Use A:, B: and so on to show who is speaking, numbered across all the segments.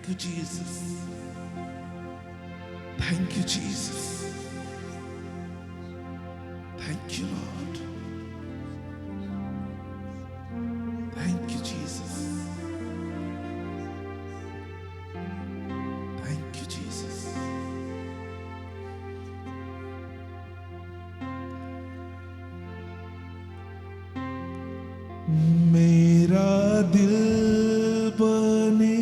A: Thank you, Jesus. Thank you, Jesus. Thank you, Lord. Thank you, Jesus. Thank you, Jesus. मेरा दिल बने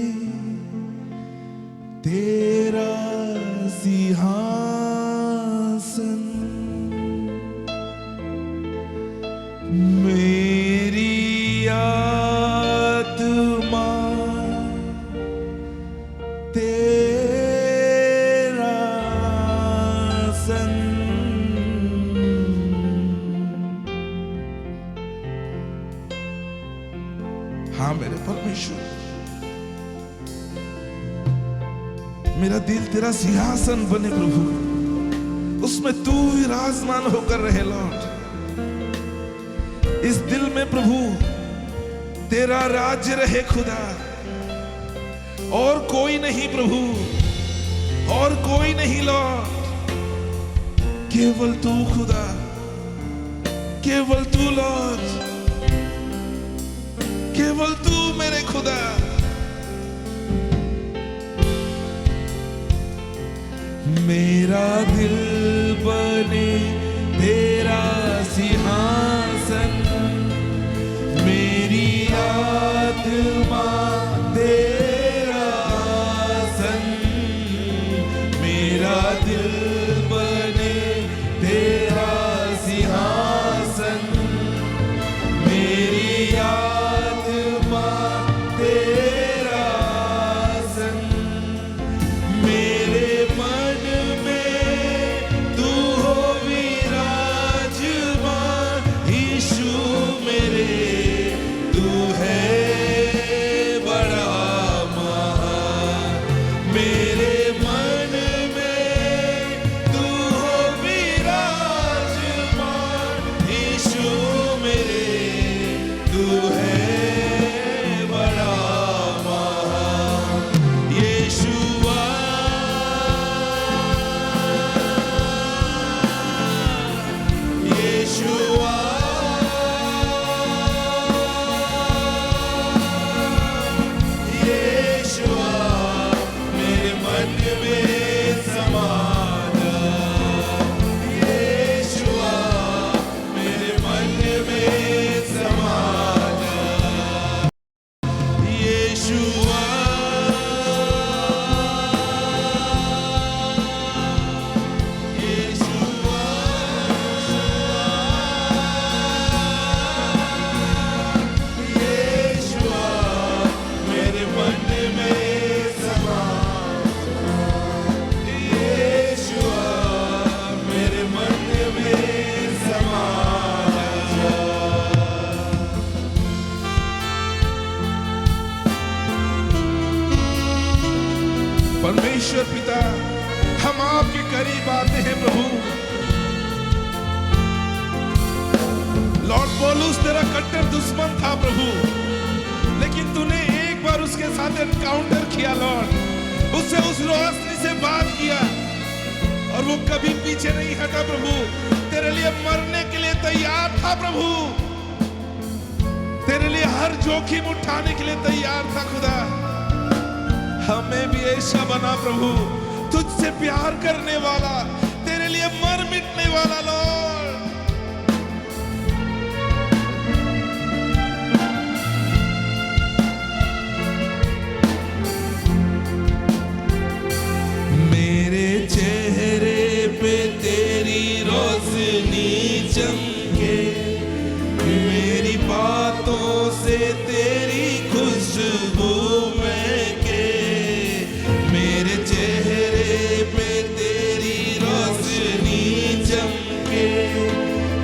A: तेरा सिंहासन, मेरी आत्मा तेरा संग। हाँ मेरे परमेश्वर, मेरा दिल तेरा सिंहासन बने प्रभु, उसमें तू विराजमान होकर रहे लॉर्ड। इस दिल में प्रभु तेरा राज्य रहे खुदा, और कोई नहीं प्रभु, और कोई नहीं लॉर्ड, केवल तू खुदा, केवल तू लॉर्ड, केवल तू मेरे खुदा। मेरा दिल बने तेरा सिंहासन, मेरी आत्मा तेरा संग, मेरा दिल बने तेरा सिंहासन, मेरी आत्मा तेरा संग, मेरे मन में तू हो विराजमान, यीशु मेरे तू है बड़ा महान, मेरे मन में तू हो विराजमान, यीशु मेरे तू है बड़ा महान। यीशुआ यीशुआ यीशुआ मेरे मन में समा जा, यीशुआ मेरे मन में समा जा, यीशुआ यीशुआ यीशुआ मेरे मन में समा जा, यीशुआ मेरे मन में समा जा। परमेश्वर पिता, हम आपके करीब आते हैं प्रभु। लॉर्ड पौलुस तेरा कट्टर दुश्मन था प्रभु, लेकिन तूने एक बार उसके साथ एनकाउंटर किया लॉर्ड, उससे उस रोशनी से बात किया और वो कभी पीछे नहीं हटा प्रभु, तेरे लिए मरने के लिए तैयार था प्रभु, तेरे लिए हर जोखिम उठाने के लिए तैयार था खुदा। हमें भी ऐसा बना प्रभु, तुझसे प्यार करने वाला, तेरे लिए मर मिटने वाला लॉर्ड। मेरे चेहरे पे तेरी रोशनी चमके, मेरी बातों से तेरी खुशबू महके, मेरे चेहरे पे तेरी रोशनी चमके,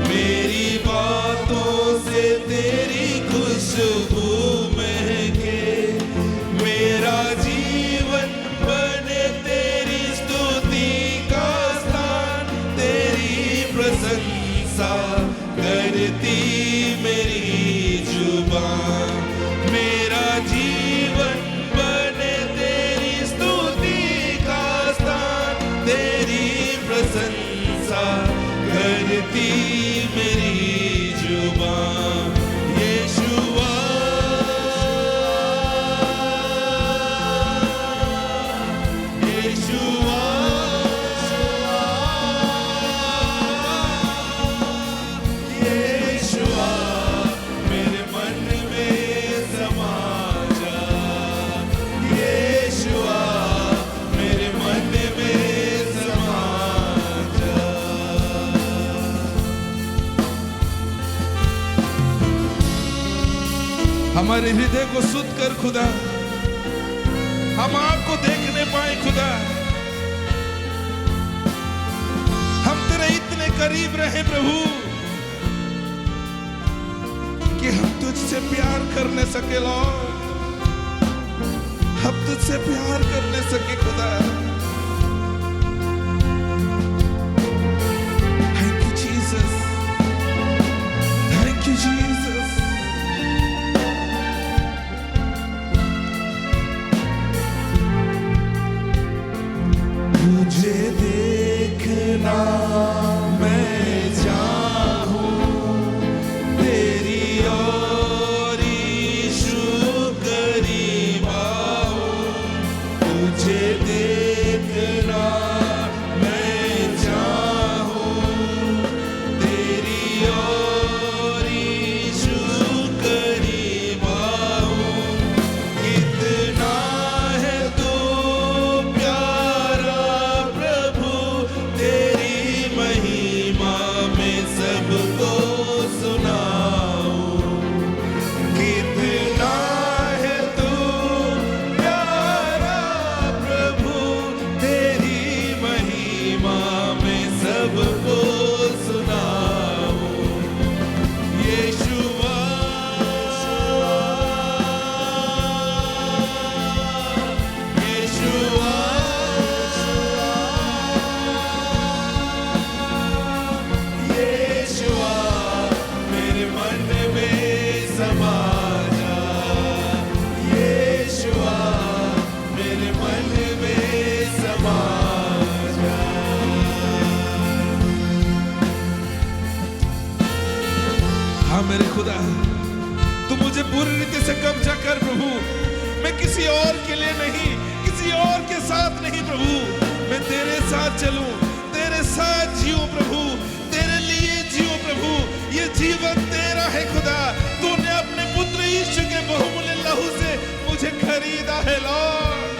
A: मेरी बातों से तेरी खुशबू महके, मेरा जीवन बने तेरी स्तुति का स्थान, तेरी प्रशंसा करती मेरी जुबान, मेरा जीवन बने तेरी प्रशंसा करती मेरी जुबान। यीशुआ यीशुआ यीशुआ मेरे मन में समा जा। यीशुआ मेरे मन में समा जा। हमारे हृदय को शुद्ध कर खुदा, हम आपको देखने पाए खुदा। हम तेरे इतने करीब रहे प्रभु कि हम तुझसे प्यार करने सके लॉर्ड, हम तुझसे प्यार करने सके खुदा। Thank you Jesus, thank you Jesus. तुझे देखना मैं चाहूं, तेरी और यीशु करीब आऊं। तुझे देखना मैं चाहूं, तेरी और यीशु करीब आऊं। कितना है तू प्यारा प्रभु, तेरी महिमा में सबको सुनाऊं। कितना है तू प्यारा प्रभु, तेरी महिमा में सबको सुनाऊं। यीशुआ यीशुआ यीशुआ मेरे मन में समा जा। यीशुआ मेरे मन में समा जा। हाँ मेरे खुदा, तू मुझे पूरी रीति से कब्जा कर प्रभु। मैं किसी और के लिए नहीं, किसी और के साथ नहीं प्रभु, मैं तेरे साथ चलूं, तेरे साथ जीऊं प्रभु, तेरे लिए जीऊं प्रभु। ये जीवन तेरा है खुदा, तूने अपने पुत्र यीशु के बहुमूल्य लहू से मुझे खरीदा है लॉर्ड।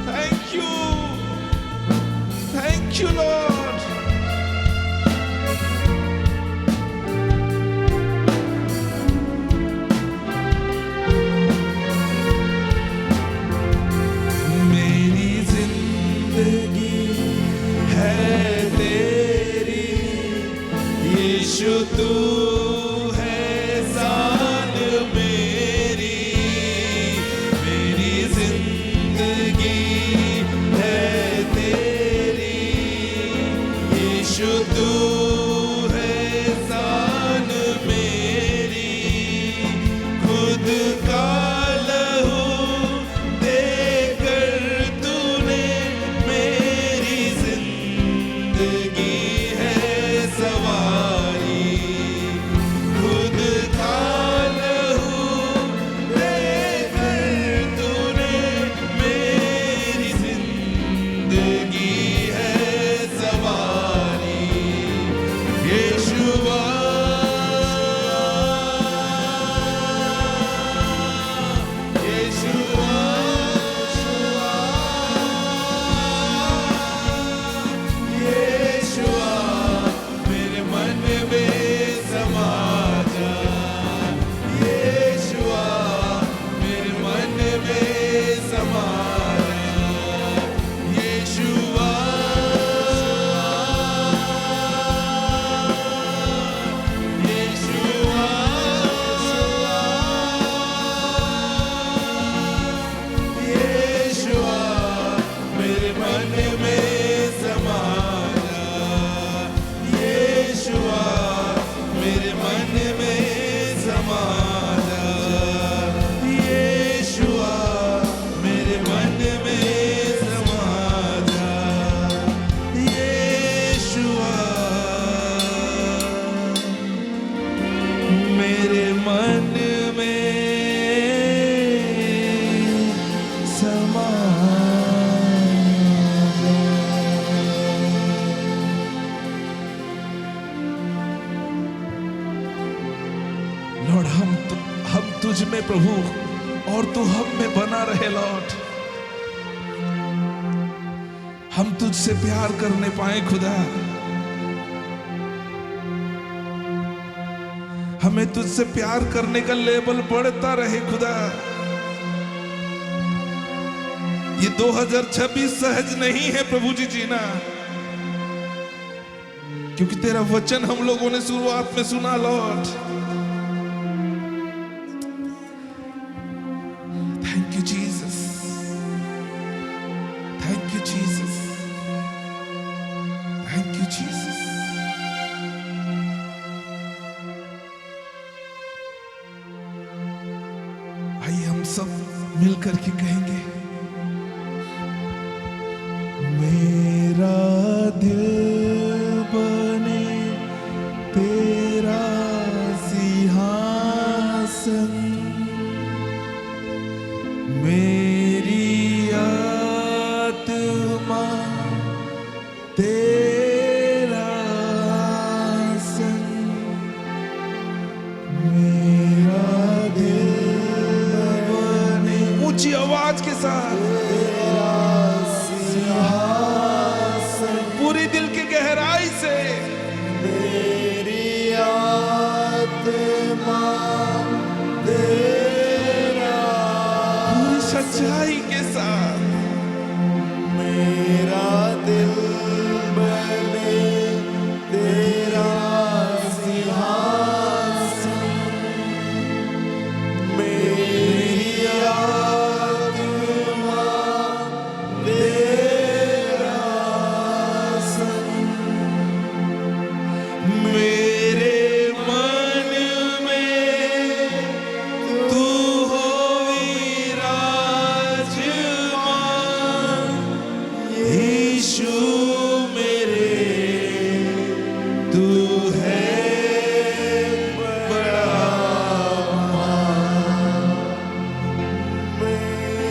A: Thank you Lord. मेरी जिंदगी है तेरी, यीशु तू है जान मेरी। मेरी जिंदगी है तेरी, यीशु तू है जान मेरी। खुद का लहू देकर तूने मेरी जिंदगी है सवारी। खुद का लहू देकर तूने मेरी जिंदगी है सवारी। मुझ में प्रभु और तू हम में बना रहे लॉर्ड। हम तुझसे प्यार करने पाए खुदा, हमें तुझसे प्यार करने का लेवल बढ़ता रहे खुदा। ये 2026 सहज नहीं है प्रभु जी जीना, क्योंकि तेरा वचन हम लोगों ने शुरुआत में सुना Lord. Thank you Jesus, thank you Jesus, thank you Jesus. आइए हम सब मिलकर के कहेंगे, मेरा दिल बने तेरा सिंहासन, मेरी आत्मा तेरा आसन, मेरा दिल बने, ऊंची आवाज के साथ, पूरी दिल की गहराई से,
B: मेरी आत्मा तेरा,
A: पूरी सच्चाई के साथ,
B: मेरा दिल बने तेरा सिंहासन, मेरी आत्मा तेरा आसन,
A: मेरे मन में तू हो विराजमान, यीशु मेरे तू है बड़ा।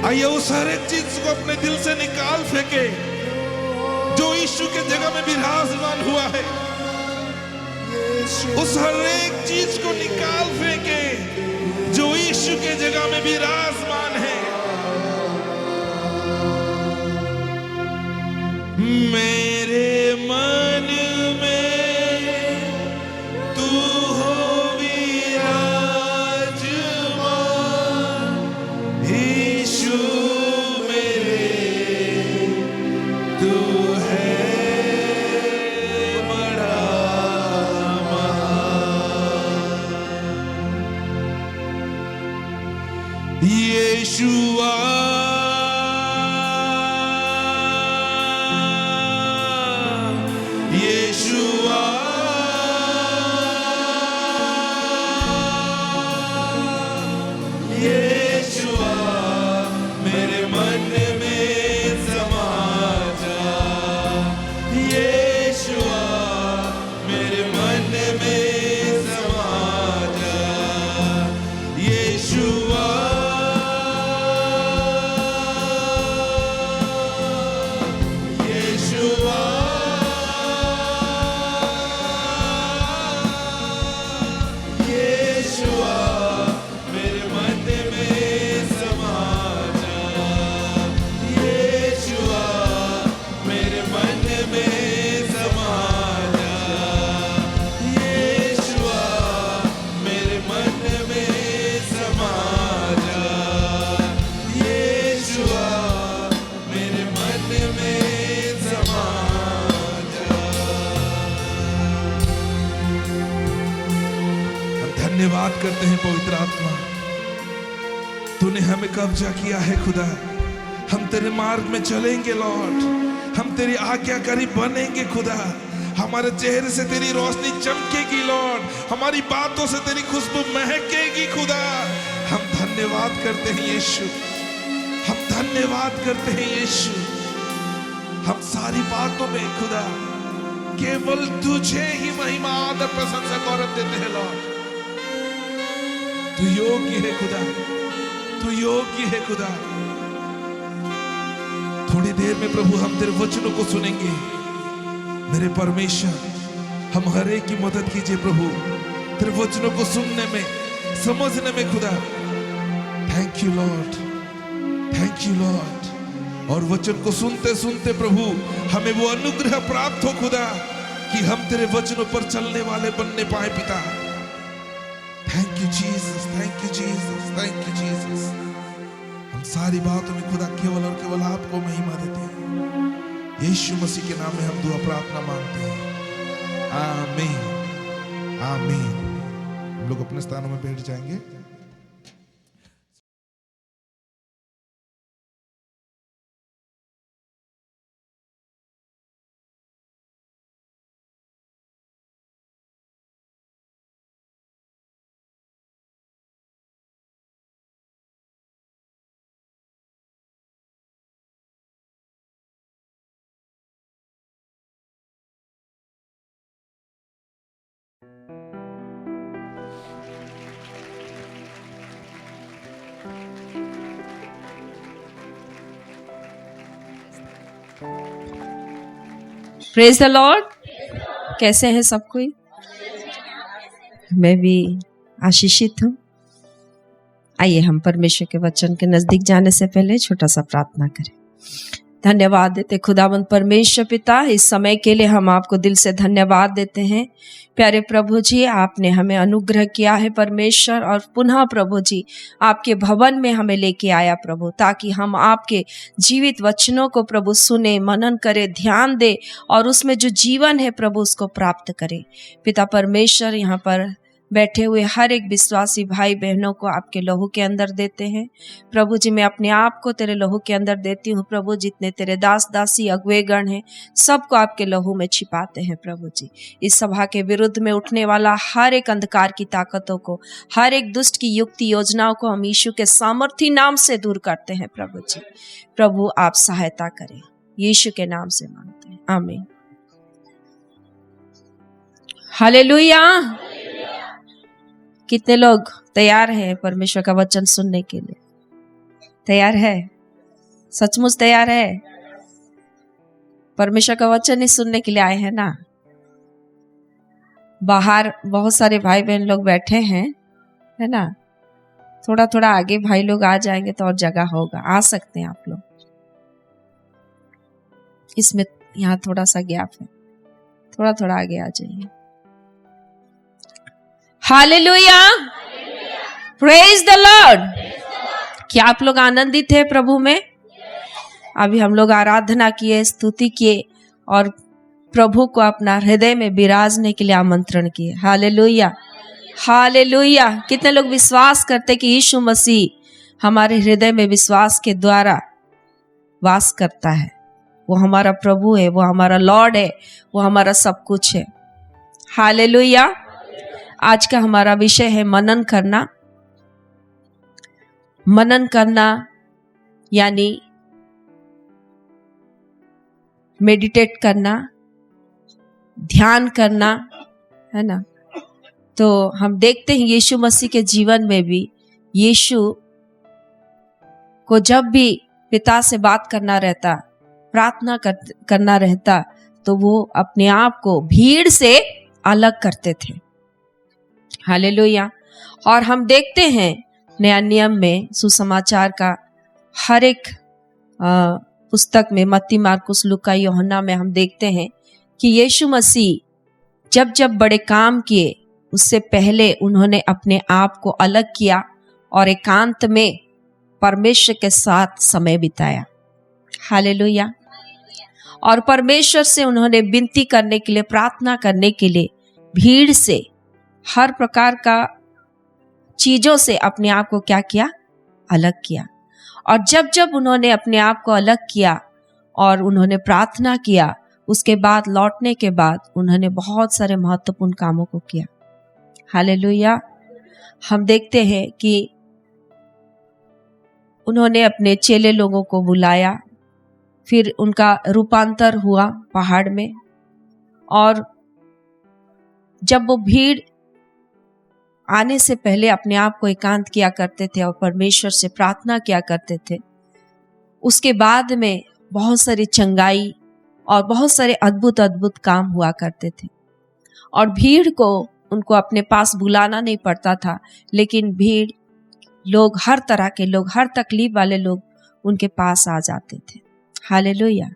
A: आइए उस हर एक चीज को अपने दिल से निकाल फेंके जो यीशु के जगह में विराजमान हुआ है। उस हर एक चीज को निकाल फेंके जो यीशु के जगह में विराजमान है। मेरे मन में तू हो विराजमान, यीशु मेरे तू है बड़ा महान। यीशुआ यीशुआ यीशुआ मेरे मन में समा जा, यीशुआ मेरे मन में समा जा, यीशुआ यीशुआ यीशुआ मेरे मन में समा जा, यीशुआ मेरे मन में समा जा, यीशुआ मेरे मन में समा जा, यीशुआ मेरे मन में समा जा। हम धन्यवाद करते हैं पवित्र आत्मा, तूने हमें कब्जा किया है खुदा। हम तेरे मार्ग में चलेंगे लॉर्ड, हम तेरी आज्ञाकारी बनेंगे खुदा। हमारे चेहरे से तेरी रोशनी चमकेगी लॉर्ड, हमारी बातों से तेरी खुशबू महकेगी खुदा। हम धन्यवाद करते हैं यीशु, हम धन्यवाद करते हैं यीशु। हम सारी बातों में खुदा केवल तुझे ही महिमा आदर प्रशंसा गौरव देते हैं लॉर्ड। तू योग्य है खुदा, तू योग्य है खुदा। थोड़ी देर में प्रभु हम तेरे वचनों को सुनेंगे। मेरे परमेश्वर, हम हर एक की मदद कीजिए प्रभु, तेरे वचनों को सुनने में, समझने में खुदा। Thank you Lord, thank you Lord. और वचन को सुनते सुनते प्रभु हमें वो अनुग्रह प्राप्त हो खुदा कि हम तेरे वचनों पर चलने वाले बनने पाए पिता। Thank you Jesus, thank you Jesus, thank you Jesus. हम सारी बातों में खुदा केवल और केवल आपको महिमा देते हैं। यीशु मसीह के नाम में हम दुआ प्रार्थना मांगते हैं, आमीन, आमीन। हम लोग अपने स्थानों में बैठ जाएंगे।
C: Praise the Lord. कैसे हैं सब कोई? मैं भी आशीषित हूँ। आइए हम परमेश्वर के वचन के नजदीक जाने से पहले छोटा सा प्रार्थना करें। धन्यवाद देते खुदावंद परमेश्वर पिता, इस समय के लिए हम आपको दिल से धन्यवाद देते हैं। प्यारे प्रभु जी, आपने हमें अनुग्रह किया है परमेश्वर, और पुनः प्रभु जी आपके भवन में हमें लेके आया प्रभु, ताकि हम आपके जीवित वचनों को प्रभु सुने, मनन करें, ध्यान दे, और उसमें जो जीवन है प्रभु उसको प्राप्त करें। पिता परमेश्वर, यहाँ पर बैठे हुए हर एक विश्वासी भाई बहनों को आपके लहू के अंदर देते हैं प्रभु जी। मैं अपने आप को तेरे लहू के अंदर देती हूँ प्रभु। जितने तेरे दास दासी अगुवेगण हैं सबको आपके लहू में छिपाते हैं प्रभु जी। इस सभा के विरुद्ध में उठने वाला हर एक अंधकार की ताकतों को, हर एक दुष्ट की युक्ति योजनाओं को हम यीशु के सामर्थी नाम से दूर करते हैं प्रभु जी। प्रभु आप सहायता करें, यीशु के नाम से मांगते हैं, आमीन। हालेलुया। कितने लोग तैयार हैं परमेश्वर का वचन सुनने के लिए? तैयार है? सचमुच तैयार है? परमेश्वर का वचन ही सुनने के लिए आए हैं ना? बाहर बहुत सारे भाई बहन लोग बैठे हैं, है ना? थोड़ा थोड़ा आगे भाई लोग आ जाएंगे तो और जगह होगा, आ सकते हैं आप लोग। इसमें यहाँ थोड़ा सा गैप है, थोड़ा थोड़ा आगे आ जाइए। Hallelujah, praise the Lord. क्या आप लोग आनंदित है प्रभु में? अभी हम लोग आराधना किए, स्तुति किए, और प्रभु को अपना हृदय में विराजने के लिए आमंत्रण किए। Hallelujah, hallelujah. कितने लोग विश्वास करते कि यीशु मसीह हमारे हृदय में विश्वास के द्वारा वास करता है? वो हमारा प्रभु है, वो हमारा लॉर्ड है, वो हमारा सब कुछ है। हालेलुया। आज का हमारा विषय है मनन करना। मनन करना यानी मेडिटेट करना, ध्यान करना, है ना? तो हम देखते हैं यीशु मसीह के जीवन में भी, यीशु को जब भी पिता से बात करना रहता, प्रार्थना करना रहता, तो वो अपने आप को भीड़ से अलग करते थे। हालेलुया। और हम देखते हैं नया नियम में सुसमाचार का हर एक पुस्तक में, मत्ती, मार्कुस, लूका, यूहन्ना में हम देखते हैं कि यीशु मसीह जब जब बड़े काम किए उससे पहले उन्होंने अपने आप को अलग किया और एकांत में परमेश्वर के साथ समय बिताया। हालेलुया। और परमेश्वर से उन्होंने विनती करने के लिए, प्रार्थना करने के लिए भीड़ से, हर प्रकार का चीजों से अपने आप को क्या किया? अलग किया। और जब जब उन्होंने अपने आप को अलग किया और उन्होंने प्रार्थना किया, उसके बाद लौटने के बाद उन्होंने बहुत सारे महत्वपूर्ण कामों को किया। हालेलुया। हम देखते हैं कि उन्होंने अपने चेले लोगों को बुलाया, फिर उनका रूपांतर हुआ पहाड़ में, और जब वो भीड़ आने से पहले अपने आप को एकांत किया करते थे और परमेश्वर से प्रार्थना किया करते थे, उसके बाद में बहुत सारी चंगाई और बहुत सारे अद्भुत अद्भुत काम हुआ करते थे। और भीड़ को, उनको अपने पास बुलाना नहीं पड़ता था, लेकिन भीड़ लोग, हर तरह के लोग, हर तकलीफ वाले लोग उनके पास आ जाते थे। हालेलुया।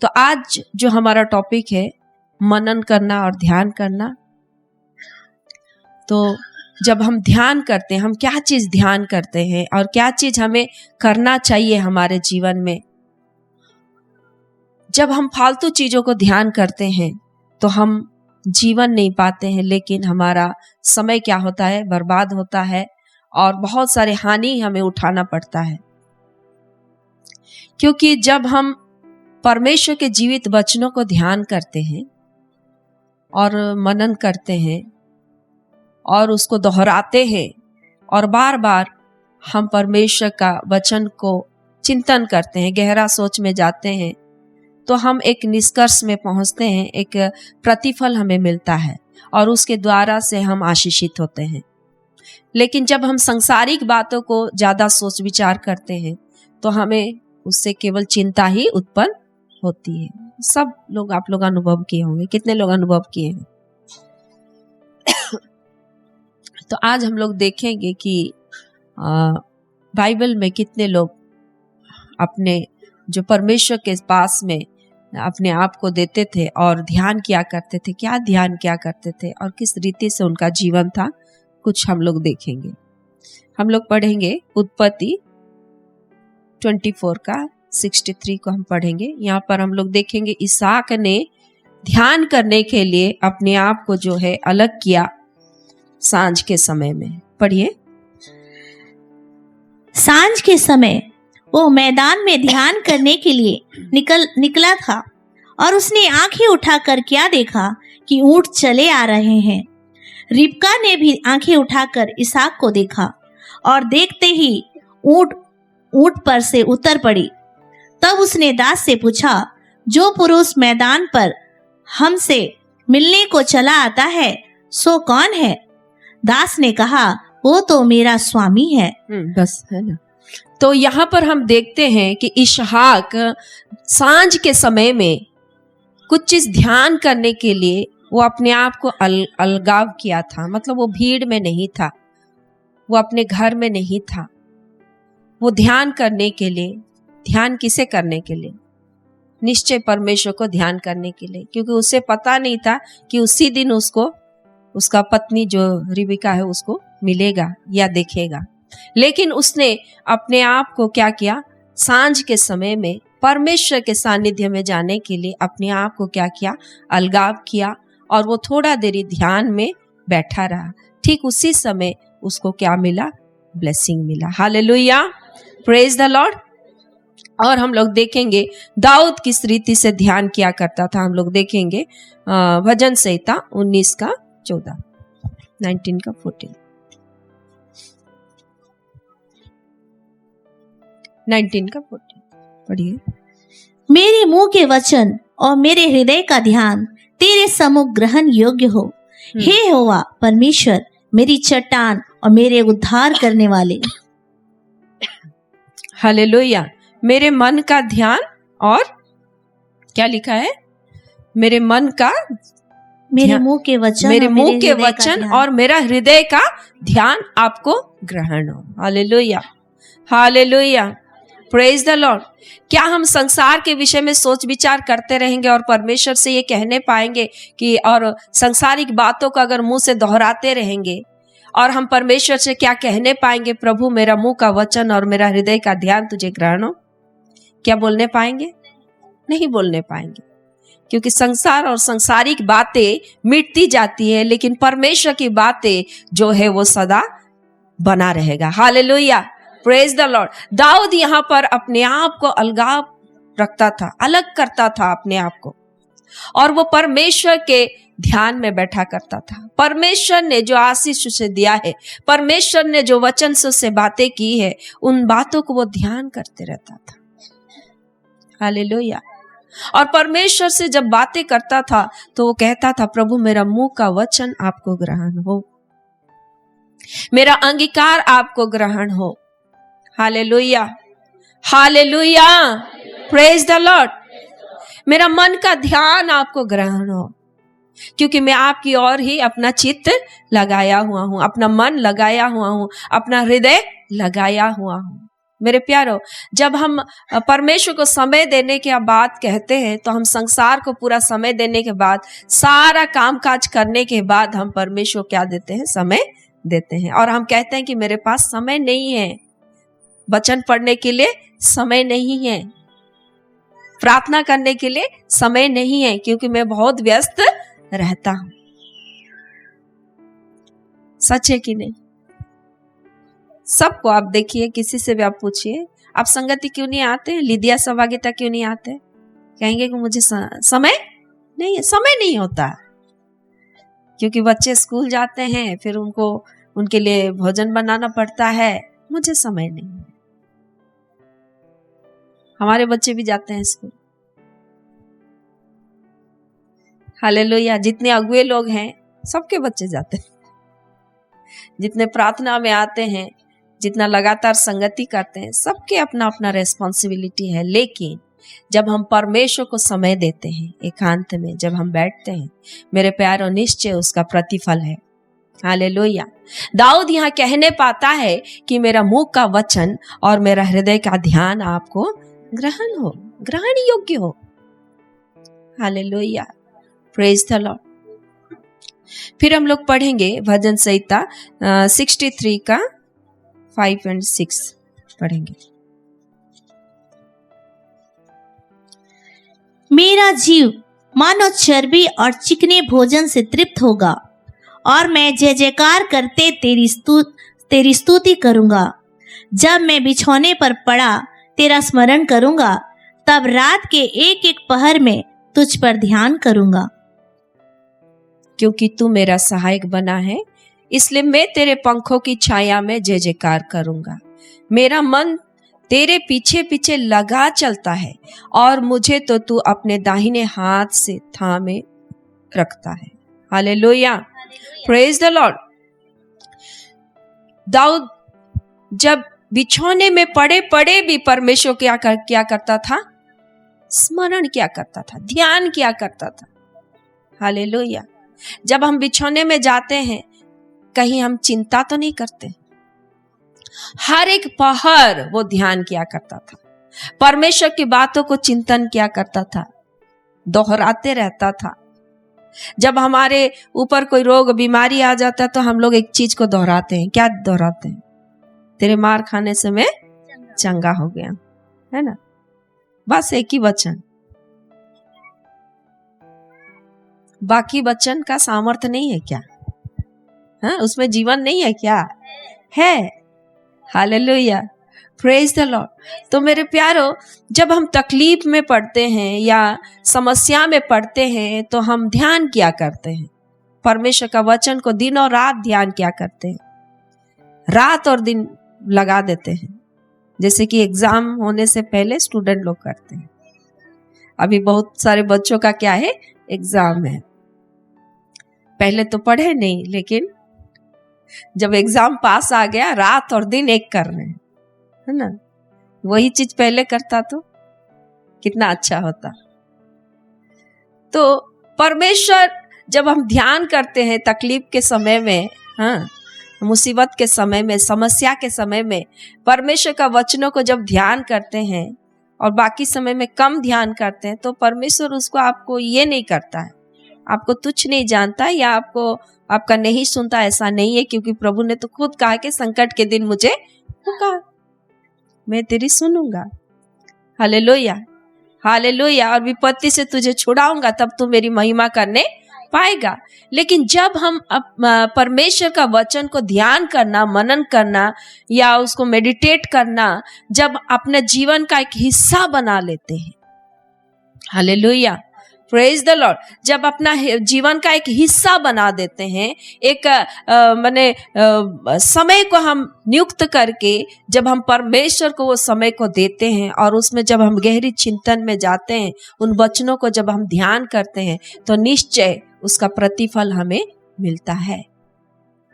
C: तो आज जो हमारा टॉपिक है मनन करना और ध्यान करना, तो जब हम ध्यान करते हैं, हम क्या चीज ध्यान करते हैं और क्या चीज हमें करना चाहिए हमारे जीवन में। जब हम फालतू चीजों को ध्यान करते हैं तो हम जीवन नहीं पाते हैं, लेकिन हमारा समय क्या होता है, बर्बाद होता है और बहुत सारे हानि हमें उठाना पड़ता है। क्योंकि जब हम परमेश्वर के जीवित वचनों को ध्यान करते हैं और मनन करते हैं और उसको दोहराते हैं और बार बार हम परमेश्वर का वचन को चिंतन करते हैं, गहरा सोच में जाते हैं, तो हम एक निष्कर्ष में पहुंचते हैं, एक प्रतिफल हमें मिलता है और उसके द्वारा से हम आशीषित होते हैं। लेकिन जब हम सांसारिक बातों को ज्यादा सोच विचार करते हैं तो हमें उससे केवल चिंता ही उत्पन्न होती है। सब लोग, आप लोग अनुभव किए होंगे, कितने लोग अनुभव किए हैं? तो आज हम लोग देखेंगे कि बाइबल में कितने लोग अपने जो परमेश्वर के पास में अपने आप को देते थे और ध्यान किया करते थे, क्या ध्यान किया करते थे और किस रीति से उनका जीवन था, कुछ हम लोग देखेंगे। हम लोग पढ़ेंगे उत्पत्ति 24 का 63 को हम पढ़ेंगे। यहाँ पर हम लोग देखेंगे इसहाक ने ध्यान करने के लिए अपने आप को जो है अलग किया सांझ के समय में। पढ़िए।
D: सांझ के समय वो मैदान में ध्यान करने के लिए निकला था और उसने आंखें उठाकर क्या देखा कि ऊंट चले आ रहे हैं। रिबका ने भी आंखें उठाकर इसहाक को देखा और देखते ही ऊंट पर से उतर पड़ी। तब उसने दास से पूछा, जो पुरुष मैदान पर हमसे मिलने को चला आता है सो कौन है? दास ने कहा, वो तो मेरा स्वामी है।
C: बस, है ना। तो यहाँ पर हम देखते हैं कि इसहाक सांझ के समय में कुछ चीज ध्यान करने के लिए वो अपने आप को अलगाव किया था। मतलब वो भीड़ में नहीं था, वो अपने घर में नहीं था, वो ध्यान करने के लिए, ध्यान किसे करने के लिए? निश्चय परमेश्वर को ध्यान करने के लिए, क्योंकि उसे पता नहीं था कि उसी दिन उसको उसका पत्नी जो रिबिका है उसको मिलेगा या देखेगा। लेकिन उसने अपने आप को क्या किया, सांझ के समय में परमेश्वर के सानिध्य में जाने के लिए अपने आप को क्या किया, अलगाव किया और वो थोड़ा देरी ध्यान में बैठा रहा। ठीक उसी समय उसको क्या मिला, ब्लेसिंग मिला। Hallelujah, praise the Lord. और हम लोग देखेंगे दाऊद किस रीति से ध्यान किया करता था। हम लोग देखेंगे भजन संहिता 19 का 14, 19 का 14, 19 का 14 पढ़िए।
D: मेरे मुंह के वचन और मेरे हृदय का ध्यान तेरे सम्मुख ग्रहण योग्य हो। हे यहोवा परमेश्वर, मेरी चट्टान और मेरे उद्धार करने वाले।
C: हालेलुया। मेरे मन का ध्यान और क्या लिखा है, मेरे मन का,
D: मेरे मुंह के वचन,
C: मेरे मुंह के वचन और मेरा हृदय का ध्यान आपको ग्रहण हो। Hallelujah, hallelujah, praise the Lord. क्या हम संसार के विषय में सोच विचार करते रहेंगे और परमेश्वर से ये कहने पाएंगे कि, और संसारिक बातों को अगर मुंह से दोहराते रहेंगे और हम परमेश्वर से क्या कहने पाएंगे, प्रभु मेरा मुंह का वचन और मेरा हृदय का ध्यान तुझे ग्रहण हो? क्या बोलने पाएंगे? नहीं बोलने पाएंगे, क्योंकि संसार और संसारिक बातें मिटती जाती है, लेकिन परमेश्वर की बातें जो है वो सदा बना रहेगा। Hallelujah, praise the lord. दाऊद यहाँ पर अपने आप को अलगाव रखता था, अलग करता था अपने आप को, और वो परमेश्वर के ध्यान में बैठा करता था। परमेश्वर ने जो आशीष उसे दिया है, परमेश्वर ने जो वचन से उससे बातें की है, उन बातों को वो ध्यान करते रहता था। हालेलुया। और परमेश्वर से जब बातें करता था तो वो कहता था, प्रभु मेरा मुंह का वचन आपको ग्रहण हो, मेरा अंगीकार आपको ग्रहण हो। Hallelujah, hallelujah, praise the Lord. मेरा मन का ध्यान आपको ग्रहण हो। क्योंकि मैं आपकी ओर ही अपना चित्त लगाया हुआ हूं, अपना मन लगाया हुआ हूं, अपना हृदय लगाया हुआ हूं। मेरे प्यारो, जब हम परमेश्वर को समय देने के बाद कहते हैं तो हम संसार को पूरा समय देने के बाद, सारा कामकाज करने के बाद हम परमेश्वर को क्या देते हैं? समय देते हैं। और हम कहते हैं कि मेरे पास समय नहीं है, वचन पढ़ने के लिए समय नहीं है, प्रार्थना करने के लिए समय नहीं है, क्योंकि मैं बहुत व्यस्त रहता हूं। सच है कि नहीं? सबको आप देखिए, किसी से भी आप पूछिए, आप संगति क्यों नहीं आते? लिदिया सभागिता क्यों नहीं आते? कहेंगे कि मुझे समय नहीं है। समय नहीं होता, क्योंकि बच्चे स्कूल जाते हैं, फिर उनके लिए भोजन बनाना पड़ता है, मुझे समय नहीं है। हमारे बच्चे भी जाते हैं स्कूल। हालेलुया। जितने अगुए लोग हैं सबके बच्चे जाते हैं, जितने प्रार्थना में आते हैं, जितना लगातार संगति करते हैं, सबके अपना अपना रेस्पॉन्सिबिलिटी है। लेकिन जब हम परमेश्वर को समय देते हैं, एकांत में जब हम बैठते हैं, मेरे प्यारों, निश्चय उसका प्रतिफल है। हालेलुया। दाऊद यहाँ कहने पाता है कि मेरा मुंह का वचन और मेरा हृदय का ध्यान आपको ग्रहण योग्य हो। Hallelujah, praise the Lord. फिर हम लोग पढ़ेंगे भजन संहिता 63 का 5 और 6 पढ़ेंगे।
D: मेरा जीव मानो चर्बी और चिकने भोजन से तृप्त होगा, और मैं जय जयकार करते तेरी स्तुति करूंगा। जब मैं बिछौने पर पड़ा तेरा स्मरण करूंगा, तब रात के एक एक पहर में तुझ पर ध्यान करूंगा।
C: क्योंकि तू मेरा सहायक बना है, इसलिए मैं तेरे पंखों की छाया में जय जयकार करूंगा। मेरा मन तेरे पीछे पीछे लगा चलता है, और मुझे तो तू अपने दाहिने हाथ से थामे रखता है। Hallelujah, praise the lord. दाऊद जब बिछौने में पड़े पड़े भी परमेश्वर क्या करता था? स्मरण क्या करता था? ध्यान क्या करता था? हालेलुया। जब हम बिछौने में जाते हैं, कहीं हम चिंता तो नहीं करते? हर एक पहर वो ध्यान किया करता था, परमेश्वर की बातों को चिंतन किया करता था, दोहराते रहता था। जब हमारे ऊपर कोई रोग बीमारी आ जाता है तो हम लोग एक चीज को दोहराते हैं। क्या दोहराते हैं? तेरे मार खाने से मैं चंगा हो गया, है ना? बस एक ही वचन। बाकी वचन का सामर्थ्य नहीं है क्या? हाँ, उसमें जीवन नहीं है क्या? है। Hallelujah, praise the Lord. तो मेरे प्यारो, जब हम तकलीफ में पड़ते हैं या समस्या में पड़ते हैं तो हम ध्यान क्या करते हैं? परमेश्वर का वचन को दिन और रात ध्यान क्या करते हैं? रात और दिन लगा देते हैं, जैसे कि एग्जाम होने से पहले स्टूडेंट लोग करते हैं। अभी बहुत सारे बच्चों का क्या है? एग्जाम है। पहले तो पढ़े नहीं, लेकिन जब एग्जाम पास आ गया, रात और दिन एक कर रहे हैं, है ना? वही चीज पहले करता तो कितना अच्छा होता। तो परमेश्वर, जब हम ध्यान करते हैं तकलीफ के समय में, हाँ, मुसीबत के समय में, समस्या के समय में, परमेश्वर का वचनों को जब ध्यान करते हैं और बाकी समय में कम ध्यान करते हैं, तो परमेश्वर उसको आपको ये नहीं करता है, आपको तुच्छ नहीं जानता या आपका नहीं सुनता, ऐसा नहीं है। क्योंकि प्रभु ने तो खुद कहा कि संकट के दिन मुझे पुकार, मैं तेरी सुनूंगा। Hallelujah, hallelujah. और विपत्ति से तुझे छुड़ाऊंगा, तब तू मेरी महिमा करने पाएगा। लेकिन जब हम परमेश्वर का वचन को ध्यान करना, मनन करना या उसको मेडिटेट करना, जब अपने जीवन का एक हिस्सा बना लेते हैं, हालेलुया, प्रेज द लॉर्ड, जब अपना जीवन का एक हिस्सा बना देते हैं, एक समय को हम नियुक्त करके जब हम परमेश्वर को वो समय को देते हैं और उसमें जब हम गहरी चिंतन में जाते हैं, उन वचनों को जब हम ध्यान करते हैं, तो निश्चय उसका प्रतिफल हमें मिलता है।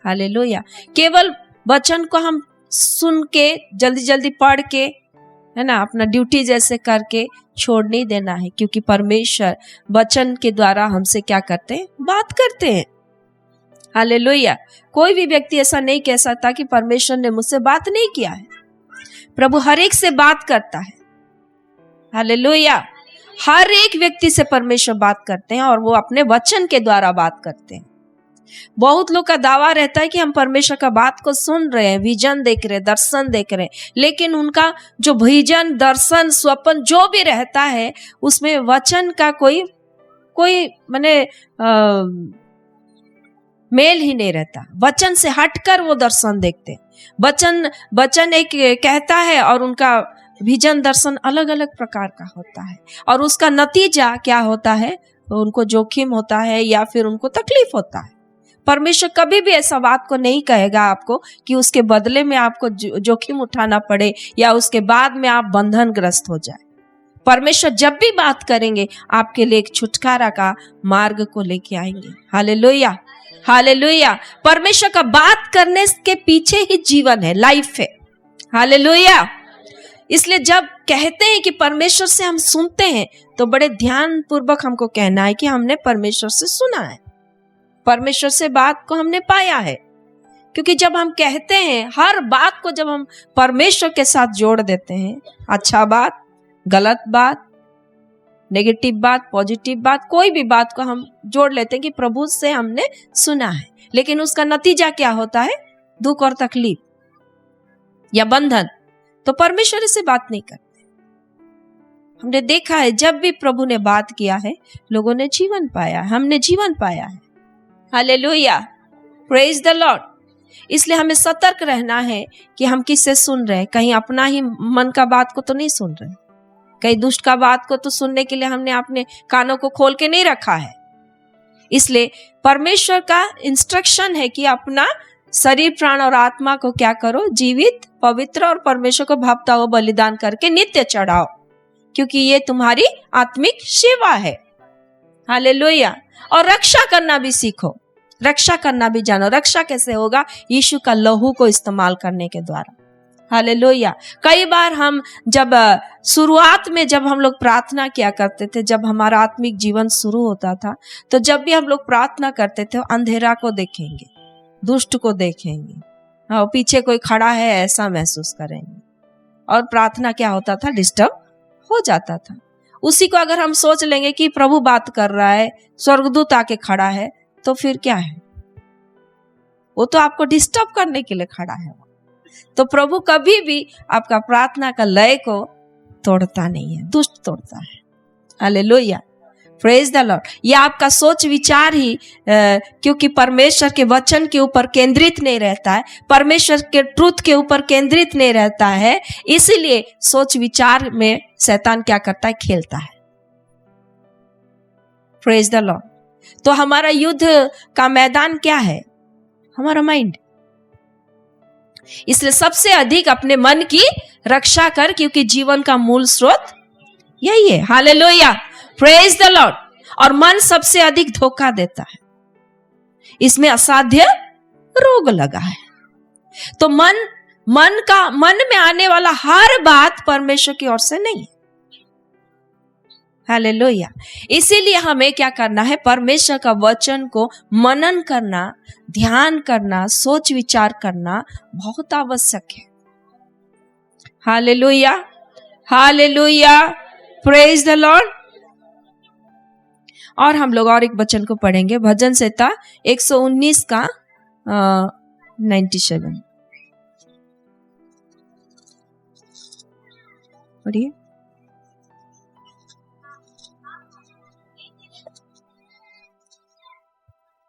C: हालेलुया। केवल वचन को हम सुन के, जल्दी जल्दी पढ़ के, है ना, अपना ड्यूटी जैसे करके छोड़ नहीं देना है, क्योंकि परमेश्वर वचन के द्वारा हमसे क्या करते हैं, बात करते हैं। हालेलुया। कोई भी व्यक्ति ऐसा नहीं कह सकता कि परमेश्वर ने मुझसे बात नहीं किया है। प्रभु हर एक से बात करता है। हालेलुया। हर एक व्यक्ति से परमेश्वर बात करते हैं और वो अपने वचन के द्वारा बात करते हैं। बहुत लोग का दावा रहता है कि हम परमेश्वर का बात को सुन रहे हैं, विजन देख रहे हैं, दर्शन देख रहे हैं, लेकिन उनका जो विजन, दर्शन, स्वप्न जो भी रहता है उसमें वचन का कोई माने मेल ही नहीं रहता। वचन से हटकर वो दर्शन देखते। वचन एक कहता है और उनका विजन, दर्शन अलग अलग प्रकार का होता है, और उसका नतीजा क्या होता है, उनको जोखिम होता है या फिर उनको तकलीफ होता है। परमेश्वर कभी भी ऐसा बात को नहीं कहेगा आपको कि उसके बदले में आपको जोखिम उठाना पड़े या उसके बाद में आप बंधनग्रस्त हो जाए। परमेश्वर जब भी बात करेंगे आपके लिए एक छुटकारा का मार्ग को लेके आएंगे। Hallelujah, hallelujah. परमेश्वर का बात करने के पीछे ही जीवन है, लाइफ है। हालेलुया। इसलिए जब कहते हैं कि परमेश्वर से हम सुनते हैं तो बड़े ध्यान पूर्वक हमको कहना है कि हमने परमेश्वर से सुना है, परमेश्वर से बात को हमने पाया है। क्योंकि जब हम कहते हैं, हर बात को जब हम परमेश्वर के साथ जोड़ देते हैं, अच्छा बात, गलत बात, नेगेटिव बात, पॉजिटिव बात, कोई भी बात को हम जोड़ लेते हैं कि प्रभु से हमने सुना है, लेकिन उसका नतीजा क्या होता है, दुख और तकलीफ या बंधन, तो परमेश्वर से बात नहीं करते। हमने देखा है जब भी प्रभु ने बात किया है लोगों ने जीवन पाया, हमने जीवन पाया है। Hallelujah, praise the Lord. इसलिए हमें सतर्क रहना है कि हम किससे सुन रहे हैं। कहीं अपना ही मन का बात को तो नहीं सुन रहे, कहीं दुष्ट का बात को तो सुनने के लिए हमने अपने कानों को खोल के नहीं रखा है। इसलिए परमेश्वर का इंस्ट्रक्शन है कि अपना शरीर, प्राण और आत्मा को क्या करो, जीवित, पवित्र और परमेश्वर को भावता हुआ बलिदान करके नित्य चढ़ाओ, क्योंकि ये तुम्हारी आत्मिक सेवा है। हालेलुया। और रक्षा करना भी सीखो, रक्षा करना भी जानो। रक्षा कैसे होगा, यीशु का लहू को इस्तेमाल करने के द्वारा। हालेलुया। कई बार हम जब शुरुआत में जब हम लोग प्रार्थना किया करते थे, जब हमारा आत्मिक जीवन शुरू होता था, तो जब भी हम लोग प्रार्थना करते थे अंधेरा को देखेंगे, दुष्ट को देखेंगे, हाँ पीछे कोई खड़ा है ऐसा महसूस करेंगे, और प्रार्थना क्या होता था, डिस्टर्ब हो जाता था। उसी को अगर हम सोच लेंगे कि प्रभु बात कर रहा है, स्वर्गदूत आके खड़ा है, तो फिर क्या है, वो तो आपको डिस्टर्ब करने के लिए खड़ा है। तो प्रभु कभी भी आपका प्रार्थना का लय को तोड़ता नहीं है, दुष्ट तोड़ता है। Hallelujah, praise the Lord. ये आपका सोच विचार ही क्योंकि परमेश्वर के वचन के ऊपर केंद्रित नहीं रहता है, परमेश्वर के ट्रुथ के ऊपर केंद्रित नहीं रहता है, इसीलिए सोच विचार में शैतान क्या करता है, खेलता है। Praise the Lord. तो हमारा युद्ध का मैदान क्या है, हमारा माइंड। इसलिए सबसे अधिक अपने मन की रक्षा कर, क्योंकि जीवन का मूल स्रोत यही है। Hallelujah, praise the Lord. और मन सबसे अधिक धोखा देता है, इसमें असाध्य रोग लगा है। तो मन में आने वाला हर बात परमेश्वर की ओर से नहीं है। हालेलुया। इसीलिए हमें क्या करना है, परमेश्वर का वचन को मनन करना, ध्यान करना, सोच विचार करना बहुत आवश्यक है। Hallelujah, hallelujah, praise the Lord. और हम लोग और एक वचन को पढ़ेंगे, भजन संहिता 119 का 97 पढ़िए।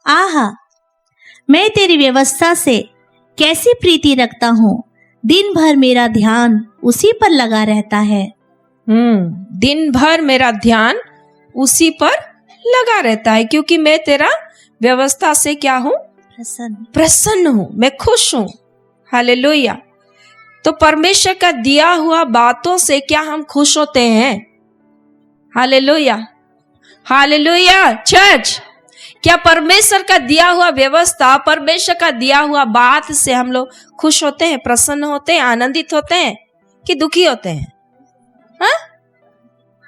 D: आहा, मैं तेरी व्यवस्था से कैसी प्रीति रखता हूँ, दिन भर मेरा ध्यान उसी पर लगा रहता है।
C: दिन भर मेरा ध्यान उसी पर लगा रहता है, क्योंकि मैं तेरा व्यवस्था से क्या हूँ, प्रसन्न हूँ, मैं खुश हूँ। हालेलुया। तो परमेश्वर का दिया हुआ बातों से क्या हम खुश होते हैं? Hallelujah, hallelujah church. क्या परमेश्वर का दिया हुआ व्यवस्था, परमेश्वर का दिया हुआ बात से हम लोग खुश होते हैं, प्रसन्न होते हैं, आनंदित होते हैं कि दुखी होते हैं? हाँ?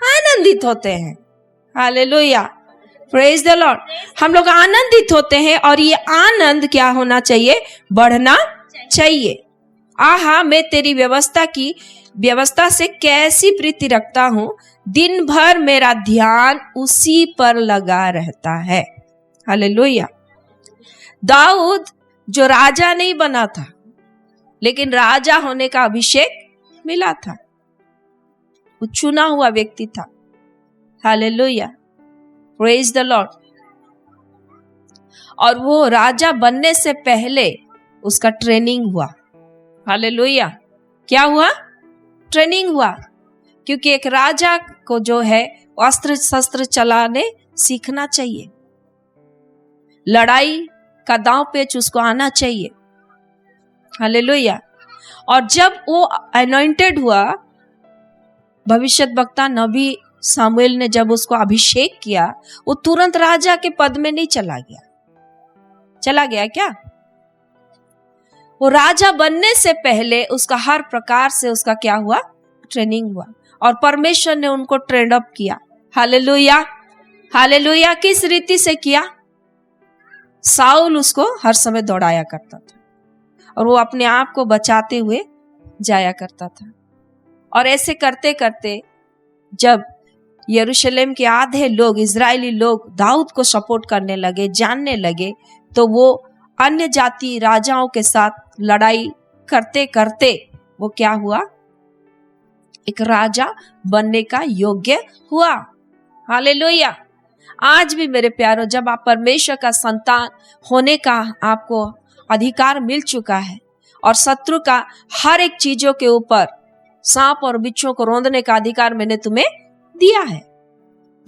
C: आनंदित होते हैं। Hallelujah, praise the Lord. हम लोग आनंदित होते हैं और ये आनंद क्या होना चाहिए? बढ़ना चाहिए। आहा, मैं तेरी व्यवस्था से कैसी प्रीति रखता हूं, दिन भर मेरा ध्यान उसी पर लगा रहता है। हालेलुया। दाऊद जो राजा नहीं बना था, लेकिन राजा होने का अभिषेक मिला था, वो चुना हुआ व्यक्ति था। Hallelujah, praise the Lord. और वो राजा बनने से पहले उसका ट्रेनिंग हुआ। हालेलुया, क्या हुआ? ट्रेनिंग हुआ। क्योंकि एक राजा को जो है अस्त्र शस्त्र चलाने सीखना चाहिए, लड़ाई का दांव पेच उसको आना चाहिए। हालेलुया। और जब वो अनॉइंटेड हुआ, भविष्यद्वक्ता नबी सामुएल ने जब उसको अभिषेक किया, वो तुरंत राजा के पद में नहीं चला गया। चला गया क्या? वो राजा बनने से पहले उसका हर प्रकार से उसका क्या हुआ? ट्रेनिंग हुआ। और परमेश्वर ने उनको ट्रेन अप किया। Hallelujah, hallelujah. किस रीति से किया? साउल उसको हर समय दौड़ाया करता था और वो अपने आप को बचाते हुए जाया करता था। और ऐसे करते करते जब यरूशलेम के आधे लोग, इजरायली लोग दाऊद को सपोर्ट करने लगे, जानने लगे, तो वो अन्य जाति राजाओं के साथ लड़ाई करते करते वो क्या हुआ? एक राजा बनने का योग्य हुआ। हालेलुया। आज भी मेरे प्यारों, जब आप परमेश्वर का संतान होने का आपको अधिकार मिल चुका है और शत्रु का हर एक चीजों के ऊपर सांप और बिच्छू को रौंदने का अधिकार मैंने तुम्हें दिया है।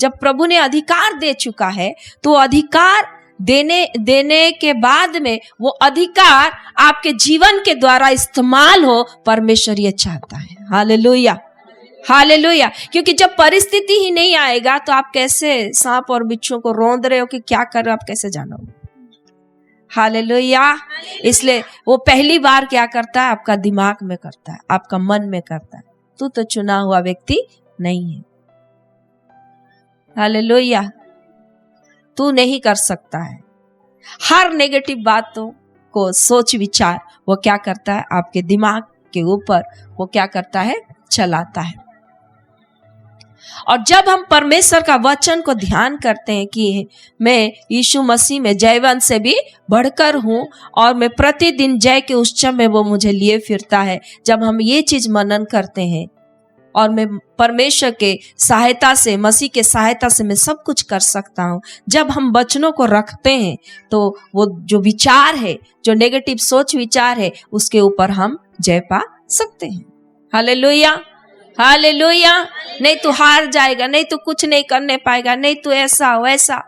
C: जब प्रभु ने अधिकार दे चुका है, तो अधिकार देने के बाद में वो अधिकार आपके जीवन के द्वारा इस्तेमाल हो, परमेश्वर ये चाहता है। Hallelujah, hallelujah. क्योंकि जब परिस्थिति ही नहीं आएगा तो आप कैसे सांप और बिच्छू को रौंद रहे हो कि क्या कर रहे हो, आप कैसे जानोगे? हालेलुया। इसलिए वो पहली बार क्या करता है? आपका दिमाग में करता है, आपका मन में करता है। तू तो चुना हुआ व्यक्ति नहीं है। हालेलुया, तू नहीं कर सकता है। हर नेगेटिव बातों को सोच विचार वो क्या करता है? आपके दिमाग के ऊपर वो क्या करता है? चलाता है। और जब हम परमेश्वर का वचन को ध्यान करते हैं कि मैं यीशु मसीह में जयवंत से भी बढ़कर हूं और मैं प्रतिदिन जय के उत्सव में वो मुझे लिए फिरता है, जब हम ये चीज मनन करते हैं और मैं परमेश्वर के सहायता से, मसीह के सहायता से मैं सब कुछ कर सकता हूं, जब हम वचनों को रखते हैं तो वो जो विचार है, जो नेगेटिव सोच विचार है, उसके ऊपर हम जय पा सकते हैं। Hallelujah, hallelujah. नहीं तो हार जाएगा, नहीं तो कुछ नहीं करने पाएगा, नहीं तो ऐसा वैसा,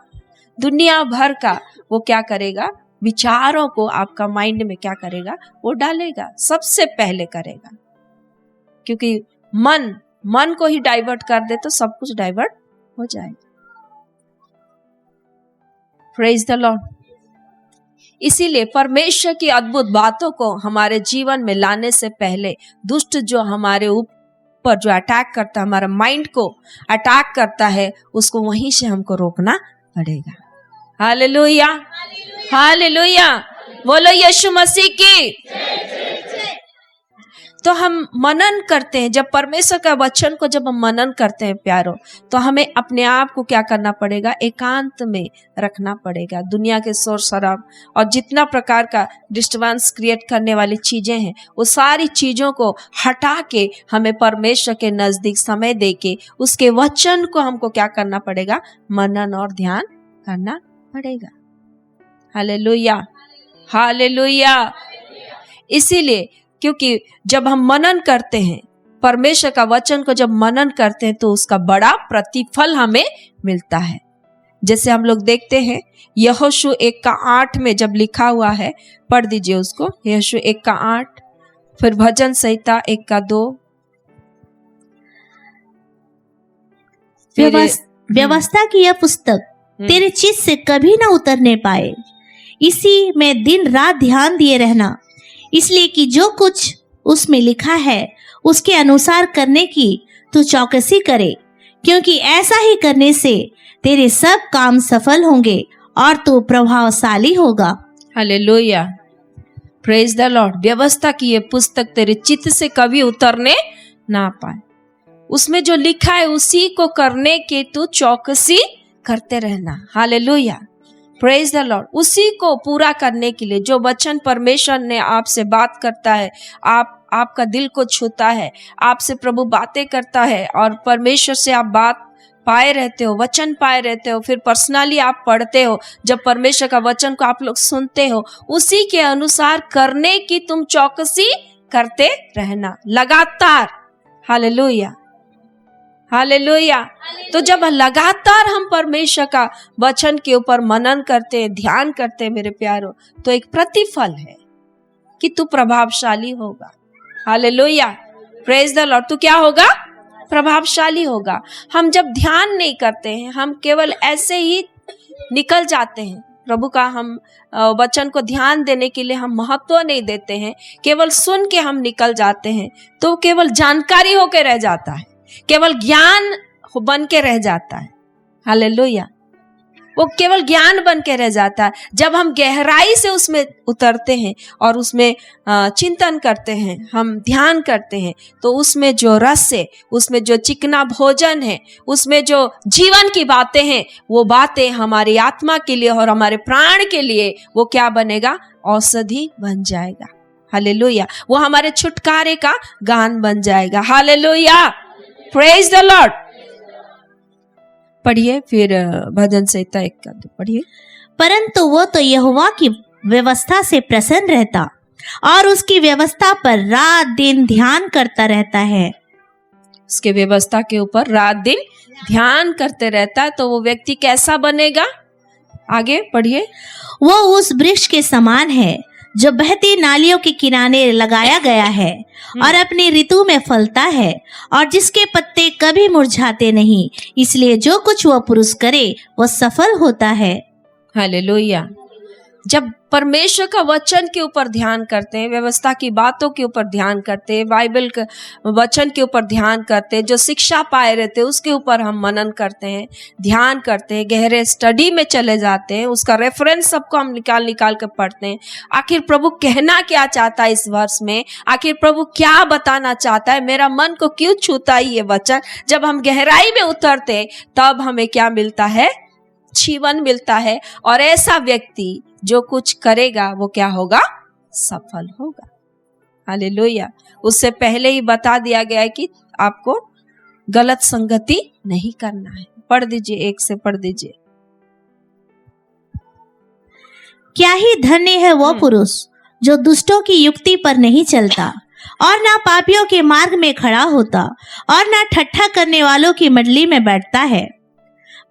C: दुनिया भर का वो क्या करेगा? विचारों को आपका माइंड में क्या करेगा? वो डालेगा, सबसे पहले करेगा। क्योंकि मन को ही डाइवर्ट कर दे तो सब कुछ डाइवर्ट हो जाएगा। Praise the Lord. इसीलिए परमेश्वर की अद्भुत बातों को हमारे जीवन में लाने से पहले दुष्ट जो हमारे ऊपर जो अटैक करता है, हमारा माइंड को अटैक करता है, उसको वहीं से हमको रोकना पड़ेगा। Hallelujah, hallelujah. बोलो यीशु मसीह की। तो हम मनन करते हैं, जब परमेश्वर का वचन को जब हम मनन करते हैं प्यारो, तो हमें अपने आप को क्या करना पड़ेगा? एकांत में रखना पड़ेगा। दुनिया के शोर शराब और जितना प्रकार का डिस्टर्बेंस क्रिएट करने वाली चीजें हैं, वो सारी चीजों को हटा के हमें परमेश्वर के नजदीक समय दे के उसके वचन को हमको क्या करना पड़ेगा? मनन और ध्यान करना पड़ेगा। Hallelujah, hallelujah. इसीलिए क्योंकि जब हम मनन करते हैं, परमेश्वर का वचन को जब मनन करते हैं, तो उसका बड़ा प्रतिफल हमें मिलता है। जैसे हम लोग देखते हैं यहोशू 1:8 में जब लिखा हुआ है, पढ़ दीजिए उसको। यहोशू 1:8, फिर भजन संहिता 1:2।
D: व्यवस्था की यह पुस्तक तेरे चित्त से कभी ना उतरने पाए, इसी में दिन रात ध्यान दिए रहना, इसलिए कि जो कुछ उसमें लिखा है उसके अनुसार करने की तू चौकसी करे, क्योंकि ऐसा ही करने से तेरे सब काम सफल होंगे और तू प्रभावशाली होगा।
C: Hallelujah, praise the Lord. व्यवस्था की ये पुस्तक तेरे चित्त से कभी उतरने ना पाए। उसमें जो लिखा है उसी को करने के तू चौकसी करते रहना। Hallelujah, praise the Lord. उसी को पूरा करने के लिए जो वचन परमेश्वर ने आपसे बात करता है, आपका दिल को छूता है, आपसे प्रभु बातें करता है और परमेश्वर से आप बात पाए रहते हो, वचन पाए रहते हो, फिर पर्सनली आप पढ़ते हो, जब परमेश्वर का वचन को आप लोग सुनते हो, उसी के अनुसार करने की तुम चौकसी करते रहना लगातार। Hallelujah, hallelujah. तो जब लगातार हम परमेश्वर का वचन के ऊपर मनन करते हैं, ध्यान करते हैं मेरे प्यारो, तो एक प्रतिफल है कि तू प्रभावशाली होगा। Hallelujah, praise the Lord. तू क्या होगा? प्रभावशाली होगा। हम जब ध्यान नहीं करते हैं, हम केवल ऐसे ही निकल जाते हैं, प्रभु का हम वचन को ध्यान देने के लिए हम महत्व नहीं देते हैं, केवल सुन के हम निकल जाते हैं, तो केवल जानकारी होके रह जाता है, केवल ज्ञान बन के रह जाता है। हालेलुया, वो केवल ज्ञान बन के रह जाता है। जब हम गहराई से उसमें उतरते हैं और उसमें चिंतन करते हैं, हम ध्यान करते हैं, तो उसमें जो रस है, उसमें जो चिकना भोजन है, उसमें जो जीवन की बातें हैं, वो बातें हमारी आत्मा के लिए और हमारे प्राण के लिए वो क्या बनेगा? औषधि बन जाएगा। हालेलुया, वो हमारे छुटकारे का गान बन जाएगा। Hallelujah, praise the Lord. पढ़िए फिर भजन संहिता 1 का 2 पढ़िए।
D: परंतु वो तो यहोवा की व्यवस्था से प्रसन्न रहता और उसकी व्यवस्था पर रात दिन ध्यान करता रहता है।
C: उसके व्यवस्था के ऊपर रात दिन ध्यान करते रहता है, तो वो व्यक्ति कैसा बनेगा? आगे पढ़िए।
D: वो उस वृक्ष के समान है जो बहती नालियों के किनारे लगाया गया है और अपनी ऋतु में फलता है और जिसके पत्ते कभी मुरझाते नहीं, इसलिए जो कुछ वह पुरुष करे वह सफल होता है।
C: हालेलुया। जब परमेश्वर का वचन के ऊपर ध्यान करते हैं, व्यवस्था की बातों के ऊपर ध्यान करते हैं, बाइबल के वचन के ऊपर ध्यान करते हैं, जो शिक्षा पाए रहते हैं उसके ऊपर हम मनन करते हैं, ध्यान करते हैं, गहरे स्टडी में चले जाते हैं, उसका रेफरेंस सबको हम निकाल के पढ़ते हैं। आखिर प्रभु कहना क्या चाहता है इस वर्ष में, आखिर प्रभु क्या बताना चाहता है, मेरा मन को क्यों छूता है ये वचन। जब हम गहराई में उतरते हैं तब हमें क्या मिलता है? जीवन मिलता है। और ऐसा व्यक्ति जो कुछ करेगा वो क्या होगा? सफल होगा। हालेलुया। उससे पहले ही बता दिया गया है कि आपको गलत संगति नहीं करना है। पढ़ दीजिए, 1 से पढ़ दीजिए।
D: क्या ही धन्य है वो पुरुष जो दुष्टों की युक्ति पर नहीं चलता और ना पापियों के मार्ग में खड़ा होता और ना ठट्ठा करने वालों की मंडली में बैठता है,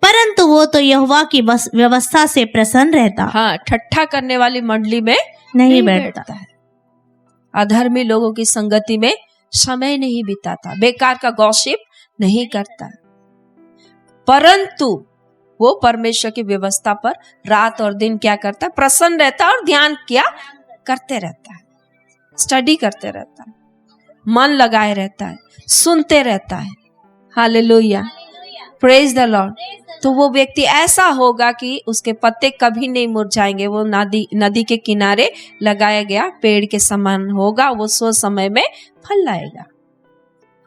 D: परंतु वो तो यहोवा की व्यवस्था से प्रसन्न रहता।
C: हाँ, ठट्ठा करने वाली मंडली में
D: नहीं बैठता
C: है, अधर्मी लोगों की संगति में समय नहीं बिताता, बेकार का गॉसिप नहीं करता, परंतु वो परमेश्वर की व्यवस्था पर रात और दिन क्या करता है? प्रसन्न रहता है और ध्यान क्या करते रहता है, स्टडी करते रहता है, मन लगाए रहता है, सुनते रहता है। Hallelujah, praise the Lord. तो वो व्यक्ति ऐसा होगा कि उसके पत्ते कभी नहीं मुरझाएंगे, वो नदी के किनारे लगाया गया पेड़ के समान होगा, वो सो समय में फल लाएगा।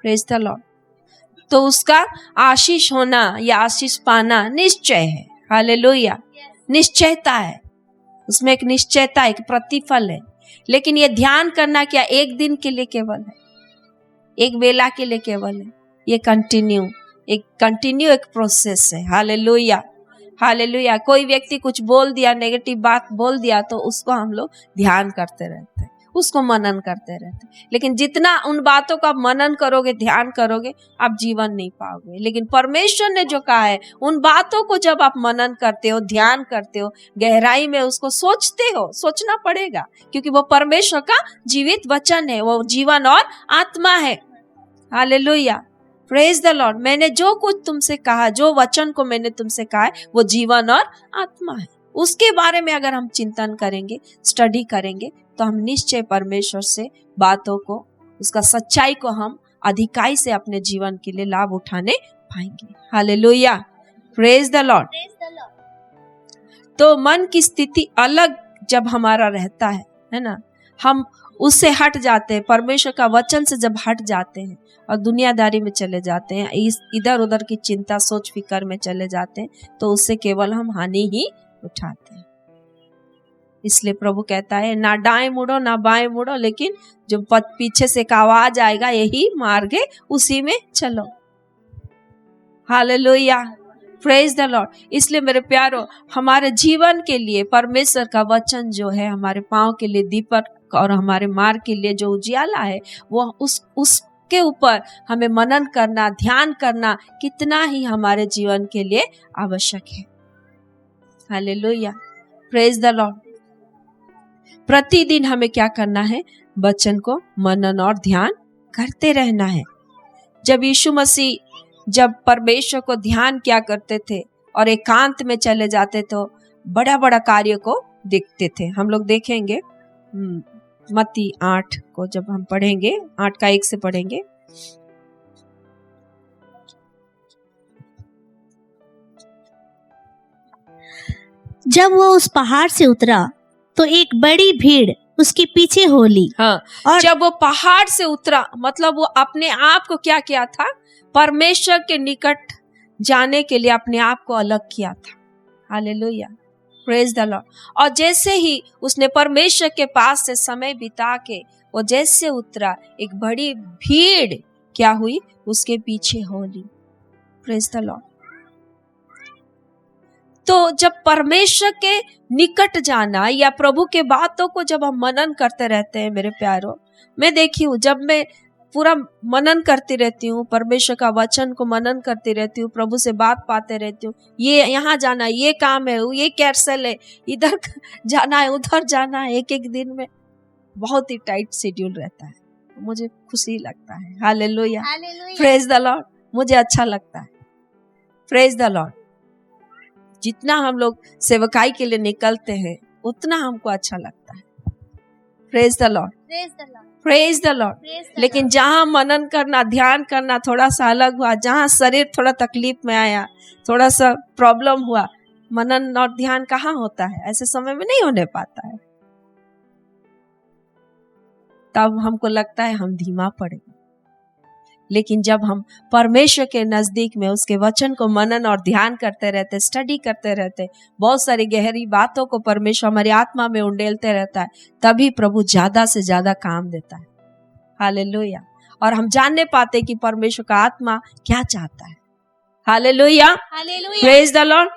C: Praise the Lord. तो उसका आशीष होना या आशीष पाना निश्चय है। हालेलुया, निश्चयता है, उसमें एक निश्चयता, एक प्रतिफल है। लेकिन ये ध्यान करना क्या एक दिन के लिए केवल है, एक बेला के लिए केवल है? ये कंटिन्यू एक प्रोसेस है। Hallelujah, hallelujah. कोई व्यक्ति कुछ बोल दिया, नेगेटिव बात बोल दिया, तो उसको हम लोग ध्यान करते रहते हैं, उसको मनन करते रहते हैं। लेकिन जितना उन बातों का मनन करोगे, ध्यान करोगे, आप जीवन नहीं पाओगे। लेकिन परमेश्वर ने जो कहा है, उन बातों को जब आप मनन करते हो, ध्यान करते हो, गहराई में उसको सोचते हो, सोचना पड़ेगा, क्योंकि वो परमेश्वर का जीवित वचन है, वो जीवन और आत्मा है। Hallelujah, praise the Lord. मैंने जो कुछ तुमसे कहा, जो वचन को मैंने तुमसे कहा है, वो जीवन और आत्मा है। उसके बारे में अगर हम चिंतन करेंगे, स्टडी करेंगे, तो हम निश्चय परमेश्वर से बातों को, उसका सच्चाई को हम अधिकाई से अपने जीवन के लिए लाभ उठाने पाएंगे। Hallelujah, praise the Lord. तो मन की स्थिति अलग जब हमारा रहता है ना, हम उससे हट जाते हैं, परमेश्वर का वचन से जब हट जाते हैं और दुनियादारी में चले जाते हैं, इधर उधर की चिंता सोच फिकर में चले जाते हैं, तो उससे केवल हम हानि ही उठाते हैं। इसलिए प्रभु कहता है ना दाएं मुड़ो ना बाएं मुड़ो, लेकिन जो पीछे से एक आवाज आएगा यही मार्ग है, उसी में चलो। Hallelujah, praise the Lord. इसलिए मेरे प्यारो, हमारे जीवन के लिए परमेश्वर का वचन जो है हमारे पांव के लिए दीपक और हमारे मार्ग के लिए जो उजियाला है, वो उसके ऊपर हमें मनन करना, ध्यान करना कितना ही हमारे जीवन के लिए आवश्यक है। Hallelujah, praise the Lord. प्रतिदिन हमें क्या करना है? वचन को मनन और ध्यान करते रहना है। जब यीशु मसीह जब परमेश्वर को ध्यान किया करते थे और एकांत में चले जाते तो बड़ा बड़ा कार्य को देखते थे। हम लोग देखेंगे मत्ती 8 को जब हम पढ़ेंगे, 8 का 1 से पढ़ेंगे।
D: जब वो उस पहाड़ से उतरा तो एक बड़ी भीड़ उसके पीछे हो ली।
C: हाँ, और जब वो पहाड़ से उतरा मतलब वो अपने आप को क्या किया था? परमेश्वर के निकट जाने के लिए अपने आप को अलग किया था। Hallelujah, praise the Lord. और जैसे ही उसने परमेश्वर के पास से समय बिता के वो जैसे उतरा, एक बड़ी भीड़ क्या हुई? उसके पीछे हो ली। Praise the Lord. तो जब परमेश्वर के निकट जाना या प्रभु के बातों को जब हम मनन करते रहते हैं मेरे प्यारों, मैं देखी हूँ जब मैं पूरा मनन करती रहती हूँ, परमेश्वर का वचन को मनन करती रहती हूँ, प्रभु से बात पाते रहती हूँ, ये यहाँ जाना, ये काम है, ये कैंसल है, इधर जाना है, उधर जाना है, एक एक दिन में बहुत ही टाइट शेड्यूल रहता है। मुझे खुशी लगता है। Hallelujah, praise the Lord. मुझे अच्छा लगता है। Praise the Lord. जितना हम लोग सेवकाई के लिए निकलते हैं उतना हमको अच्छा लगता है। Praise the Lord, praise the Lord. लेकिन जहां मनन करना, ध्यान करना थोड़ा सा अलग हुआ, जहां शरीर थोड़ा तकलीफ में आया, थोड़ा सा प्रॉब्लम हुआ, मनन और ध्यान कहाँ होता है? ऐसे समय में नहीं होने पाता है। तब हमको लगता है हम धीमा पड़े। लेकिन जब हम परमेश्वर के नजदीक में उसके वचन को मनन और ध्यान करते रहते, स्टडी करते रहते, बहुत सारी गहरी बातों को परमेश्वर हमारी आत्मा में उंडेलते रहता है, तभी प्रभु ज्यादा से ज्यादा काम देता है। हालेलुया। और हम जानने पाते कि परमेश्वर का आत्मा क्या चाहता है। Hallelujah, praise the Lord.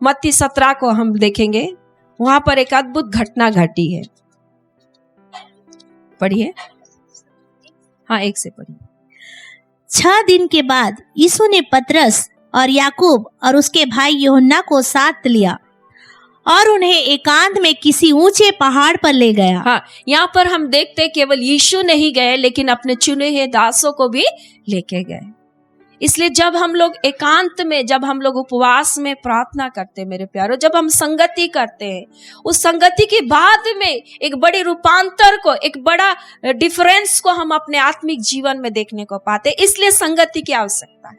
C: मत्ती 17 को हम देखेंगे, वहां पर एक अद्भुत घटना घटी है। पढ़िए। हाँ, 1 से पढ़िए।
D: 6 दिन के बाद यीशु ने पतरस और याकूब और उसके भाई यूहन्ना को साथ लिया और उन्हें एकांत में किसी ऊंचे पहाड़ पर ले गया।
C: हाँ, यहाँ पर हम देखते हैं केवल यीशु नहीं गए, लेकिन अपने चुने हुए दासों को भी लेके गए। इसलिए जब हम लोग एकांत में, जब हम लोग उपवास में प्रार्थना करते हैं मेरे प्यारों, जब हम संगति करते हैं, उस संगति के बाद में एक बड़ी रूपांतर को, एक बड़ा डिफरेंस को हम अपने आत्मिक जीवन में देखने को पाते हैं। इसलिए संगति की आवश्यकता है।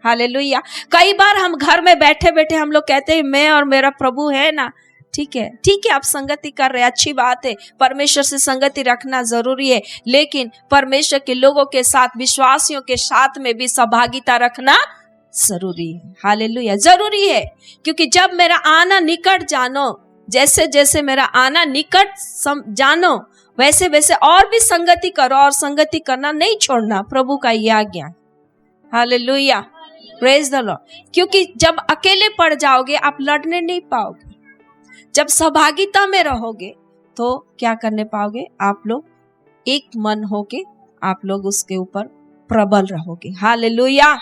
C: हालेलुया। कई बार हम घर में बैठे बैठे हम लोग कहते हैं मैं और मेरा प्रभु है ना, ठीक है, आप संगति कर रहे हैं, अच्छी बात है, परमेश्वर से संगति रखना जरूरी है, लेकिन परमेश्वर के लोगों के साथ, विश्वासियों के साथ में भी सहभागिता रखना जरूरी है। हालेलुया, जरूरी है। क्योंकि जब मेरा आना निकट जानो, जैसे जैसे मेरा आना निकट जानो, वैसे वैसे और भी संगति करो, और संगति करना नहीं छोड़ना, प्रभु का यह आज्ञा। Hallelujah, praise the Lord. क्योंकि जब अकेले पड़ जाओगे आप लड़ने नहीं पाओगे। जब सहभागिता में रहोगे तो क्या करने पाओगे? आप लोग एक मन होके आप लोग उसके ऊपर प्रबल रहोगे। Hallelujah,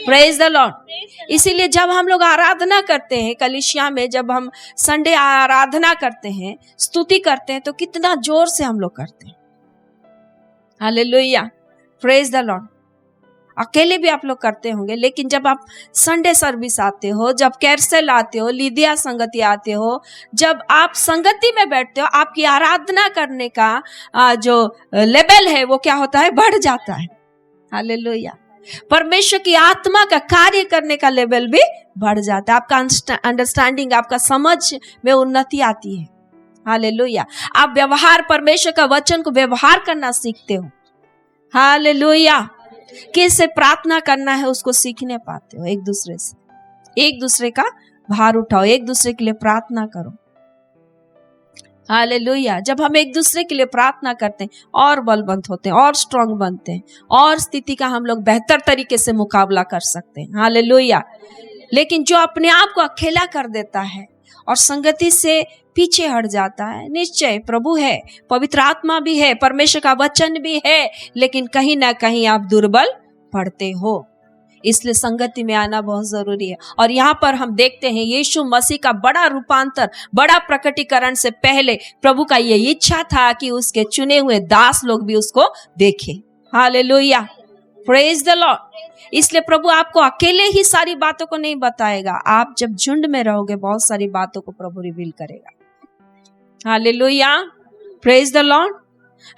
C: praise the Lord. इसीलिए जब हम लोग आराधना करते हैं कलीसिया में, जब हम संडे आराधना करते हैं, स्तुति करते हैं, तो कितना जोर से हम लोग करते हैं। Hallelujah, praise the Lord. अकेले भी आप लोग करते होंगे, लेकिन जब आप संडे सर्विस आते हो, जब कैरसेल आते हो, लिदिया संगति आते हो, जब आप संगति में बैठते हो, आपकी आराधना करने का जो लेवल है वो क्या होता है? बढ़ जाता है। हालेलुया। परमेश्वर की आत्मा का कार्य करने का लेवल भी बढ़ जाता है। आपका अंडरस्टैंडिंग, आपका समझ में उन्नति आती है। हालेलुया। आप व्यवहार, परमेश्वर का वचन को व्यवहार करना सीखते हो। हालेलुया। कैसे प्रार्थना करना है उसको सीखने पाते हो। एक दूसरे से, एक दूसरे का भार उठाओ, एक दूसरे के लिए प्रार्थना करो। हालेलुया। जब हम एक दूसरे के लिए प्रार्थना करते हैं और बलवंत होते हैं और स्ट्रांग बनते हैं और स्थिति का हम लोग बेहतर तरीके से मुकाबला कर सकते हैं। हालेलुया। लेकिन जो अपने आप को अकेला कर देता है और संगति से पीछे हट जाता है, निश्चय प्रभु है, पवित्र आत्मा भी है, परमेश्वर का वचन भी है, लेकिन कहीं ना कहीं आप दुर्बल पड़ते हो। इसलिए संगति में आना बहुत जरूरी है। और यहाँ पर हम देखते हैं यीशु मसीह का बड़ा रूपांतर, बड़ा प्रकटीकरण से पहले प्रभु का ये इच्छा था कि उसके चुने हुए दास लोग भी उसको देखें। Hallelujah, praise the Lord. इसलिए प्रभु आपको अकेले ही सारी बातों को नहीं बताएगा। आप जब झुंड में रहोगे बहुत सारी बातों को प्रभु रिवील करेगा। Hallelujah, praise the Lord.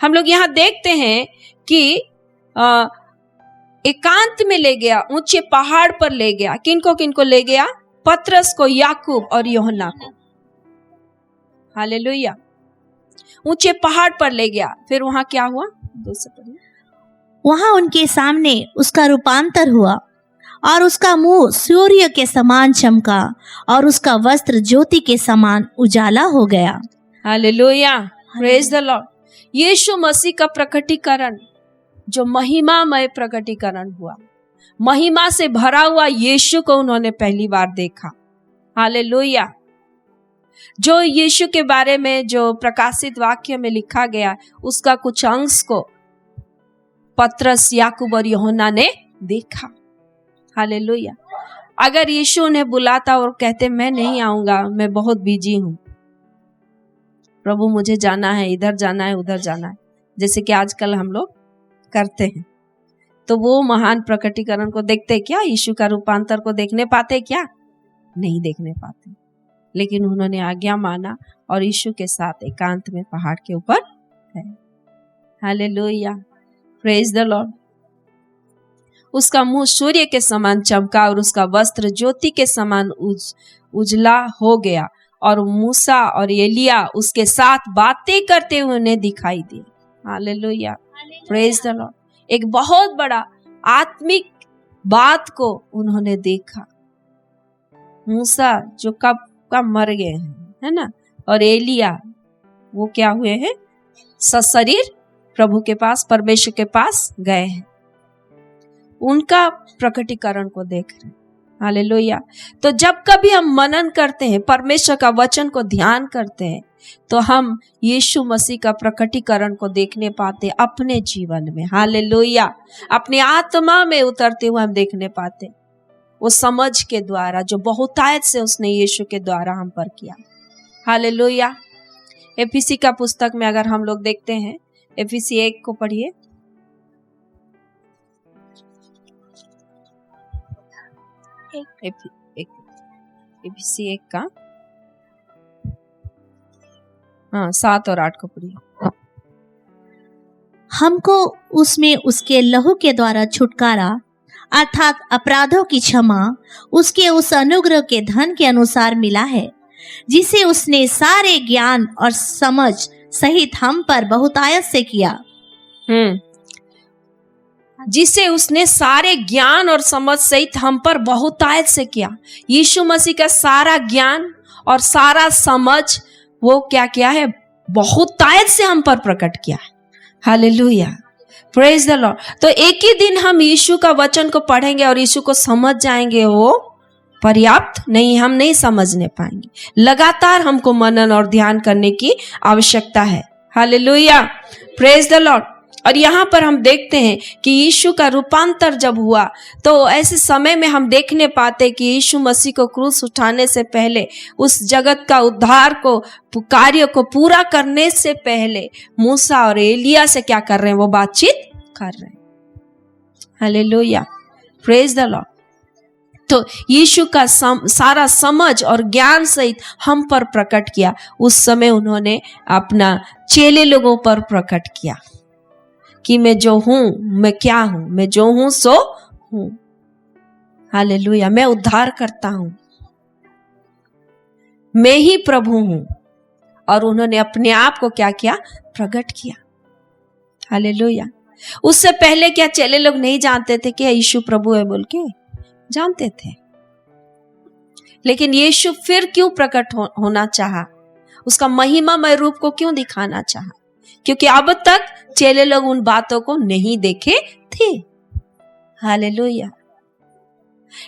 C: हम लोग यहाँ देखते हैं कि एकांत में ले गया, ऊंचे पहाड़ पर ले गया। किनको किनको ले गया? पतरस को, याकूब और यूहन्ना को। हालेलुया। ऊंचे पहाड़ पर ले गया। फिर वहां क्या हुआ?
D: वहां उनके सामने उसका रूपांतर हुआ और उसका मुंह सूर्य के समान चमका और उसका वस्त्र ज्योति के समान उजाला हो गया।
C: Hallelujah, praise the Lord. यीशु मसीह का प्रकटीकरण, जो महिमामय प्रकटीकरण हुआ, महिमा से भरा हुआ यीशु को उन्होंने पहली बार देखा। हालेलुया। जो यीशु के बारे में जो प्रकाशित वाक्य में लिखा गया, उसका कुछ अंश को पतरस, याकूब और यूहन्ना ने देखा। हालेलुया। अगर यीशु उन्हें बुलाता और कहते मैं नहीं आऊंगा, मैं बहुत बिजी हूं, प्रभु मुझे जाना है, इधर जाना है, उधर जाना है, जैसे कि आजकल हम लोग करते हैं, तो वो महान प्रकटीकरण को देखते क्या? यीशु का रूपांतर को देखने पाते क्या? नहीं देखने पाते। लेकिन उन्होंने आज्ञा माना और यीशु के साथ एकांत में पहाड़ के ऊपर गए। Hallelujah, praise the Lord. उसका मुंह सूर्य के समान चमका और उसका वस्त्र ज्योति के समान उजला हो गया और मूसा और एलिया उसके साथ बातें करते हुए उन्हें दिखाई दिए। Hallelujah, praise the Lord. एक बहुत बड़ा आत्मिक बात को उन्होंने देखा। मूसा जो कब का मर गए हैं, है ना, और एलिया वो क्या हुए हैं? सशरीर प्रभु के पास, परमेश्वर के पास गए हैं। उनका प्रकटीकरण को देख रहे हैं। हालेलुया। तो जब कभी हम मनन करते हैं, परमेश्वर का वचन को ध्यान करते हैं, तो हम यीशु मसीह का प्रकटीकरण को देखने पाते अपने जीवन में। हालेलुया। अपने आत्मा में उतरते हुए हम देखने पाते, वो समझ के द्वारा जो बहुतायत से उसने यीशु के द्वारा हम पर किया। हालेलुया। एफिसी का पुस्तक में अगर हम लोग देखते हैं, एफिसी 1 को पढ़िए। एफिसी 1 का 7 और 8 को पढ़िए।
D: हमको उसमें उसके लहू के द्वारा छुटकारा अर्थात अपराधों की क्षमा उसके उस अनुग्रह के धन के अनुसार मिला है, जिसे उसने सारे ज्ञान और समझ सहित हम पर बहुतायत से किया।
C: जिसे उसने सारे ज्ञान और समझ सहित हम पर बहुतायत से किया। यीशु मसीह का सारा ज्ञान और सारा समझ वो क्या किया है? बहुतायत से हम पर प्रकट किया। Hallelujah, praise the Lord. तो एक ही दिन हम यीशु का वचन को पढ़ेंगे और यीशु को समझ जाएंगे, वो पर्याप्त नहीं, हम नहीं समझने पाएंगे। लगातार हमको मनन और ध्यान करने की आवश्यकता है। Hallelujah, praise the Lord. और यहाँ पर हम देखते हैं कि यीशु का रूपांतर जब हुआ, तो ऐसे समय में हम देखने पाते कि यीशु मसीह को क्रूस उठाने से पहले, उस जगत का उद्धार को, कार्य को पूरा करने से पहले मूसा और एलिया से क्या कर रहे हैं? वो बातचीत कर रहे हैं। Hallelujah, praise the Lord. तो यीशु का सारा समझ और ज्ञान सहित हम पर प्रकट किया। उस समय उन्होंने अपना चेले लोगों पर प्रकट किया। कि मैं जो हूं, मैं क्या हूं, मैं जो हूं सो हूं। हालेलुया। मैं उद्धार करता हूं, मैं ही प्रभु हूं। और उन्होंने अपने आप को क्या किया? प्रकट किया। हालेलुया। उससे पहले क्या चेले लोग नहीं जानते थे कि यीशु प्रभु है बोल के? जानते थे। लेकिन यीशु फिर क्यों प्रकट होना चाहा? उसका महिमामय रूप को क्यों दिखाना चाहा? क्योंकि अब तक चेले लोग उन बातों को नहीं देखे थे। हालेलुया।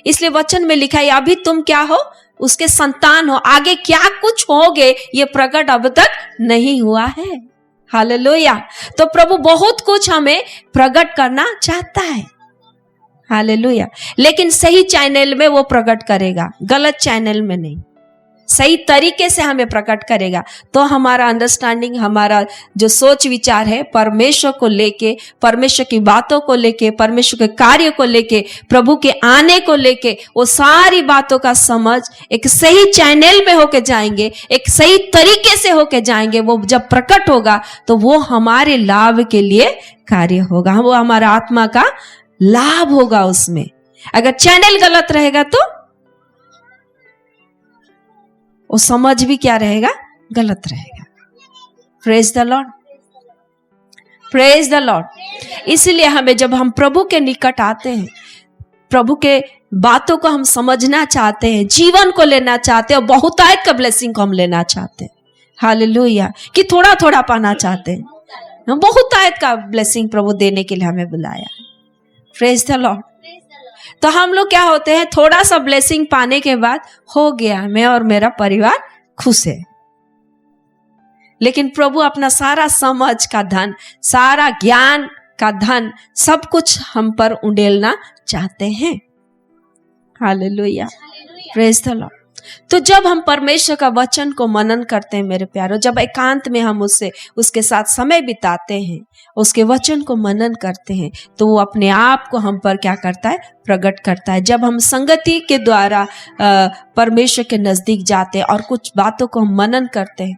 C: इसलिए वचन में लिखा है अभी तुम क्या हो? उसके संतान हो। आगे क्या कुछ होगे ये प्रकट अब तक नहीं हुआ है। हालेलुया। तो प्रभु बहुत कुछ हमें प्रकट करना चाहता है। हालेलुया। लेकिन सही चैनल में वो प्रकट करेगा, गलत चैनल में नहीं। सही तरीके से हमें प्रकट करेगा तो हमारा अंडरस्टैंडिंग, हमारा जो सोच विचार है परमेश्वर को लेके, परमेश्वर की बातों को लेके, परमेश्वर के कार्य को लेके, प्रभु के आने को लेके, वो सारी बातों का समझ एक सही चैनल में होके जाएंगे, एक सही तरीके से होके जाएंगे। वो जब प्रकट होगा तो वो हमारे लाभ के लिए कार्य होगा, वो हमारा आत्मा का लाभ होगा उसमें। अगर चैनल गलत रहेगा तो वो समझ भी क्या रहेगा? गलत रहेगा। Praise the Lord, praise the Lord. इसलिए हमें जब हम प्रभु के निकट आते हैं, प्रभु के बातों को हम समझना चाहते हैं, जीवन को लेना चाहते हैं और बहुतायत का ब्लेसिंग को हम लेना चाहते हैं। हालेलुया। कि थोड़ा थोड़ा पाना चाहते हैं, हम बहुतायत का ब्लेसिंग प्रभु देने के लिए हमें बुलाया। Praise the Lord. तो हम लोग क्या होते हैं? थोड़ा सा ब्लेसिंग पाने के बाद हो गया, मैं और मेरा परिवार खुश है। लेकिन प्रभु अपना सारा समझ का धन, सारा ज्ञान का धन, सब कुछ हम पर उंडेलना चाहते हैं। हालेलुया। Praise the Lord. तो जब हम परमेश्वर का वचन को मनन करते हैं मेरे प्यारों, जब एकांत में हम उसके साथ समय बिताते हैं, उसके वचन को मनन करते हैं, तो वो अपने आप को हम पर क्या करता है? प्रकट करता है। जब हम संगति के द्वारा परमेश्वर के नजदीक जाते हैं और कुछ बातों को हम मनन करते हैं,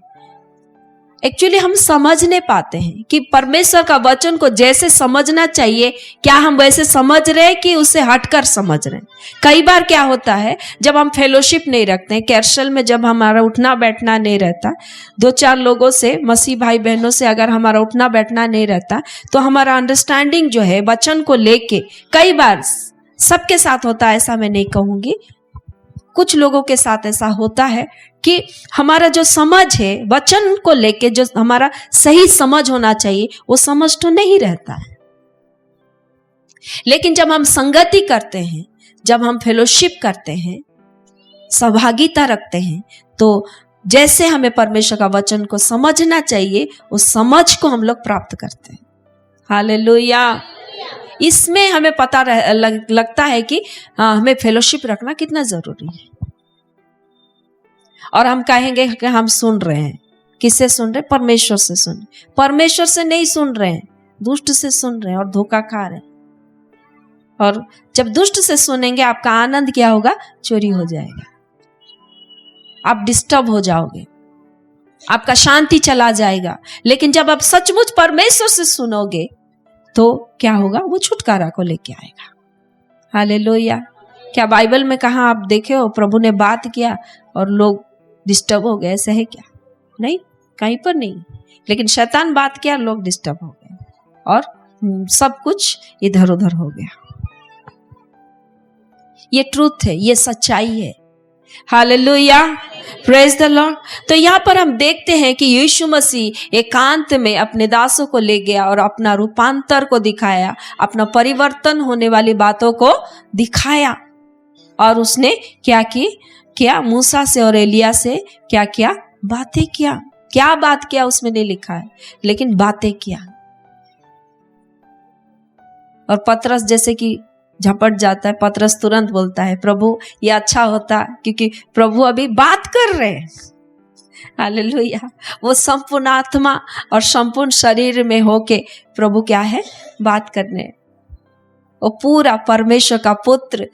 C: एक्चुअली हम समझ नहीं पाते हैं कि परमेश्वर का वचन को जैसे समझना चाहिए क्या हम वैसे समझ रहे हैं कि उससे हटकर समझ रहे हैं। कई बार क्या होता है, जब हम फेलोशिप नहीं रखते हैं, कैरसल में जब हमारा उठना बैठना नहीं रहता, 2-4 लोगों से, मसीह भाई बहनों से अगर हमारा उठना बैठना नहीं रहता, तो हमारा अंडरस्टैंडिंग जो है वचन को लेके, कई बार सबके साथ होता है ऐसा मैं नहीं कहूंगी, कुछ लोगों के साथ ऐसा होता है कि हमारा जो समझ है वचन को लेके, जो हमारा सही समझ होना चाहिए, वो समझ तो नहीं रहता है। लेकिन जब हम संगति करते हैं, जब हम फेलोशिप करते हैं, सहभागिता रखते हैं, तो जैसे हमें परमेश्वर का वचन को समझना चाहिए उस समझ को हम लोग प्राप्त करते हैं। हालेलुया। इसमें हमें पता लगता है कि हमें फेलोशिप रखना कितना जरूरी है। और हम कहेंगे कि हम सुन रहे हैं। किससे सुन रहे? परमेश्वर से सुन। परमेश्वर से नहीं सुन रहे हैं, दुष्ट से सुन रहे हैं और धोखा खा रहे हैं। और जब दुष्ट से सुनेंगे आपका आनंद क्या होगा? चोरी हो जाएगा, आप डिस्टर्ब हो जाओगे, आपका शांति चला जाएगा। लेकिन जब आप सचमुच परमेश्वर से सुनोगे तो क्या होगा? वो छुटकारा को लेके आएगा। हालेलुया। क्या बाइबल में कहाँ आप देखे हो प्रभु ने बात किया और लोग डिस्टर्ब हो गए? ऐसे है क्या? नहीं, कहीं पर नहीं। लेकिन शैतान बात किया, लोग डिस्टर्ब हो गए और सब कुछ इधर उधर हो गया। ये ट्रूथ है, ये सच्चाई है। हालेलुया। Praise the Lord. तो यहाँ पर हम देखते हैं कि यीशु मसीह एकांत में अपने दासों को ले गया और अपना रूपांतर को दिखाया, अपना परिवर्तन होने वाली बातों को दिखाया। और उसने क्या मूसा से और एलिया से क्या बातें किया। क्या बात किया उसमें नहीं लिखा है, लेकिन बातें किया। और पतरस जैसे कि झपट जाता है, पतरस तुरंत बोलता है प्रभु ये अच्छा होता, क्योंकि प्रभु अभी बात कर रहे हैं। हालेलुया। वो संपूर्ण आत्मा और संपूर्ण शरीर में होके प्रभु क्या है? बात करने। वो पूरा परमेश्वर का पुत्र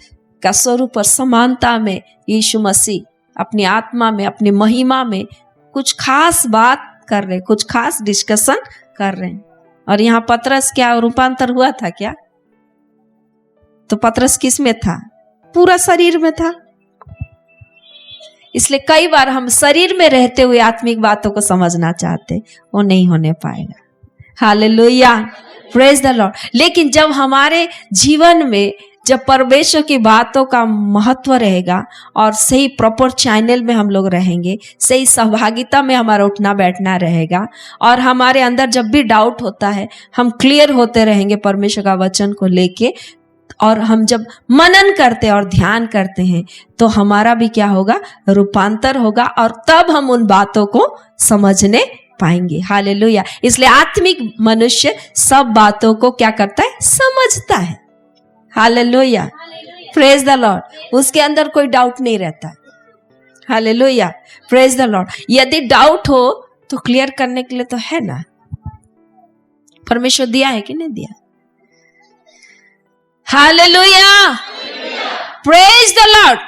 C: का स्वरूप और समानता में यीशु मसीह अपनी आत्मा में, अपनी महिमा में कुछ खास बात कर रहे हैं, कुछ खास डिस्कशन कर रहे हैं। और यहाँ पतरस क्या रूपांतर हुआ था क्या? तो पतरस किस में था? पूरा शरीर में था। इसलिए कई बार हम शरीर में रहते हुए आत्मिक बातों को समझना चाहते, वो नहीं होने पाएगा। Hallelujah, praise the Lord. लेकिन जब हमारे जीवन में जब परमेश्वर की बातों का महत्व रहेगा और सही प्रॉपर चैनल में हम लोग रहेंगे, सही सहभागिता में हमारा उठना बैठना रहेगा, और हमारे अंदर जब भी डाउट होता है हम क्लियर होते रहेंगे परमेश्वर का वचन को लेके, और हम जब मनन करते और ध्यान करते हैं तो हमारा भी क्या होगा? रूपांतर होगा, और तब हम उन बातों को समझने पाएंगे। हालेलुया। इसलिए आत्मिक मनुष्य सब बातों को क्या करता है? समझता है। Hallelujah, praise the Lord. उसके अंदर कोई डाउट नहीं रहता। Hallelujah, praise the Lord. यदि डाउट हो तो क्लियर करने के लिए तो है ना, परमेश्वर दिया है कि नहीं दिया? Hallelujah, praise the Lord.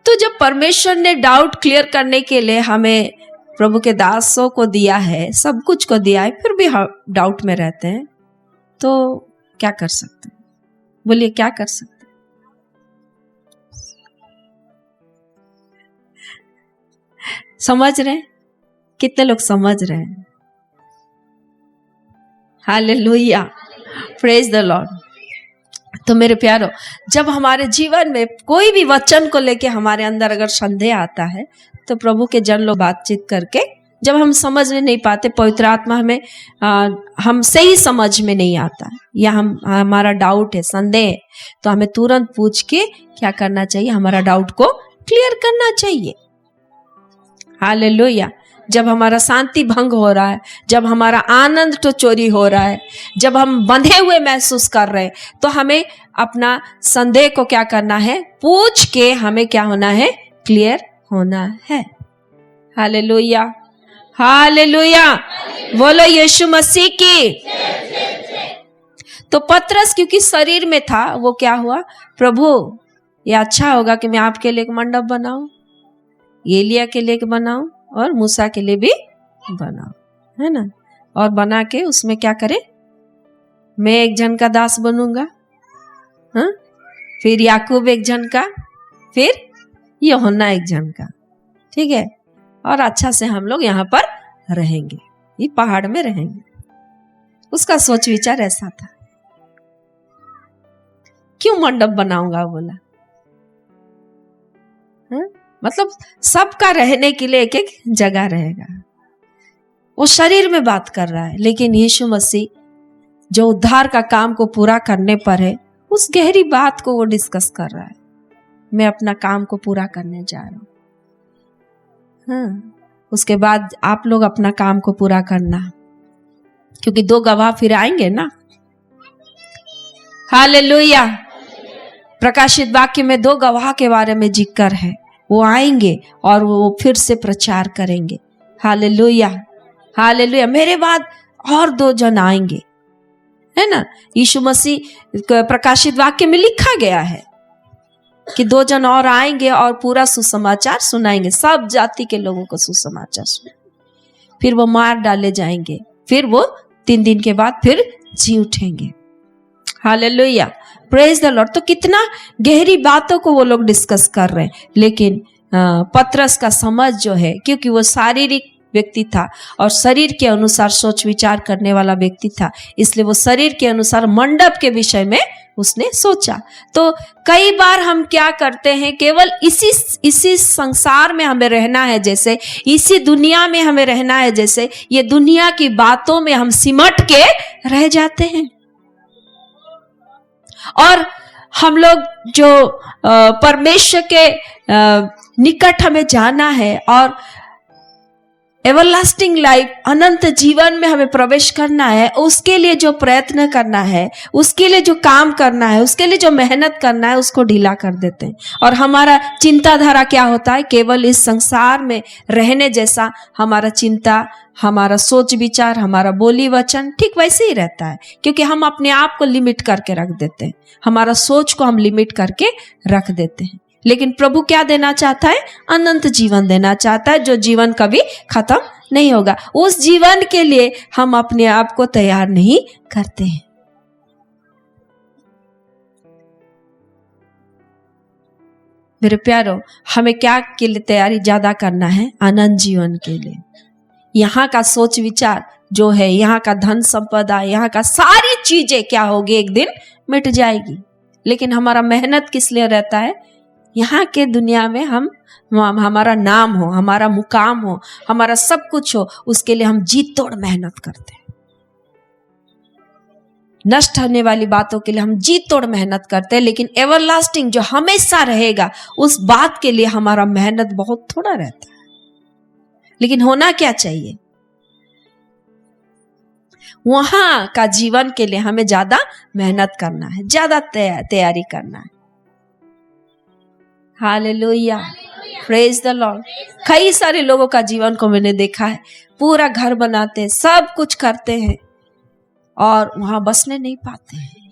C: तो जब परमेश्वर ने डाउट क्लियर करने के लिए हमें प्रभु के दासों को दिया है, सब कुछ को दिया है, फिर भी हम डाउट में रहते हैं, तो क्या कर सकते हैं? बोलिए, क्या कर सकते हैं? समझ रहे हैं? कितने लोग समझ रहे हैं? Hallelujah, praise the Lord. तो मेरे प्यारो, जब हमारे जीवन में कोई भी वचन को लेके हमारे अंदर अगर संदेह आता है, तो प्रभु के जन लोग बातचीत करके, जब हम समझ नहीं पाते, पवित्र आत्मा हमें हम सही समझ में नहीं आता या हमारा डाउट है, संदेह है, तो हमें तुरंत पूछ के क्या करना चाहिए? हमारा डाउट को क्लियर करना चाहिए। हालेलुया। जब हमारा शांति भंग हो रहा है, जब हमारा आनंद तो चोरी हो रहा है, जब हम बंधे हुए महसूस कर रहे हैं, तो हमें अपना संदेह को क्या करना है? पूछ के हमें क्या होना है? क्लियर होना है। हालेलुया, हालेलुया, बोलो यीशु मसीह की। तो पतरस क्योंकि शरीर में था, वो क्या हुआ? प्रभु, ये अच्छा होगा कि मैं आपके लिए एक मंडप बनाऊं, एलिया के लिए बनाऊं और मूसा के लिए भी बनाऊं, है ना? और बना के उसमें क्या करे? मैं एक जन का दास बनूंगा, हाँ? फिर याकूब एक जन का, फिर यूहन्ना एक जन का, ठीक है? और अच्छा से हम लोग यहाँ पर रहेंगे, ये पहाड़ में रहेंगे। उसका सोच विचार ऐसा था। क्यों मंडप बनाऊंगा? बोला, हाँ? मतलब सबका रहने के लिए एक एक जगह रहेगा। वो शरीर में बात कर रहा है, लेकिन यीशु मसीह जो उद्धार का काम को पूरा करने पर है, उस गहरी बात को वो डिस्कस कर रहा है। मैं अपना काम को पूरा करने जा रहा हूं, हाँ। उसके बाद आप लोग अपना काम को पूरा करना, क्योंकि 2 गवाह फिर आएंगे ना। हालेलुया। प्रकाशित वाक्य में 2 गवाह के बारे में जिक्र है। वो आएंगे और वो फिर से प्रचार करेंगे। Hallelujah, hallelujah. मेरे बाद और 2 जन आएंगे, है ना? यीशु मसीह प्रकाशित वाक्य में लिखा गया है कि 2 जन और आएंगे और पूरा सुसमाचार सुनाएंगे, सब जाति के लोगों को सुसमाचार सुनाएंगे। फिर वो मार डाले जाएंगे, फिर वो 3 दिन के बाद फिर जी उठेंगे। Hallelujah, praise the Lord. तो कितना गहरी बातों को वो लोग डिस्कस कर रहे हैं, लेकिन पतरस का समझ जो है, क्योंकि वो शारीरिक व्यक्ति था और शरीर के अनुसार सोच विचार करने वाला व्यक्ति था, इसलिए वो शरीर के अनुसार मंडप के विषय में उसने सोचा। तो कई बार हम क्या करते हैं, केवल इसी संसार में हमें रहना है, जैसे इसी दुनिया में हमें रहना है, जैसे ये दुनिया की बातों में हम सिमट के रह जाते हैं। और हम लोग जो परमेश्वर के निकट हमें जाना है और एवरलास्टिंग लाइफ, अनंत जीवन में हमें प्रवेश करना है, उसके लिए जो प्रयत्न करना है, उसके लिए जो काम करना है, उसके लिए जो मेहनत करना है, उसको ढीला कर देते हैं। और हमारा चिंताधारा क्या होता है? केवल इस संसार में रहने जैसा हमारा चिंता, हमारा सोच विचार, हमारा बोली वचन ठीक वैसे ही रहता है, क्योंकि हम अपने आप को लिमिट करके रख देते हैं, हमारा सोच को हम लिमिट करके रख देते हैं। लेकिन प्रभु क्या देना चाहता है? अनंत जीवन देना चाहता है, जो जीवन कभी खत्म नहीं होगा। उस जीवन के लिए हम अपने आप को तैयार नहीं करते हैं। मेरे प्यारो, हमें क्या के लिए तैयारी ज्यादा करना है? अनंत जीवन के लिए। यहाँ का सोच विचार जो है, यहाँ का धन संपदा, यहाँ का सारी चीजें क्या होगी? एक दिन मिट जाएगी। लेकिन हमारा मेहनत किस लिए रहता है? यहाँ के दुनिया में हमारा नाम हो, हमारा मुकाम हो, हमारा सब कुछ हो, उसके लिए हम जी तोड़ मेहनत करते हैं। नष्ट होने वाली बातों के लिए हम जी तोड़ मेहनत करते हैं, लेकिन एवरलास्टिंग जो हमेशा रहेगा, उस बात के लिए हमारा मेहनत बहुत थोड़ा रहता है। लेकिन होना क्या चाहिए? वहां का जीवन के लिए हमें ज्यादा मेहनत करना है, ज्यादा तैयारी करना है। Hallelujah, praise the Lord. कई सारे लोगों का जीवन को मैंने देखा है, पूरा घर बनाते हैं, सब कुछ करते हैं और वहां बसने नहीं पाते हैं।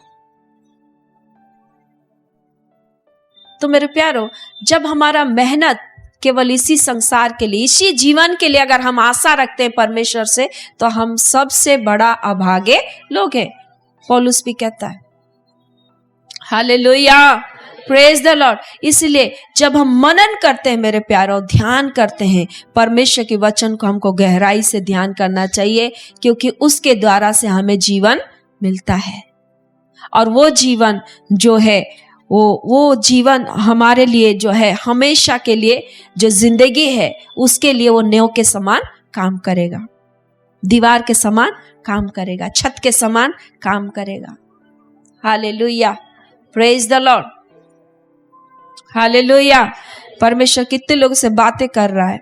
C: तो मेरे प्यारो, जब हमारा मेहनत केवल इसी संसार के लिए, इसी जीवन के लिए अगर हम आशा रखते हैं परमेश्वर से, तो हम सबसे बड़ा अभागे लोग हैं। पौलुस भी कहता है। Hallelujah, praise the Lord. इसलिए जब हम मनन करते हैं मेरे प्यारो, ध्यान करते हैं परमेश्वर के वचन को, हमको गहराई से ध्यान करना चाहिए, क्योंकि उसके द्वारा से हमें जीवन मिलता है। और वो जीवन जो है, वो जीवन हमारे लिए जो है, हमेशा के लिए जो जिंदगी है, उसके लिए वो नेव के समान काम करेगा, दीवार के समान काम करेगा, छत के समान काम करेगा। Hallelujah, praise the Lord. Hallelujah. परमेश्वर कितने लोगों से बातें कर रहा है।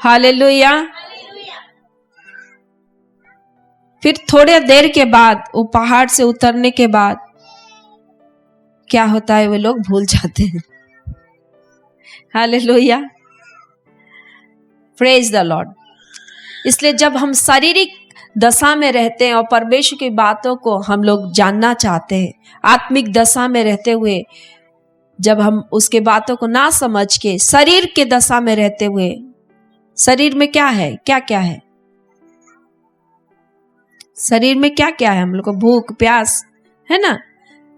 C: हालेलुया। फिर थोड़े देर के बाद, वो पहाड़ से उतरने के बाद क्या होता है? वे लोग भूल जाते हैं। Hallelujah, praise the Lord. इसलिए जब हम शारीरिक दशा में रहते हैं और परमेश्वर की बातों को हम लोग जानना चाहते हैं, आत्मिक दशा में रहते हुए जब हम उसके बातों को ना समझ के शरीर के दशा में रहते हुए, शरीर में क्या है, क्या क्या है, शरीर में क्या क्या है, हम लोग को भूख प्यास है ना,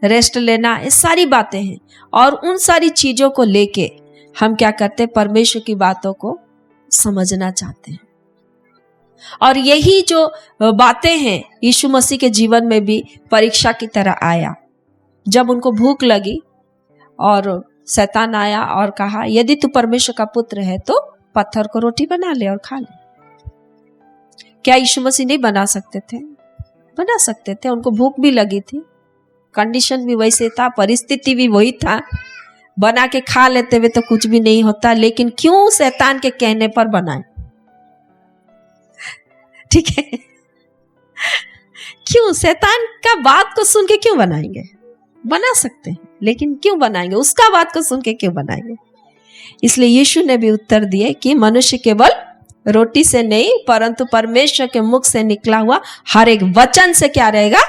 C: रेस्ट लेना, ये सारी बातें हैं। और उन सारी चीजों को लेके हम क्या करते हैं? परमेश्वर की बातों को समझना चाहते हैं। और यही जो बातें हैं, यीशु मसीह के जीवन में भी परीक्षा की तरह आया। जब उनको भूख लगी और शैतान आया और कहा, यदि तू परमेश्वर का पुत्र है तो पत्थर को रोटी बना ले और खा ले। क्या यीशु मसीह नहीं बना सकते थे? बना सकते थे। उनको भूख भी लगी थी, कंडीशन भी वैसे था, परिस्थिति भी वही था। बना के खा लेते हुए तो कुछ भी नहीं होता, लेकिन क्यों शैतान के कहने पर बनाए? ठीक है, क्यों शैतान का बात को सुन के क्यों बनाएंगे? बना सकते हैं, लेकिन क्यों बनाएंगे? उसका बात को सुन के क्यों बनाएंगे? इसलिए यीशु ने भी उत्तर दिए कि मनुष्य केवल रोटी से नहीं, परंतु परमेश्वर के मुख से निकला हुआ हर एक वचन से क्या रहेगा?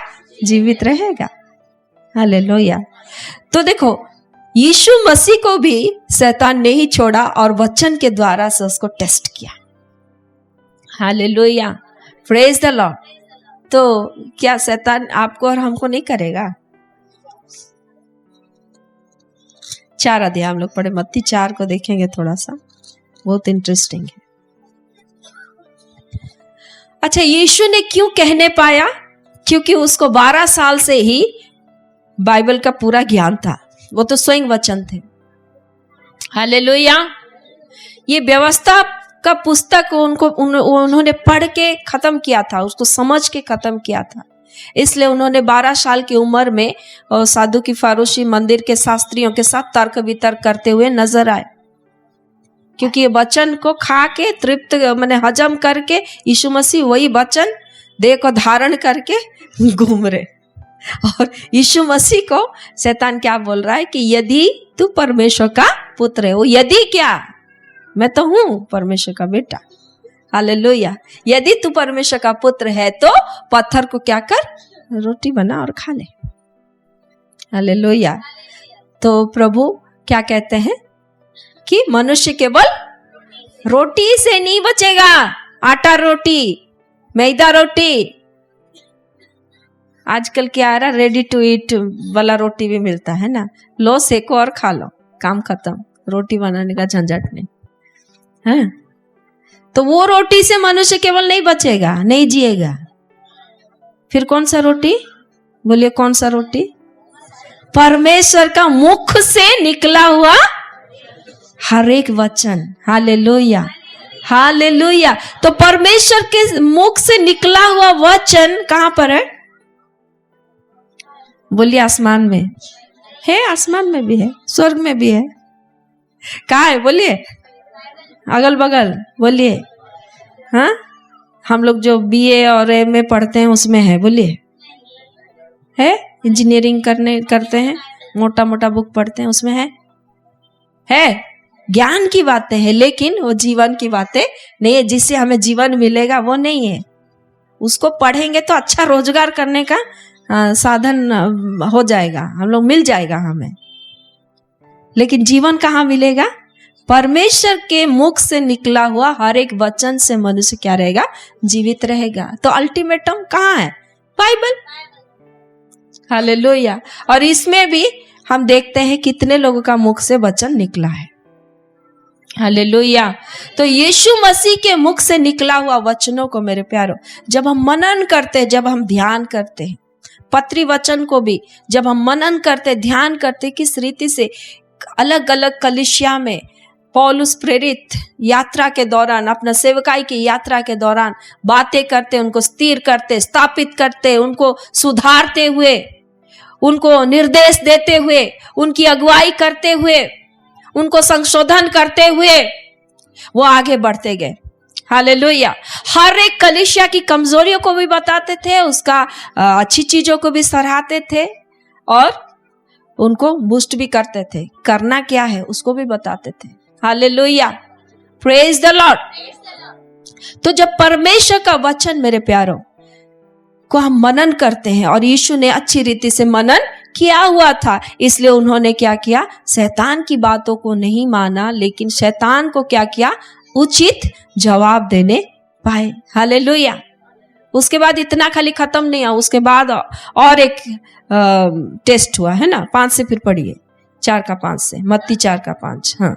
C: जीवित रहेगा। हालेलुया। तो देखो, यीशु मसीह को भी शैतान ने ही छोड़ा और वचन के द्वारा से उसको टेस्ट किया। Hallelujah, praise the Lord. तो क्या शैतान आपको और हमको नहीं करेगा? 4 अध्याय हम लोग पढ़े, मत्ती 4 को देखेंगे थोड़ा सा, बहुत इंटरेस्टिंग है। अच्छा, यीशु ने क्यों कहने पाया? क्योंकि उसको 12 साल से ही बाइबल का पूरा ज्ञान था, वो तो स्वयं वचन थे। हालेलुया। ये व्यवस्था का पुस्तक उन्होंने पढ़ के खत्म किया था, उसको समझ के खत्म किया था। इसलिए उन्होंने 12 साल की उम्र में साधु की फारूसी मंदिर के शास्त्रियों के साथ तर्क वितर्क करते हुए नजर आए, क्योंकि ये वचन को खा के तृप्त माने हजम करके यीशु मसीह वही वचन देह को धारण करके घूम रहे। और यीशु मसीह को शैतान क्या बोल रहा है कि यदि तू परमेश्वर का पुत्र है। वो यदि क्या, मैं तो हूं परमेश्वर का बेटा। हालेलुया। यदि तू परमेश्वर का पुत्र है तो पत्थर को क्या कर, रोटी बना और खा ले। हालेलुया। तो प्रभु क्या कहते हैं कि मनुष्य केवल रोटी से नहीं बचेगा, आटा रोटी, मैदा रोटी। आजकल क्या आ रहा, रेडी टू ईट वाला रोटी भी मिलता है ना, लो सेको और खा लो, काम खत्म, रोटी बनाने का झंझट नहीं है। तो वो रोटी से मनुष्य केवल नहीं बचेगा, नहीं जिएगा। फिर कौन सा रोटी, बोलिए कौन सा रोटी? परमेश्वर का मुख से निकला हुआ हर एक वचन। Hallelujah, hallelujah. तो परमेश्वर के मुख से निकला हुआ वचन कहां पर है? बोलिए आसमान में है, आसमान में भी है, स्वर्ग में भी है। कहाँ है बोलिए? अगल बगल बोलिए। हाँ, हम लोग जो बीए और एमए पढ़ते हैं उसमें है, बोलिए है। इंजीनियरिंग करते हैं, मोटा मोटा बुक पढ़ते हैं, उसमें है ज्ञान की बातें हैं, लेकिन वो जीवन की बातें नहीं है। जिससे हमें जीवन मिलेगा वो नहीं है। उसको पढ़ेंगे तो अच्छा रोजगार करने का साधन हो जाएगा, हम लोग मिल जाएगा हमें, लेकिन जीवन कहाँ मिलेगा? परमेश्वर के मुख से निकला हुआ हर एक वचन से मनुष्य क्या रहेगा? जीवित रहेगा। तो अल्टीमेटम कहाँ है? बाइबल। हालेलुया। और इसमें भी हम देखते हैं कितने लोगों का मुख से वचन निकला है। हालेलुया। तो यीशु मसीह के मुख से निकला हुआ वचनों को मेरे प्यारो जब हम मनन करते, जब हम ध्यान करते हैं, पत्री वचन को भी जब हम मनन करते, ध्यान करते, किस रीति से अलग अलग कलीसिया में पौलुस प्रेरित यात्रा के दौरान, अपना सेवकाई की यात्रा के दौरान बातें करते, उनको स्थिर करते, स्थापित करते, उनको सुधारते हुए, उनको निर्देश देते हुए, उनकी अगुवाई करते हुए, उनको संशोधन करते हुए वो आगे बढ़ते गए। हालेलुया। हर एक कलीसिया की कमजोरियों को भी बताते थे, उसका अच्छी चीजों को भी सराहते थे और उनको बूस्ट भी करते थे। करना क्या है उसको भी बताते थे। Hallelujah, praise the Lord. तो जब परमेश्वर का वचन मेरे प्यारों को हम मनन करते हैं, और यीशु ने अच्छी रीति से मनन किया हुआ था, इसलिए उन्होंने क्या किया? शैतान की बातों को नहीं माना, लेकिन शैतान को क्या किया? उचित जवाब देने पाए। हालेलुया। उसके बाद इतना खाली खत्म नहीं हुआ, उसके बाद और एक टेस्ट हुआ है ना। 5 से फिर पढ़िए, 4 का 5 से, मत्ती 4 का 5। हाँ।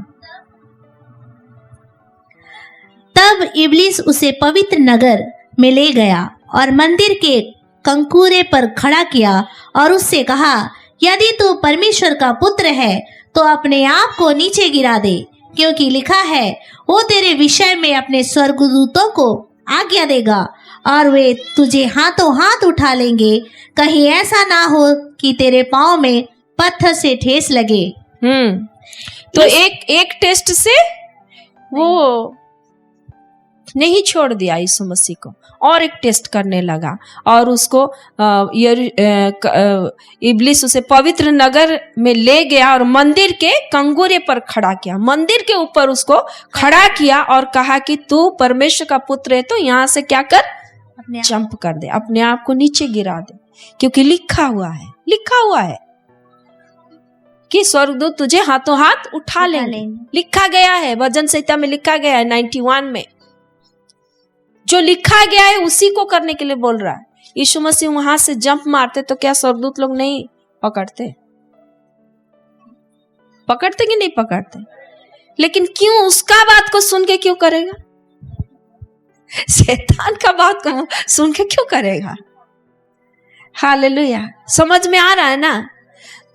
D: तब इब्लीस उसे पवित्र नगर में ले गया और मंदिर के कंकूरे पर खड़ा किया और उससे कहा, यदि तू परमेश्वर का पुत्र है तो अपने आप को नीचे गिरा दे, क्योंकि लिखा है, वो तेरे विषय में अपने स्वर्गदूतों को आज्ञा देगा और वे तुझे हाथों हाथ उठा लेंगे, कहीं ऐसा ना हो कि तेरे पांव में पत्थर से ठेस लगे।
C: तो एक टेस्ट से वो नहीं छोड़ दिया यीशु मसीह को, और एक टेस्ट करने लगा, और उसको इब्लिस उसे पवित्र नगर में ले गया और मंदिर के कंगूरे पर खड़ा किया। मंदिर के ऊपर उसको खड़ा किया और कहा कि तू परमेश्वर का पुत्र है तो यहाँ से क्या कर? जंप कर दे, अपने आप को नीचे गिरा दे, क्योंकि लिखा हुआ है कि स्वर्गदूत तुझे हाथों हाथ उठा लेंगे। लिखा गया है, भजन संहिता में लिखा गया है 91 में। जो लिखा गया है उसी को करने के लिए बोल रहा है। यीशु मसीह वहां से जंप मारते तो क्या स्वर्गदूत लोग नहीं पकड़ते कि नहीं पकड़ते? लेकिन क्यों उसका बात को सुन के क्यों करेगा? शैतान का बात को सुन के क्यों करेगा? हालेलुया। समझ में आ रहा है ना?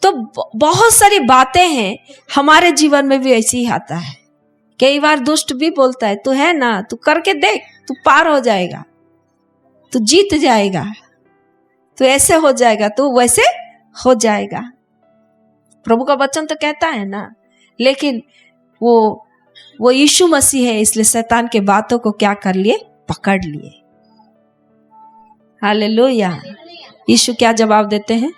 C: तो बहुत सारी बातें हैं, हमारे जीवन में भी ऐसे ही आता है। कई बार दुष्ट भी बोलता है, तू है ना, तू करके देख, तू पार हो जाएगा, तू जीत जाएगा, तू ऐसे हो जाएगा, तू वैसे हो जाएगा। प्रभु का वचन तो कहता है ना, लेकिन वो यीशु मसीह है, इसलिए शैतान के बातों को क्या कर लिए? पकड़ लिए। हालेलुया। यीशु क्या जवाब देते हैं?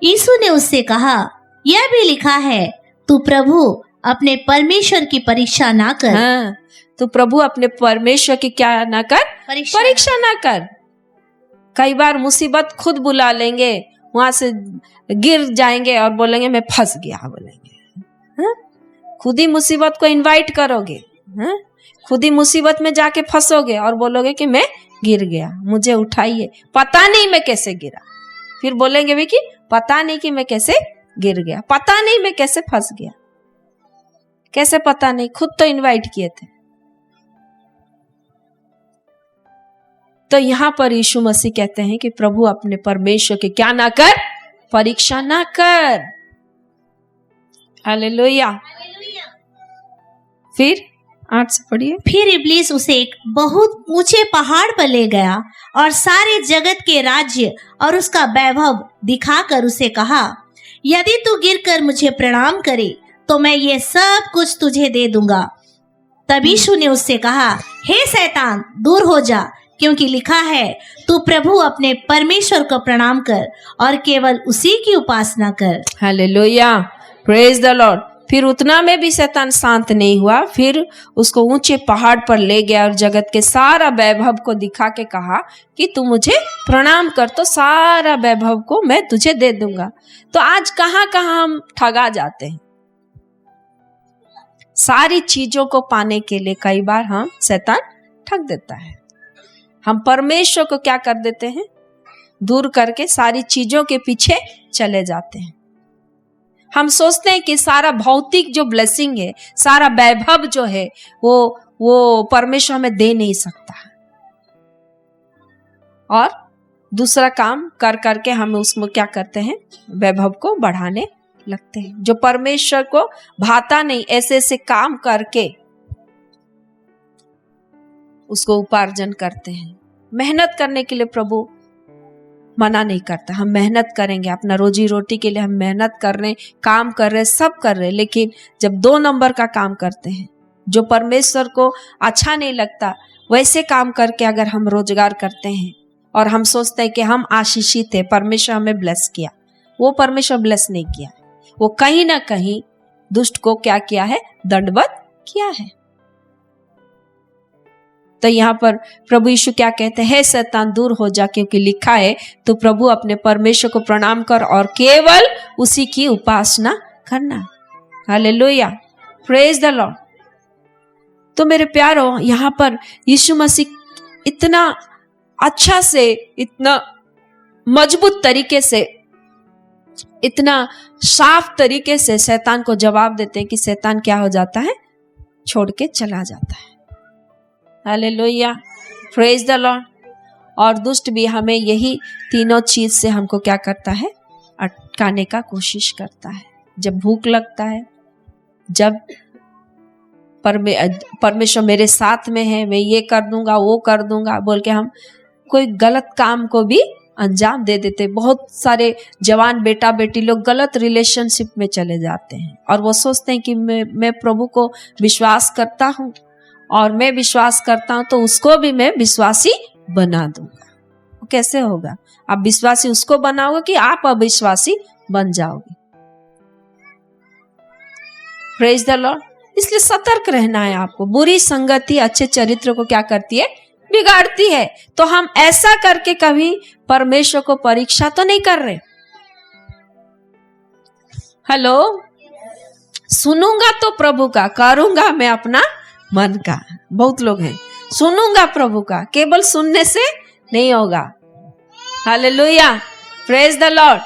D: यीशु ने उससे कहा, यह भी लिखा है, तू प्रभु अपने परमेश्वर की परीक्षा ना कर।
C: हाँ, तो प्रभु अपने परमेश्वर की क्या ना कर? परीक्षा ना कर। कई बार मुसीबत खुद बुला लेंगे, वहां से गिर जाएंगे और बोलेंगे मैं फंस गया, बोलेंगे। हाँ? खुद ही मुसीबत को इनवाइट करोगे, हाँ? खुद ही मुसीबत में जाके फंसोगे और बोलोगे कि मैं गिर गया, मुझे उठाइए, पता नहीं मैं कैसे गिरा। फिर बोलेंगे भी कि पता नहीं कि मैं कैसे गिर गया, पता नहीं मैं कैसे फंस गया। कैसे पता नहीं? खुद तो इनवाइट किए थे। तो यहां पर यीशु मसीह कहते हैं कि प्रभु अपने परमेश्वर के क्या ना कर, परीक्षा ना कर। हालेलुया। फिर 8 से पढ़िए।
D: फिर इब्लीस उसे एक बहुत ऊंचे पहाड़ पर ले गया और सारे जगत के राज्य और उसका वैभव दिखाकर उसे कहा, यदि तू गिरकर मुझे प्रणाम करे तो मैं ये सब कुछ तुझे दे दूंगा। तब यीशु ने उससे कहा, हे शैतान, दूर हो जा, क्योंकि लिखा है, तू प्रभु अपने परमेश्वर को प्रणाम कर और केवल उसी की उपासना कर।
C: Hallelujah, praise the Lord. फिर उतना में भी शैतान शांत नहीं हुआ, फिर उसको ऊंचे पहाड़ पर ले गया और जगत के सारा वैभव को दिखा के कहा कि तू मुझे प्रणाम कर तो सारा वैभव को मैं तुझे दे दूंगा। तो आज कहाँ कहाँ हम ठगा जाते हैं। सारी चीजों को पाने के लिए कई बार हम शैतान ठग देता है। हम परमेश्वर को क्या कर देते हैं, दूर करके सारी चीजों के पीछे चले जाते हैं। हम सोचते हैं कि सारा भौतिक जो ब्लेसिंग है, सारा वैभव जो है वो परमेश्वर हमें दे नहीं सकता, और दूसरा काम कर करके हम उसमें क्या करते हैं, वैभव को बढ़ाने लगते हैं। जो परमेश्वर को भाता नहीं, ऐसे ऐसे काम करके उसको उपार्जन करते हैं। मेहनत करने के लिए प्रभु मना नहीं करता, हम मेहनत करेंगे, अपना रोजी रोटी के लिए हम मेहनत कर रहे हैं, काम कर रहे हैं, सब कर रहे हैं, लेकिन जब 2 नंबर का काम करते हैं, जो परमेश्वर को अच्छा नहीं लगता, वैसे काम करके अगर हम रोजगार करते हैं और हम सोचते हैं कि हम आशीषित है, परमेश्वर हमें ब्लेस किया, वो परमेश्वर ब्लेस नहीं किया, वो कहीं ना कहीं दुष्ट को क्या किया है, दंडवत किया है। तो यहाँ पर प्रभु यीशु क्या कहते हैं, हे शैतान, दूर हो जा, क्योंकि लिखा है, तो प्रभु अपने परमेश्वर को प्रणाम कर और केवल उसी की उपासना करना। Hallelujah, praise the Lord. तो मेरे प्यारो, यहाँ पर यीशु मसीह इतना अच्छा से, इतना मजबूत तरीके से, इतना साफ तरीके से शैतान को जवाब देते हैं कि शैतान क्या हो जाता है, छोड़ के चला जाता है। Hallelujah, praise the Lord. और दुष्ट भी हमें यही तीनों चीज से हमको क्या करता है, अटकाने का कोशिश करता है। जब भूख लगता है, जब परमेश्वर मेरे साथ में है, मैं ये कर दूंगा, वो कर दूंगा बोल के हम कोई गलत काम को भी अंजाम दे देते। बहुत सारे जवान बेटा बेटी लोग गलत रिलेशनशिप में चले जाते हैं और वो सोचते हैं कि मैं प्रभु को विश्वास करता हूँ और मैं विश्वास करता हूं तो उसको भी मैं विश्वासी बना दूंगा। वो कैसे होगा? आप विश्वासी उसको बनाओगे कि आप अविश्वासी बन जाओगे। Praise the Lord. इसलिए सतर्क रहना है आपको। बुरी संगति अच्छे चरित्र को क्या करती है, बिगाड़ती है। तो हम ऐसा करके कभी परमेश्वर को परीक्षा तो नहीं कर रहे। हेलो, सुनूंगा तो प्रभु का, करूंगा मैं अपना मन का। बहुत लोग हैं, सुनूंगा प्रभु का, केवल सुनने से नहीं होगा। Hallelujah, praise the Lord.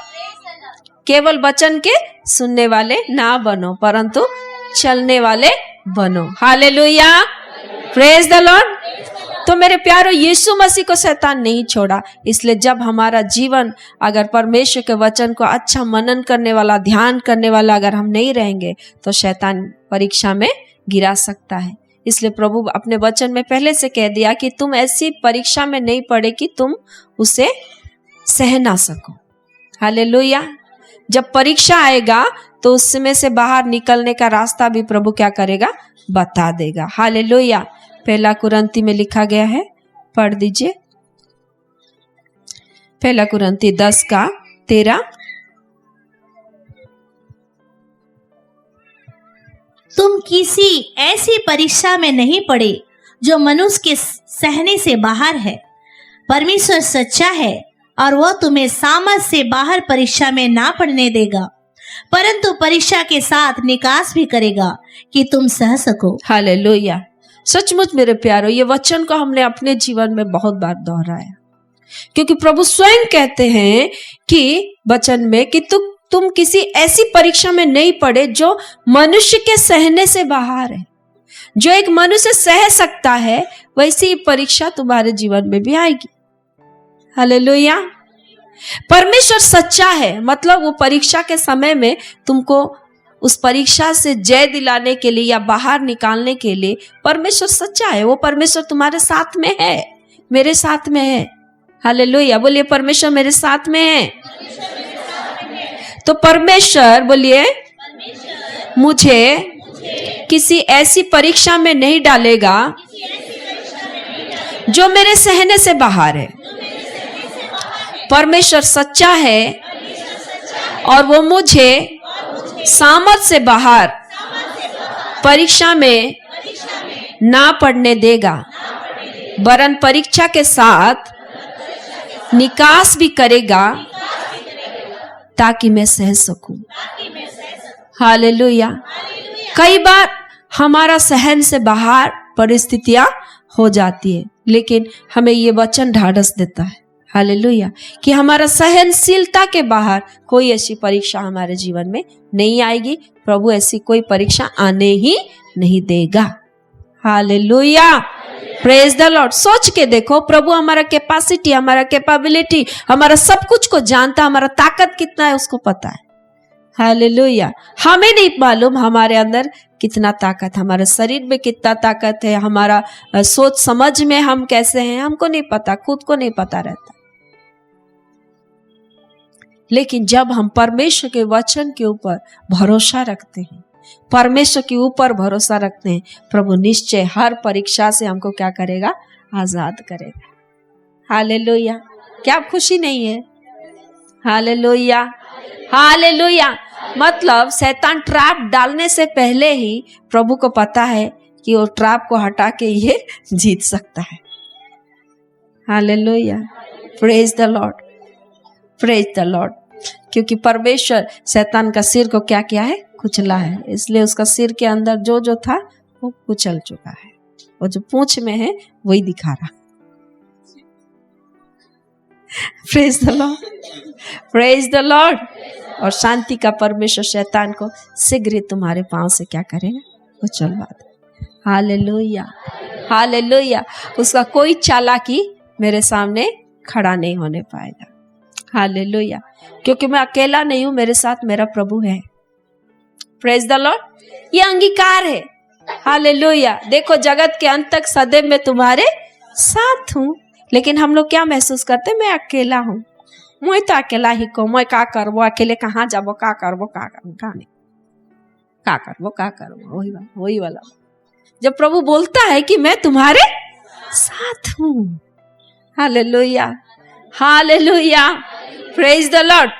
C: केवल वचन के सुनने वाले ना बनो, परंतु चलने वाले बनो। Hallelujah, praise the Lord. तो मेरे प्यारो, यीशु मसीह को शैतान नहीं छोड़ा। इसलिए जब हमारा जीवन अगर परमेश्वर के वचन को अच्छा मनन करने वाला, ध्यान करने वाला अगर हम नहीं रहेंगे तो शैतान परीक्षा में गिरा सकता है। इसलिए प्रभु अपने वचन में पहले से कह दिया कि तुम ऐसी परीक्षा में नहीं पड़े कि तुम उसे सह ना सको। हालेलुया। जब परीक्षा आएगा तो उसमें से बाहर निकलने का रास्ता भी प्रभु क्या करेगा, बता देगा। हालेलुया। 1 कुरिन्थी में लिखा गया है, पढ़ दीजिए। 1 कुरिन्थी 10:13।
D: तुम किसी ऐसी परीक्षा में नहीं पड़े जो मनुष्य के सहने से बाहर है। परमेश्वर सच्चा है और वह तुम्हें सामर्थ से बाहर परीक्षा में ना पड़ने देगा, परंतु परीक्षा के साथ निकास भी करेगा कि तुम सह सको।
C: हालेलुया। सचमुच मेरे प्यारो, ये वचन को हमने अपने जीवन में बहुत बार दोहराया, क्योंकि प्रभु स्वयं कहते हैं कि वचन में कि तुम किसी ऐसी परीक्षा में नहीं पड़े जो मनुष्य के सहने से बाहर है। जो एक मनुष्य सह सकता है वैसी परीक्षा तुम्हारे जीवन में भी आएगी। हालेलुया। परमेश्वर सच्चा है, मतलब वो परीक्षा के समय में तुमको उस परीक्षा से जय दिलाने के लिए या बाहर निकालने के लिए परमेश्वर सच्चा है। वो परमेश्वर तुम्हारे साथ में है, मेरे साथ में है। हालेलुया। बोलिए परमेश्वर मेरे साथ में है। तो परमेश्वर, बोलिए, मुझे किसी ऐसी परीक्षा में नहीं डालेगा जो मेरे सहने से बाहर है। परमेश्वर सच्चा है और वो मुझे सामर्थ से बाहर परीक्षा में ना पड़ने देगा, वरन परीक्षा के साथ निकास भी करेगा ताकि मैं सह सकूं। हालेलुया। कई बार हमारा सहन से बाहर परिस्थितियां हो जाती है, लेकिन हमें ये वचन ढाढ़स देता है, हालेलुया, कि हमारा सहनशीलता के बाहर कोई ऐसी परीक्षा हमारे जीवन में नहीं आएगी। प्रभु ऐसी कोई परीक्षा आने ही नहीं देगा। हालेलुया। Praise the Lord. सोच के देखो, प्रभु हमारा कैपेसिटी, हमारा कैपेबिलिटी, हमारा सब कुछ को जानता, हमारा ताकत कितना है उसको पता है। हालेलुया। हमें नहीं मालूम हमारे अंदर कितना ताकत, हमारे शरीर में कितना ताकत है, हमारा सोच समझ में हम कैसे हैं, हमको नहीं पता, खुद को नहीं पता रहता। लेकिन जब हम परमेश्वर के वचन के ऊपर भरोसा रखते हैं, परमेश्वर के ऊपर भरोसा रखते हैं, प्रभु निश्चय हर परीक्षा से हमको क्या करेगा? आजाद करेगा। हालेलुया। क्या खुशी नहीं है? हालेलुया। हालेलुया। मतलब शैतान ट्रैप डालने से पहले ही प्रभु को पता है कि वो ट्रैप को हटा के ये जीत सकता है। Hallelujah. Praise the Lord. Praise the Lord. क्योंकि परमेश्वर शैतान का सिर को क्या किया है? कुचला है। इसलिए उसका सिर के अंदर जो जो था वो कुचल चुका है। वो जो पूंछ में है वही दिखा रहा। Praise the Lord. Praise the Lord. और शांति का परमेश्वर शैतान को शीघ्र ही तुम्हारे पांव से क्या करेगा? कुचलवा दे। हालेलुया। हालेलुया। उसका कोई चालाकी मेरे सामने खड़ा नहीं होने पाएगा। हालेलुया। क्योंकि मैं अकेला नहीं हूं, मेरे साथ मेरा प्रभु है। Praise the Lord. ये अंगीकार है। हालेलुया। देखो, जगत के अंत तक सदैव मैं तुम्हारे साथ हूं। लेकिन हम लोग क्या महसूस करते? मैं अकेला हूं, मैं तो अकेला ही को, मैं का करबो, अकेले कहाँ जाबो, का करबो, का करबो, का नहीं, का करबो, का करबो, वही वाला। जब प्रभु बोलता है कि मैं तुम्हारे साथ हूं। Hallelujah. Hallelujah. Praise the Lord.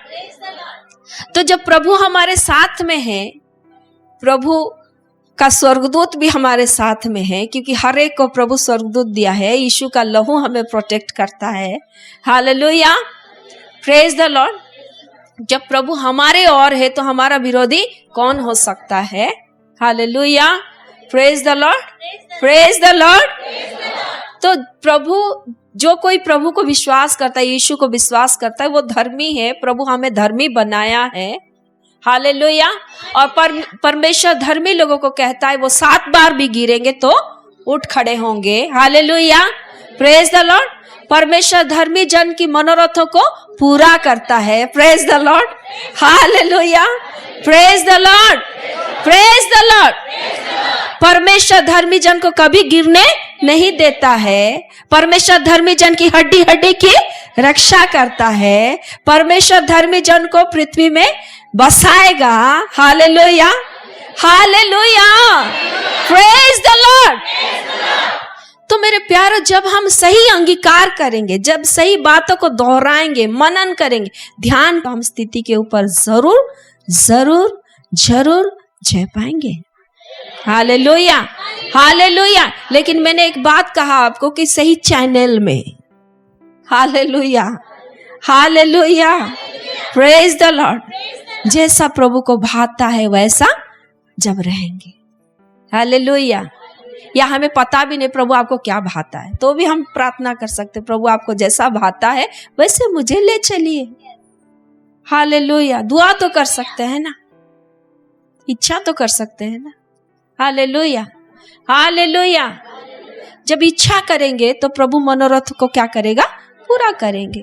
C: तो जब प्रभु हमारे साथ में है, प्रभु का स्वर्गदूत भी हमारे साथ में है, क्योंकि हर एक को प्रभु स्वर्गदूत दिया है। यीशु का लहू हमें प्रोटेक्ट करता है। हालेलुया। Praise the Lord. जब प्रभु हमारे और है तो हमारा विरोधी कौन हो सकता है? Hallelujah. Praise the Lord. Praise the Lord. तो प्रभु, जो कोई प्रभु को विश्वास करता है, यीशु को विश्वास करता है, वो धर्मी है। प्रभु हमें धर्मी बनाया है। हालेलुया। और परमेश्वर धर्मी लोगों को कहता है वो 7 बार भी गिरेंगे तो उठ खड़े होंगे। हालेलुया। Praise the Lord. परमेश्वर धर्मी जन की मनोरथों को पूरा करता है। Praise the Lord. Hallelujah. Praise the Lord. Praise the Lord. परमेश्वर धर्मी जन को कभी गिरने नहीं देता है। परमेश्वर धर्मी जन की हड्डी हड्डी की रक्षा करता है। परमेश्वर धर्मी जन को पृथ्वी में बसाएगा। Hallelujah. Hallelujah. Praise the Lord. तो मेरे प्यारे, जब हम सही अंगीकार करेंगे, जब सही बातों को दोहराएंगे, मनन करेंगे, ध्यान, तो हम स्थिति के ऊपर जरूर जरूर जरूर जय पाएंगे। हालेलुया। हालेलुया। लेकिन मैंने एक बात कहा आपको कि सही चैनल में। Hallelujah. Hallelujah. Praise the Lord. जैसा प्रभु को भाता है वैसा जब रहेंगे। हालेलुया। या हमें पता भी नहीं प्रभु आपको क्या भाता है, तो भी हम प्रार्थना कर सकते, प्रभु आपको जैसा भाता है वैसे मुझे ले चलिए। हालेलुया। दुआ तो कर सकते हैं ना, इच्छा तो कर सकते हैं ना। Hallelujah, hallelujah. जब इच्छा करेंगे तो प्रभु मनोरथ को क्या करेगा? पूरा करेंगे।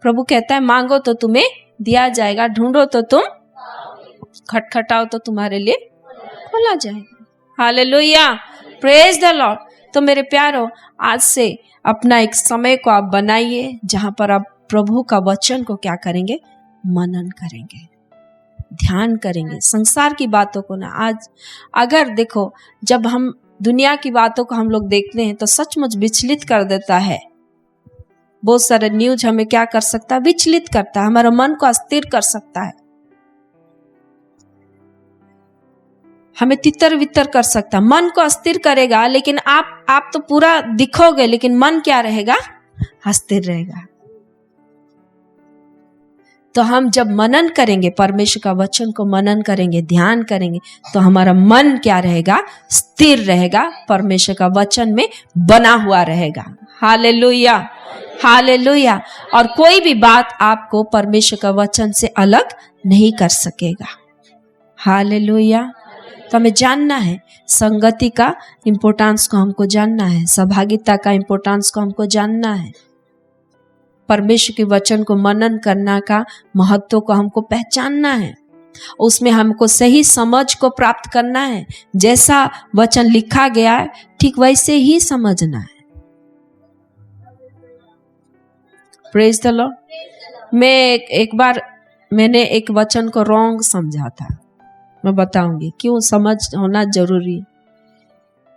C: प्रभु कहता है मांगो तो तुम्हें दिया जाएगा, ढूंढो तो तुम, खटखटाओ तो तुम्हारे लिए खोला जाएगा। Hallelujah, praise the Lord. तो मेरे प्यारो, आज से अपना एक समय को आप बनाइए जहां पर आप प्रभु का वचन को क्या करेंगे? मनन करेंगे, ध्यान करेंगे, संसार की बातों को ना। आज अगर देखो, जब हम दुनिया की बातों को हम लोग देखते हैं तो सचमुच विचलित कर देता है। बहुत सारे न्यूज हमें क्या कर सकता है? विचलित करता है, हमारा मन को अस्थिर कर सकता है, हमें तितर वितर कर सकता है, मन को अस्थिर करेगा। लेकिन आप तो पूरा दिखोगे, लेकिन मन क्या रहेगा? अस्थिर रहेगा। तो हम जब मनन करेंगे, परमेश्वर का वचन को मनन करेंगे, ध्यान करेंगे, तो हमारा मन क्या रहेगा? स्थिर रहेगा, परमेश्वर का वचन में बना हुआ रहेगा। Hallelujah, hallelujah. और कोई भी बात आपको परमेश्वर का वचन से अलग नहीं कर सकेगा। हालेलुया। तो हमें जानना है, संगति का इंपोर्टेंस को हमको जानना है, सहभागिता का इंपोर्टेंस को हमको जानना है, परमेश्वर के वचन को मनन करना का महत्व को हमको पहचानना है, उसमें हमको सही समझ को प्राप्त करना है। जैसा वचन लिखा गया है ठीक वैसे ही समझना है। Praise the Lord. एक बार मैंने एक वचन को रॉन्ग समझा था, मैं बताऊंगी क्यों समझ होना जरूरी है।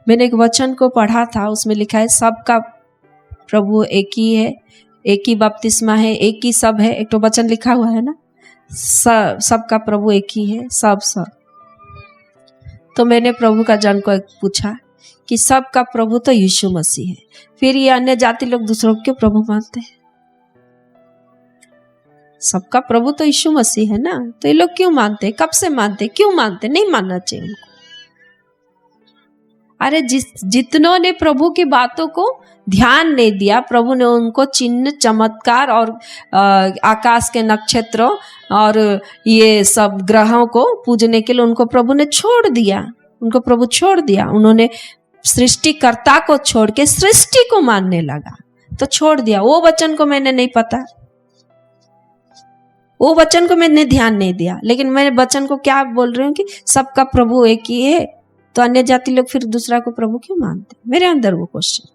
C: मैंने एक वचन को पढ़ा था, उसमें लिखा है सबका प्रभु एक ही है, एक ही बपतिस्मा है, एक ही सब है। एक तो वचन लिखा हुआ है ना, सबका प्रभु एक ही है, सब। तो मैंने प्रभु का जन को पूछा कि सबका प्रभु तो यीशु मसीह है, फिर ये अन्य जाति लोग दूसरों को क्यों प्रभु मानते हैं? सबका प्रभु तो यीशु मसीह है ना, तो ये लोग क्यों मानते हैं? कब से मानते? क्यों मानते? नहीं मानना चाहिए उनको। अरे जितनों ने प्रभु की बातों को ध्यान नहीं दिया, प्रभु ने उनको चिन्ह चमत्कार और आकाश के नक्षत्रों और ये सब ग्रहों को पूजने के लिए उनको प्रभु ने छोड़ दिया, उनको प्रभु छोड़ दिया। उन्होंने सृष्टिकर्ता को छोड़ के सृष्टि को मानने लगा, तो छोड़ दिया। वो वचन को मैंने नहीं पता, वो वचन को मैंने ध्यान नहीं दिया, लेकिन मैं वचन को क्या बोल रही हूँ कि सबका प्रभु एक ही है, तो अन्य जाति लोग फिर दूसरा को प्रभु क्यों मानते? मेरे अंदर वो क्वेश्चन।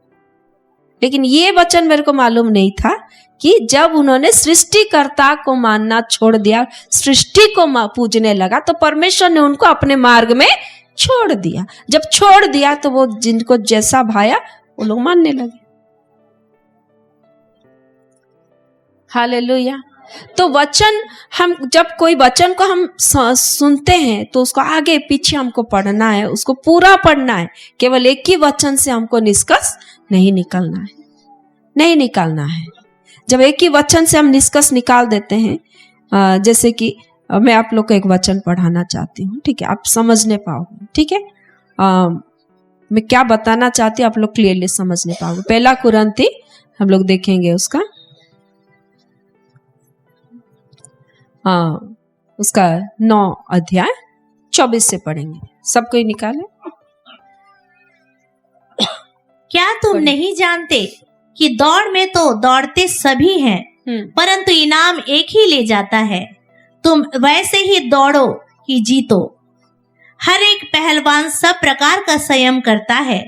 C: लेकिन ये वचन मेरे को मालूम नहीं था कि जब उन्होंने सृष्टिकर्ता को मानना छोड़ दिया, सृष्टि को पूजने लगा, तो परमेश्वर ने उनको अपने मार्ग में छोड़ दिया। जब छोड़ दिया तो वो जिनको जैसा भाया वो लोग मानने लगे। हालेलुया। तो वचन, हम जब कोई वचन को हम सुनते हैं तो उसको आगे पीछे हमको पढ़ना है, उसको पूरा पढ़ना है। केवल एक ही वचन से हमको निष्कर्ष नहीं निकालना है, नहीं निकालना है। जब एक ही वचन से हम निष्कर्ष निकाल देते हैं, जैसे कि मैं आप लोग को एक वचन पढ़ाना चाहती हूँ, ठीक है? आप समझने पाओगे, ठीक है? मैं क्या बताना चाहती हूँ आप लोग क्लियरली समझने पाओगे। पहला कुरिन्थी हम लोग देखेंगे उसका, उसका 9 अध्याय 24 से पढ़ेंगे। सब कोई निकाले।
D: क्या तुम नहीं जानते कि दौड़ में तो दौड़ते सभी हैं, परंतु इनाम एक ही ले जाता है। तुम वैसे ही दौड़ो कि जीतो। हर एक पहलवान सब प्रकार का संयम करता है।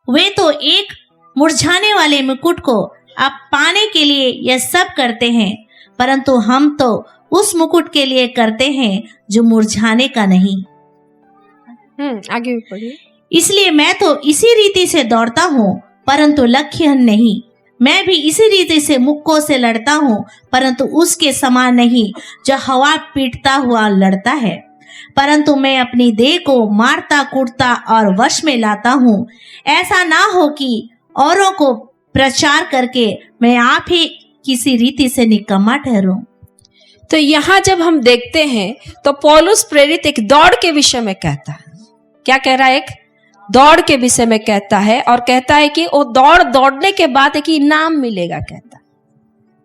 D: वे तो एक मुरझाने वाले मुकुट को अब पाने के लिए यह सब करते हैं, परंतु हम तो उस मुकुट के लिए करते हैं जो मुरझाने का नहीं।
C: आगे भी पढ़िए।
D: इसलिए मैं तो इसी रीति से दौड़ता हूँ, परंतु लक्ष्यहीन नहीं। मैं भी इसी रीति से मुक्कों से लड़ता हूँ, परंतु उसके समान नहीं जो हवा पीटता हुआ लड़ता है। परंतु मैं अपनी देह को मारता कूटता और वश में लाता हूँ, ऐसा ना हो कि औरों को प्रचार करके मैं आप ही किसी रीति से निकम्मा ठहरूं।
C: तो यहाँ जब हम देखते हैं तो पौलुस प्रेरित एक दौड़ के विषय में कहता है। क्या कह रहा है? एक दौड़ के विषय में कहता है, और कहता है कि वो दौड़ने के बाद एक इनाम मिलेगा, कहता है।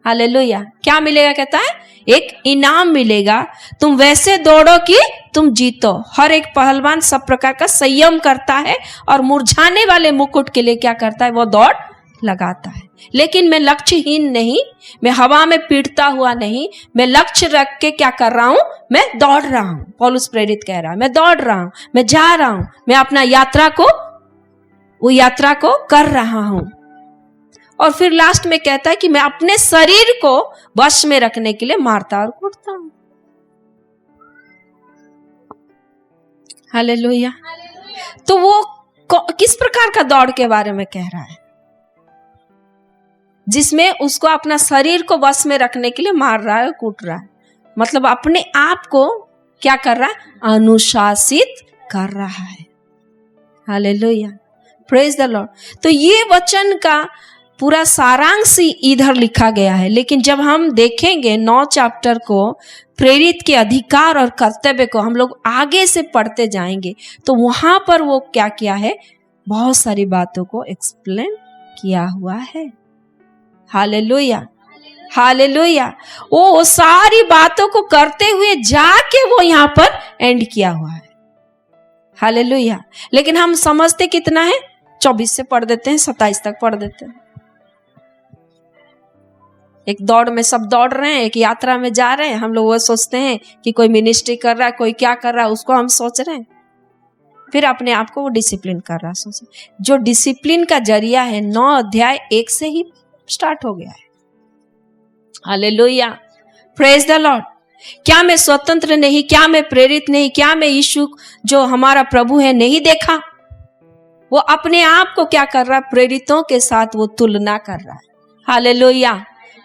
C: हालेलुया। क्या मिलेगा? कहता है एक इनाम मिलेगा। तुम वैसे दौड़ो कि तुम जीतो। हर एक पहलवान सब प्रकार का संयम करता है और मुरझाने वाले मुकुट के लिए क्या करता है? वो दौड़ लगाता है। लेकिन मैं लक्ष्यहीन नहीं, मैं हवा में पीटता हुआ नहीं, मैं लक्ष्य रख के क्या कर रहा हूं? मैं दौड़ रहा हूं। पौलुस प्रेरित कह रहा है, मैं दौड़ रहा हूं, मैं जा रहा हूं, मैं अपना वो यात्रा को कर रहा हूं। और फिर लास्ट में कहता है कि मैं अपने शरीर को वश में रखने के लिए मारता और कूटता हूं। हालेलुया। तो वो किस प्रकार का दौड़ के बारे में कह रहा है? जिसमें उसको अपना शरीर को वश में रखने के लिए मार रहा है, कूट रहा है। मतलब अपने आप को क्या कर रहा है? अनुशासित कर रहा है। Hallelujah, praise the Lord. तो ये वचन का पूरा सारांश इधर लिखा गया है। लेकिन जब हम देखेंगे 9 चैप्टर को, प्रेरित के अधिकार और कर्तव्य को हम लोग आगे से पढ़ते जाएंगे, तो वहां पर वो क्या किया है? बहुत सारी बातों को एक्सप्लेन किया हुआ है। Hallelujah, hallelujah. वो सारी बातों को करते हुए जाके वो यहाँ पर एंड किया हुआ है। हालेलुया। लेकिन हम समझते कितना है? 24 से पढ़ देते हैं, 27 तक पढ़ देते हैं। एक दौड़ में सब दौड़ रहे हैं, एक यात्रा में जा रहे हैं। हम लोग वो सोचते हैं कि कोई मिनिस्ट्री कर रहा है, कोई क्या कर रहा है, उसको हम सोच रहे हैं। फिर अपने आप को वो डिसिप्लिन कर रहा है। सोच, जो डिसिप्लिन का जरिया है 9 अध्याय 1 से ही स्टार्ट हो गया है। Hallelujah, praise the Lord. क्या मैं स्वतंत्र नहीं? क्या मैं प्रेरित नहीं? क्या मैं यीशु जो हमारा प्रभु है नहीं देखा? वो अपने आप को क्या कर रहा है? प्रेरितों के साथ वो तुलना कर रहा है। Hallelujah,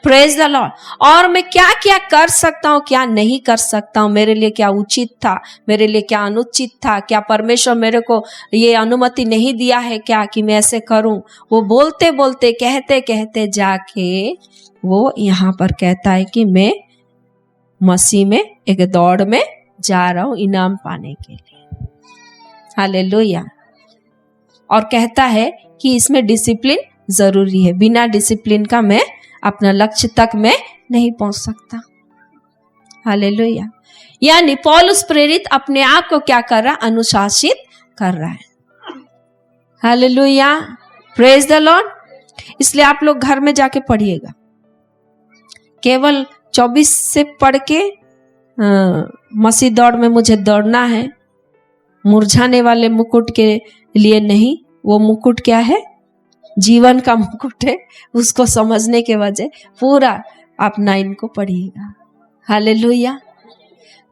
C: praise the Lord. और मैं क्या क्या कर सकता हूँ, क्या नहीं कर सकता हूँ, मेरे लिए क्या उचित था, मेरे लिए क्या अनुचित था, क्या परमेश्वर मेरे को ये अनुमति नहीं दिया है क्या कि मैं ऐसे करूं? वो बोलते बोलते कहते कहते जाके वो यहाँ पर कहता है कि मैं मसीह में एक दौड़ में जा रहा हूं इनाम पाने के लिए। हालेलुया। और कहता है कि इसमें डिसिप्लिन जरूरी है। बिना डिसिप्लिन का मैं अपना लक्ष्य तक मैं नहीं पहुंच सकता। हालेलुया। यानी पौलुस प्रेरित अपने आप को क्या कर रहा है? अनुशासित कर रहा है। Hallelujah, praise the Lord. इसलिए आप लोग घर में जाके पढ़िएगा। केवल 24 से पढ़ के मसीह दौड़ में मुझे दौड़ना है, मुरझाने वाले मुकुट के लिए नहीं। वो मुकुट क्या है? जीवन का मुकुट है। उसको समझने के वजह पूरा आप 9 को पढ़िएगा। हालेलुया।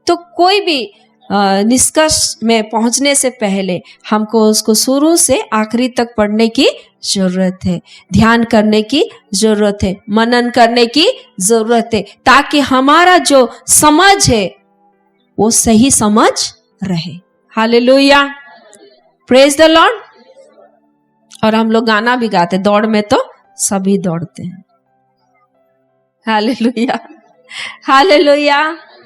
C: तो कोई भी निष्कर्ष में पहुंचने से पहले हमको उसको शुरू से आखिरी तक पढ़ने की जरूरत है, ध्यान करने की जरूरत है, मनन करने की जरूरत है, ताकि हमारा जो समझ है वो सही समझ रहे। Hallelujah, praise the Lord. और हम लोग गाना भी गाते, दौड़ में तो सभी दौड़ते हैं। Hallelujah, hallelujah,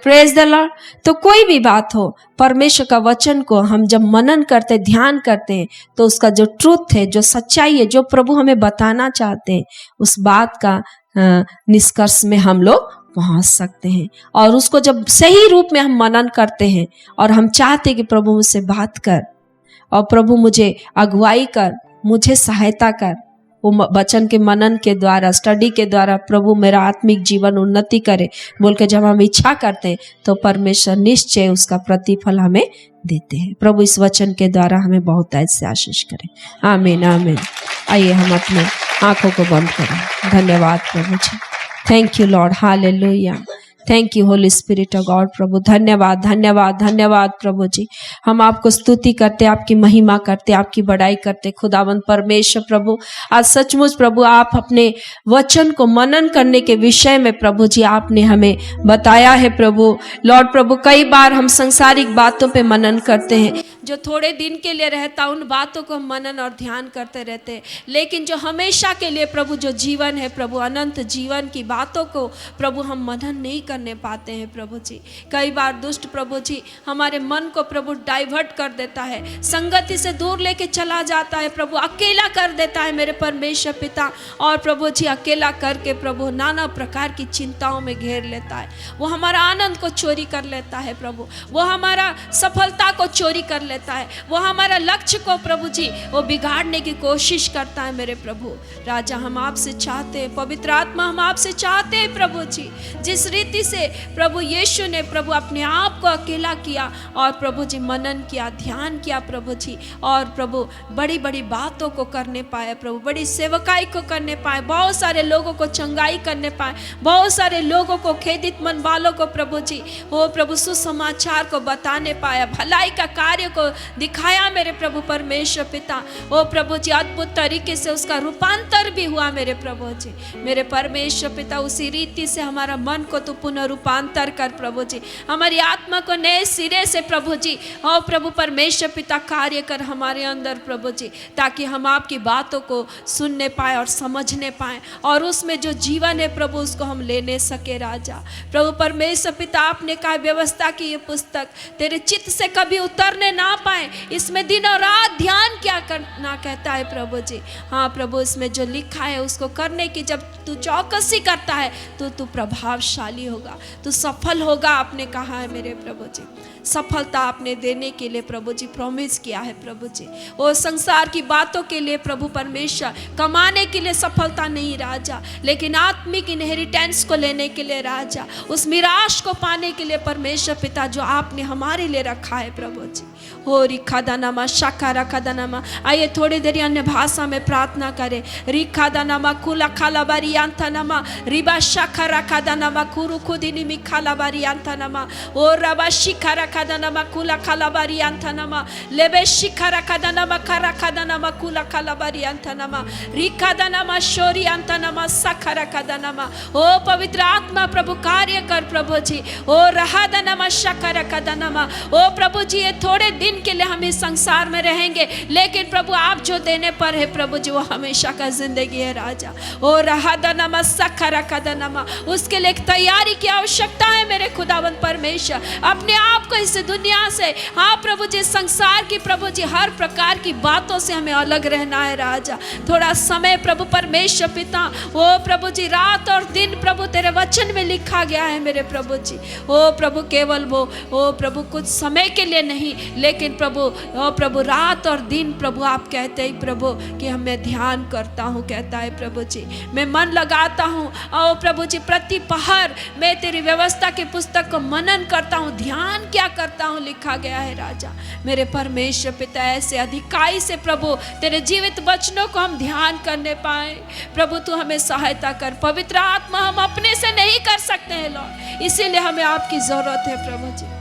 C: praise the Lord. तो कोई भी बात हो, परमेश्वर का वचन को हम जब मनन करते, ध्यान करते हैं, तो उसका जो ट्रूथ है, जो सच्चाई है, जो प्रभु हमें बताना चाहते हैं, उस बात का निष्कर्ष में हम लोग पहुंच सकते हैं। और उसको जब सही रूप में हम मनन करते हैं और हम चाहते हैं कि प्रभु मुझसे बात कर और प्रभु मुझे अगुवाई कर, मुझे सहायता कर, वो वचन के मनन के द्वारा, स्टडी के द्वारा प्रभु मेरा आत्मिक जीवन उन्नति करे बोल के जब हम इच्छा करते हैं, तो परमेश्वर निश्चय उसका प्रतिफल हमें देते हैं। प्रभु इस वचन के द्वारा हमें बहुत ऐसे आशीष करे। आमीन, आमीन। आइए हम अपने आंखों को बंद करें। धन्यवाद प्रभु जी। Thank you Lord. Hallelujah. Thank you holy spirit of God. प्रभु धन्यवाद, धन्यवाद, धन्यवाद प्रभु जी। हम आपको स्तुति करते, आपकी महिमा करते, आपकी बड़ाई करते खुदावंद परमेश्वर। प्रभु आज सचमुच प्रभु आप अपने वचन को मनन करने के विषय में प्रभु जी आपने हमें बताया है प्रभु। लॉर्ड प्रभु कई बार हम संसारिक बातों पे मनन करते हैं जो थोड़े दिन के लिए रहता उन बातों को हम मनन और ध्यान करते रहते हैं, लेकिन जो हमेशा के लिए प्रभु जो जीवन है प्रभु, अनंत जीवन की बातों को प्रभु हम मनन नहीं करने पाते हैं प्रभु जी। कई बार दुष्ट प्रभु जी हमारे मन को प्रभु डाइवर्ट कर देता है, संगति से दूर लेके चला जाता है प्रभु, अकेला कर देता है मेरे परमेश्वर पिता। और प्रभु जी अकेला करके प्रभु नाना प्रकार की चिंताओं में घेर लेता है। वो हमारा आनंद को चोरी कर लेता है प्रभु, वो हमारा सफलता को चोरी कर लेता है, वो हमारा लक्ष्य को प्रभु जी वो बिगाड़ने की कोशिश करता है मेरे प्रभु। राजा हम आपसे चाहते हैं, पवित्र आत्मा हम आपसे चाहते हैं प्रभु जी, जिस रीति से प्रभु यीशु ने प्रभु अपने आप को अकेला किया और प्रभु जी मनन किया, ध्यान किया प्रभु जी, और प्रभु बड़ी बड़ी बातों को करने पाए प्रभु, बड़ी सेवकाई को करने पाए, बहुत सारे लोगों को चंगाई करने पाए, बहुत सारे लोगों को खेदित मन वालों को प्रभु जी वो प्रभु सुसमाचार को बताने पाया, भलाई का कार्य को दिखाया मेरे प्रभु परमेश्वर पिता। ओ प्रभु जी अद्भुत तरीके से उसका रूपांतर भी हुआ मेरे प्रभु जी, मेरे परमेश्वर पिता। उसी रीति से हमारा मन को तो पुनः रूपांतर कर प्रभु जी, हमारी आत्मा को नए सिरे से प्रभु जी ओ प्रभु परमेश्वर पिता कार्य कर हमारे अंदर प्रभु जी, ताकि हम आपकी बातों को सुनने पाए और समझने पाए, और उसमें जो जीवन है प्रभु उसको हम लेने सके। राजा प्रभु परमेश्वर पिता आपने कहा व्यवस्था की ये पुस्तक तेरे चित्त से कभी उतरने ना पाए, इसमें दिन और रात ध्यान क्या करना कहता है प्रभु जी। हाँ प्रभु इसमें जो लिखा है उसको करने की जब तू चौकसी करता है तो तू प्रभावशाली होगा, तू सफल होगा, आपने कहा है मेरे प्रभु जी। सफलता आपने देने के लिए प्रभु जी प्रॉमिस किया है प्रभु जी। वो संसार की बातों के लिए प्रभु परमेश्वर कमाने के लिए सफलता नहीं राजा, लेकिन आत्मिक इनहेरिटेंस को लेने के लिए राजा, उस मिराश को पाने के लिए परमेश्वर पिता जो आपने हमारे लिए रखा है प्रभु जी। हो रिखा दानामा शाखा रखा दानामा। आइए थोड़ी देरी अन्य भाषा में प्रार्थना करें। रिखा दानामा खुला खाला बारी अंतनामा रिबा शाखा रखा दानामा खुरु खुदिनी मिखाला बारी अंतनामा ओ रबा शिखा रखा दानामा खुला खाला बारी अंतनामा लेबे शिखा रखा दानामा खरा रखा दानामा खुला खाला बारी अंतनामा रिखा दानामा शोरी अंतनामा शाखा रखा दानामा। ओ पवित्र आत्मा प्रभु कार्य कर प्रभु जी। ओ रहा दानामा शाखा रखा दानामा। ओ प्रभु जी ये थोड़े दिन के लिए हम इस संसार में रहेंगे, लेकिन प्रभु आप जो देने पर है प्रभु जी वो हमेशा का जिंदगी है राजा। ओ रहा दानामा शाखा रखा दानामा, उसके लिए एक तैयारी की आवश्यकता है मेरे खुदावंद परमेश्वर। अपने आप को इस दुनिया से हाँ प्रभु जी संसार की प्रभु जी हर प्रकार की बातों से हमें अलग रहना है राजा। थोड़ा समय प्रभु परमेश्वर पिता ओ प्रभु जी रात और दिन प्रभु तेरे वचन में लिखा गया है मेरे प्रभु जी। ओ प्रभु केवल वो ओ प्रभु कुछ समय के लिए नहीं, लेकिन प्रभु ओ प्रभु रात और दिन प्रभु आप कहते हैं प्रभु कि मैं ध्यान करता हूँ, कहता है प्रभु जी मैं मन लगाता हूँ। ओ प्रभु जी प्रति पहर मैं तेरी व्यवस्था की पुस्तक को मनन करता हूँ, ध्यान क्या करता हूँ लिखा गया है राजा। मेरे परमेश्वर पिता ऐसे अधिकाई से प्रभु तेरे जीवित वचनों को हम ध्यान करने पाए प्रभु, तू हमें सहायता कर। पवित्र आत्मा हम अपने से नहीं कर सकते हैं लॉर्ड, इसीलिए हमें आपकी जरूरत है प्रभु जी।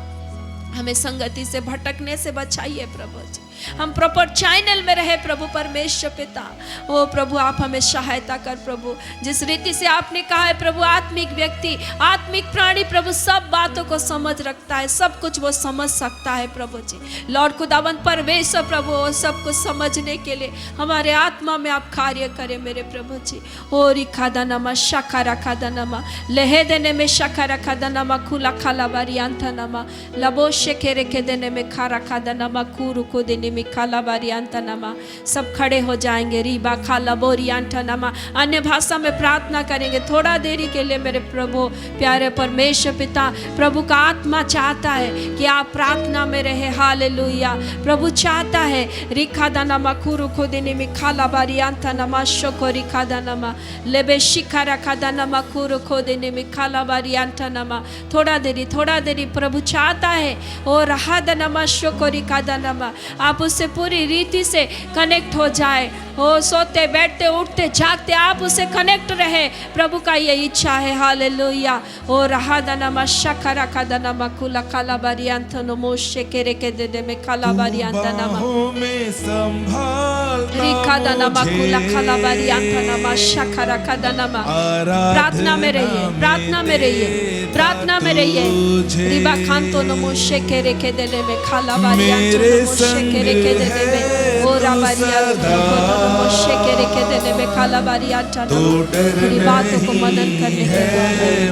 C: हमें संगति से भटकने से बचाइए प्रभु जी, हम प्रॉपर चैनल में रहे प्रभु परमेश्वर पिता। ओ प्रभु आप हमें सहायता कर प्रभु, जिस रीति से आपने कहा है प्रभु आत्मिक व्यक्ति आत्मिक प्राणी प्रभु सब बातों को समझ रखता है, सब कुछ वो समझ सकता है प्रभु जी। लॉर्ड खुदावंद परमेश्वर प्रभु वो सब कुछ समझने के लिए हमारे आत्मा में आप कार्य करें मेरे प्रभु जी। ओ रिखा दानमा शाखा रखा दानमा लहे देने में शाखा रखा दानमा खुला खाला बारी अंतनामा लबो शेखे रेखे देने में खा रखा दानमा खूर को देने मिखाला बारी अंतनामा। सब खड़े हो जाएंगे रीबा खाला बोरी अंतनामा, अन्य भाषा में प्रार्थना करेंगे थोड़ा देरी के लिए मेरे प्रभु प्यारे परमेश्वर पिता। प्रभु का आत्मा चाहता है कि आप प्रार्थना में रहे, हालेलुया। प्रभु चाहता है रिखा दानामा खुरु खुदिनी मिखाला बारी अंतनामा शोको रिखा दानामा लेबे शिखा रखा दानामा खुरु खुदिनी मिखाला बारी अंतनामा। थोड़ा देरी प्रभु चाहता है ओ रहा दानामा शोको रिखा दानामा आप उससे पूरी रीति से कनेक्ट हो जाए। हो सोते बैठते उठते जागते आप उसे कनेक्ट रहे। प्रभु का ये इच्छा है। हालेलुया। ओ रहा दना मशा खरा खदना मकुला काला बारियांतो मोशे केरे के दे में काला बारियांता नमा
A: बाहों में संभालता
C: रिका दना मकुला काला
A: मुझे।
C: बारियांता नमा शखरा खदना मा।
A: आराधना
C: प्रार्थना में रहिए, प्रार्थना में रहिए, प्रार्थना में रहिए।
A: तुझे।
C: रिबा खांतो नमोशे केरे के देले में खाला बारियांतो
A: मेरे
C: नमोशे केरे के देले में ओ राबारियांतो नमोशे केरे के देले में खाला बारियांता
A: तो डर
C: तेरी बातों को मनन
A: नहीं
C: करने के
A: है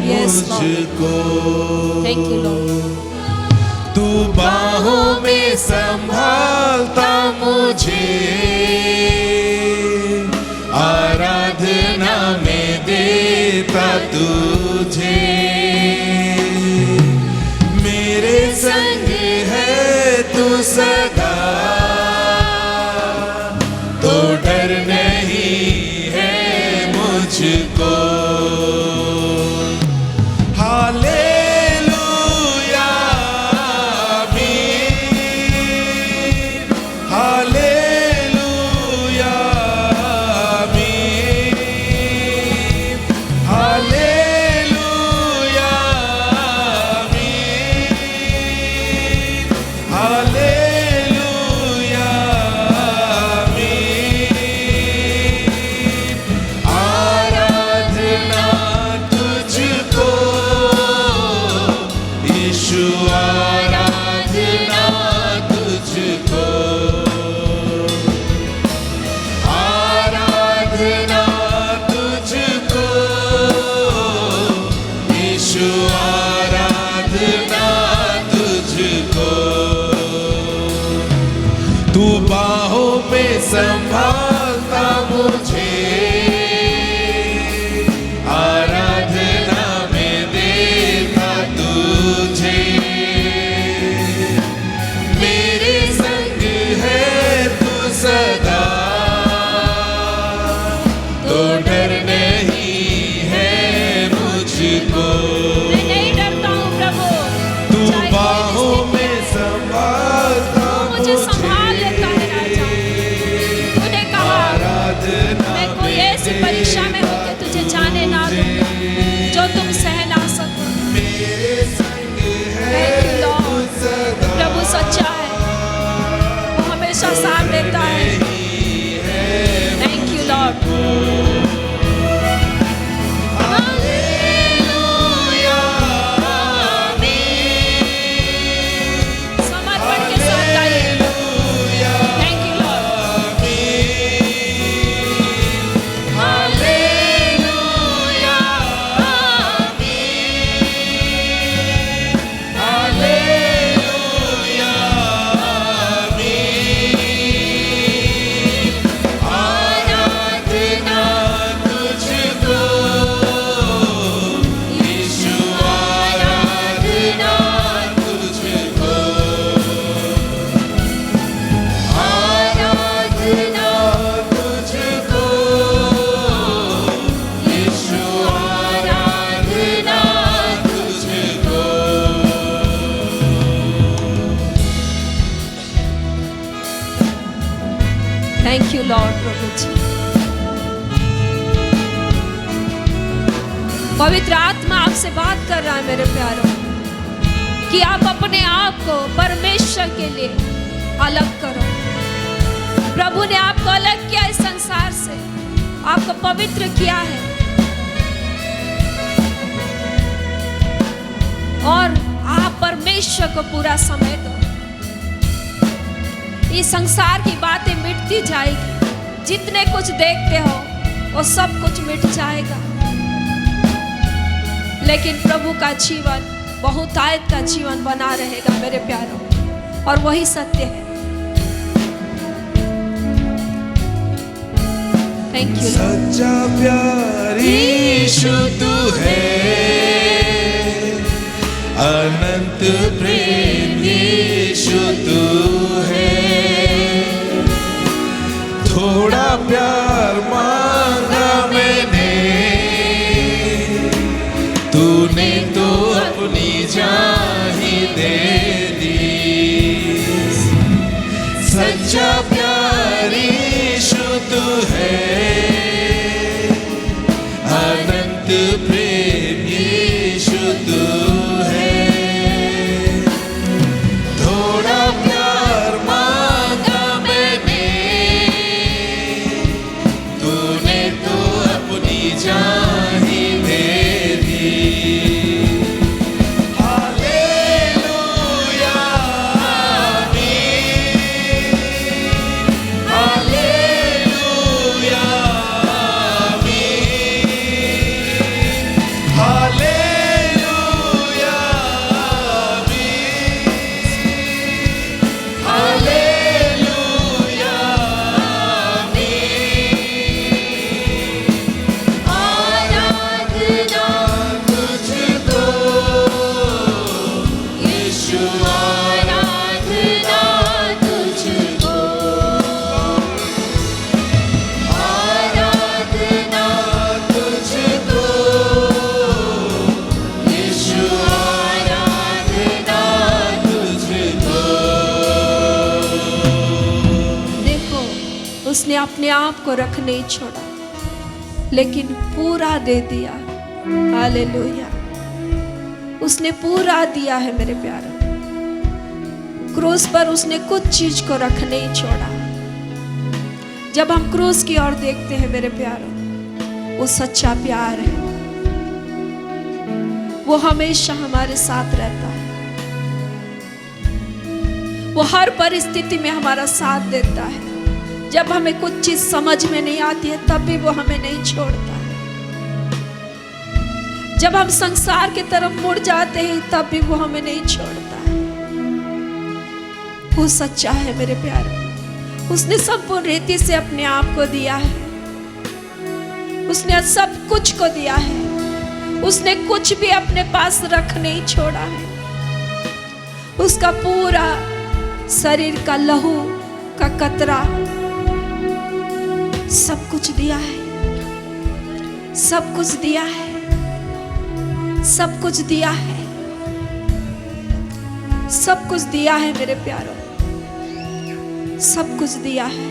C: लिए। यस लॉर्ड,
A: मुझको।
C: Thank you Lord.
A: तू बाहों में संभालता मुझे, आराधना में देता तुझे। मेरे संग है तू सदा, तो डर नहीं है मुझको। हालेलुया आमीन, हालेलुया आमीन, हालेलुया आमीन, हालेलुया आमीन। आराधना तुझको यीशु, आराधना तुझको, आराधना तुझको यीशु, आराधना तुझको। तू बाहों में संभालता मुझे, आराधना में देता तुझे। मेरे संग है तू सदा, तो डर नहीं है मुझको।
C: मैं नहीं डरता हूँ प्रभु।
A: तू
C: चाहे कोई
A: बाहों में संभालता
C: मुझे संभाल लेता है राजा। तूने कहा
A: आराधना
C: मैं कोई ऐसी परीक्षा में हूँ कि तुझे जाने ना दूंगा जो तुम सह ना सको।
A: मेरे संग है
C: Thank you, Lord.
A: तू सदा,
C: प्रभु सच्चा है, वो हमेशा साथ देता है। Thank you Lord.
A: हालेलुया आमीन,
C: समर्पण के साथ गाइए।
A: Hallelujah
C: thank you Lord.
A: आमीन, हालेलुया आमीन, हालेलुया आमीन। आराधना तुझको यीशु, आराधना तुझको, आराधना तुझको यीशु, आराधना तुझको।
C: थैंक यू लॉर्ड प्रभु जी। पवित्र आत्मा आपसे बात कर रहा है मेरे प्यारों, कि आप अपने आप को परमेश्वर के लिए अलग करो। प्रभु ने आपको अलग किया इस संसार से, आपको पवित्र किया है, और आप परमेश्वर को पूरा समय दो। इस संसार की बातें मिटती जाएगी, जितने कुछ देखते हो वो सब कुछ मिट जाएगा, लेकिन प्रभु का जीवन बहुतायत का जीवन बना रहेगा मेरे प्यारों, और वही सत्य है। Thank you.
A: सच्चा प्यार यीशु तू है, अनंत प्रेम यीशु तू है। थोड़ा प्यार मांगा मैंने, तूने तो अपनी जान ही दे दी। सच्चा प्यार यीशु तू
C: उसने अपने आप को रख नहीं छोड़ा, लेकिन पूरा दे दिया। हालेलुया, उसने पूरा दिया है मेरे प्यारे। क्रूस पर उसने कुछ चीज को रख नहीं छोड़ा। जब हम क्रूस की ओर देखते हैं मेरे प्यारों, वो सच्चा प्यार है, वो हमेशा हमारे साथ रहता है, वो हर परिस्थिति में हमारा साथ देता है। जब हमें कुछ चीज समझ में नहीं आती है तब भी वो हमें नहीं छोड़ता है। जब हम संसार की तरफ मुड़ जाते हैं तब भी वो हमें नहीं छोड़ता है। वो सच्चा है मेरे प्यारे। उसने संपूर्ण रीति से अपने आप को दिया है, उसने सब कुछ को दिया है, उसने कुछ भी अपने पास रख नहीं छोड़ा है। उसका पूरा शरीर का लहू का कतरा सब कुछ दिया है, सब कुछ दिया है, सब कुछ दिया है, सब कुछ दिया है मेरे प्यारों, सब कुछ दिया है।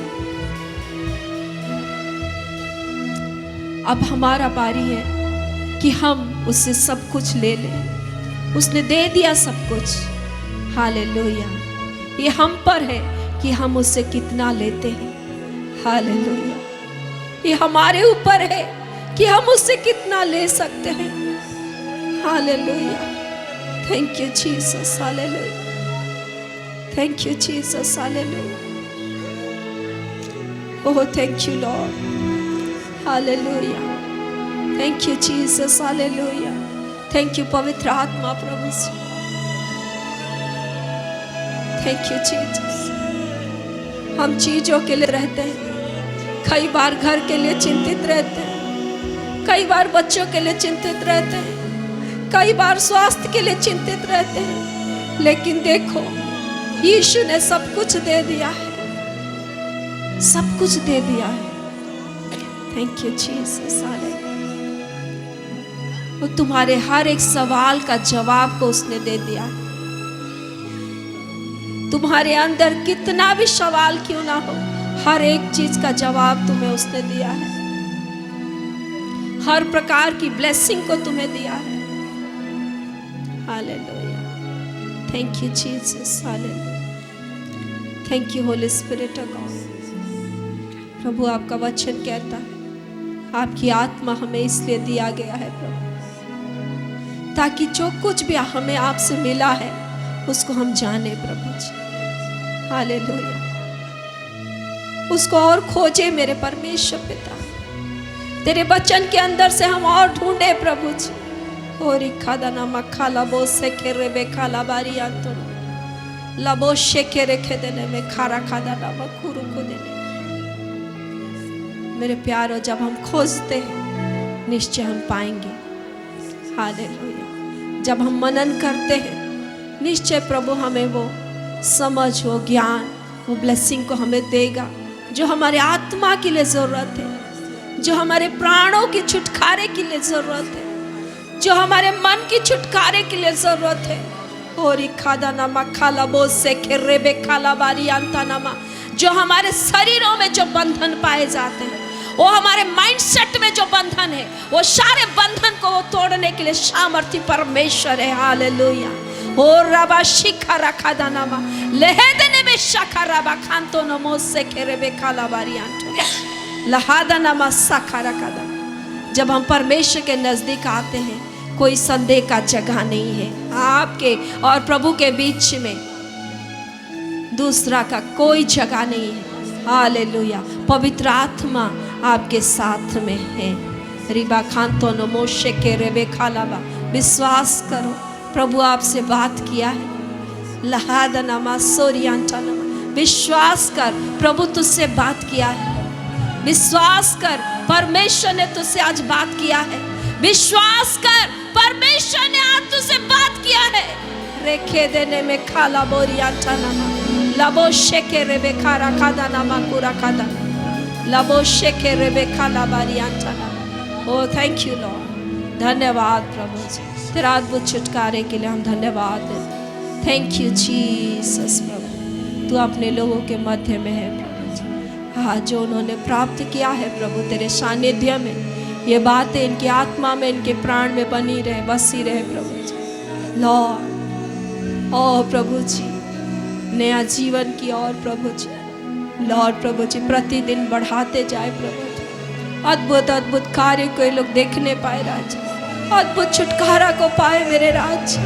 C: अब हमारा बारी है कि हम उससे सब कुछ ले लें। उसने दे दिया सब कुछ। हालेलुया, ये हम पर है कि हम उससे कितना लेते हैं। हालेलुया, ये हमारे ऊपर है कि हम उससे कितना ले सकते हैं। Hallelujah, thank you Jesus. Hallelujah, thank you Jesus. Hallelujah, oh thank you Lord. Hallelujah, thank you Jesus. Hallelujah, thank you पवित्र आत्मा प्रभु जी। Thank you Jesus. हम चीजों के लिए रहते हैं, कई बार घर के लिए चिंतित रहते हैं, कई बार बच्चों के लिए चिंतित रहते हैं, कई बार स्वास्थ्य के लिए चिंतित रहते हैं, लेकिन देखो यीशु ने सब कुछ दे दिया है, सब कुछ दे दिया है। Thank you Jesus. वो तुम्हारे हर एक सवाल का जवाब को उसने दे दिया है। तुम्हारे अंदर कितना भी सवाल क्यों ना हो, हर एक चीज का जवाब तुम्हें उसने दिया है। हर प्रकार की ब्लेसिंग को तुम्हें दिया है। Hallelujah, thank you Jesus. Hallelujah, thank you holy spirit of God. प्रभु आपका वचन कहता है आपकी आत्मा हमें इसलिए दिया गया है प्रभु, ताकि जो कुछ भी हमें आपसे मिला है उसको हम जाने प्रभु जी। हालेलुया, उसको और खोजे मेरे परमेश्वर पिता, तेरे वचन के अंदर से हम और ढूंढे प्रभु जी। और खादाना मखा लबो से केरे बेखाला बारी आंतो लबो शेकेरे खेदेने में खारा खादाना मखुरु को देने। मेरे प्यारो, जब हम खोजते हैं निश्चय हम पाएंगे। हालेलुया, जब हम मनन करते हैं निश्चय प्रभु हमें वो समझ, वो ज्ञान, वो ब्लेसिंग को हमें देगा जो हमारे आत्मा के लिए जरूरत है, जो हमारे प्राणों के छुटकारे के लिए जरूरत है, जो हमारे मन की छुटकारे के लिए जरूरत है। और खादा नामा खाला बोझ से खेरे बे खाला बारी अंता नामा, जो हमारे शरीरों में जो बंधन पाए जाते हैं, वो हमारे माइंडसेट में जो बंधन है, वो सारे बंधन को वो तोड़ने के लिए सामर्थी परमेश्वर है। हालेलुया, और रबा शिखा रखा दानामा लेहेदने में शखा रबा खांतो नमो से खेरे बे खाला बारी अंतो लहादा नामा सखा रखा दा। जब हम परमेश्वर के नजदीक आते हैं कोई संदेह का जगह नहीं है। आपके और प्रभु के बीच में दूसरा का कोई जगह नहीं है। हालेलुया, पवित्र आत्मा आपके साथ में है। रिबा खांतो नमो से खेरे बे खाला बा। विश्वास करो प्रभु आपसे बात किया है। लहादा नामा सोरियांटा नामा, विश्वास कर प्रभु तुझसे बात किया है। विश्वास कर परमेश्वर ने तुझसे आज बात किया है। विश्वास कर परमेश्वर ने आज तुझसे बात किया है। रेखे देने में खाला बोरियांटा नामा लबो शेके रेबे खारा खादा नामा कुरा खादा लबो शेके रेबे खाला बारियांटा नामा। ओ थैंक यू लॉर्ड, धन्यवाद प्रभु जी, तेरा अद्भुत छुटकारे के लिए हम धन्यवाद देते। Thank you Jesus. प्रभु तू अपने लोगों के मध्य में है प्रभु जी। हाँ, जो उन्होंने प्राप्त किया है प्रभु तेरे सानिध्य में, ये बातें इनकी आत्मा में, इनके प्राण में बनी रहे, बसी रहे प्रभु जी। लॉर्ड, ओ प्रभु जी, नया जीवन की और प्रभु जी, लॉर्ड प्रभु जी प्रतिदिन बढ़ाते जाए प्रभु जी। अद्भुत अद्भुत कार्य को ये लोग देखने पाए राजा, अद्भुत छुटकारा को पाए मेरे राजा।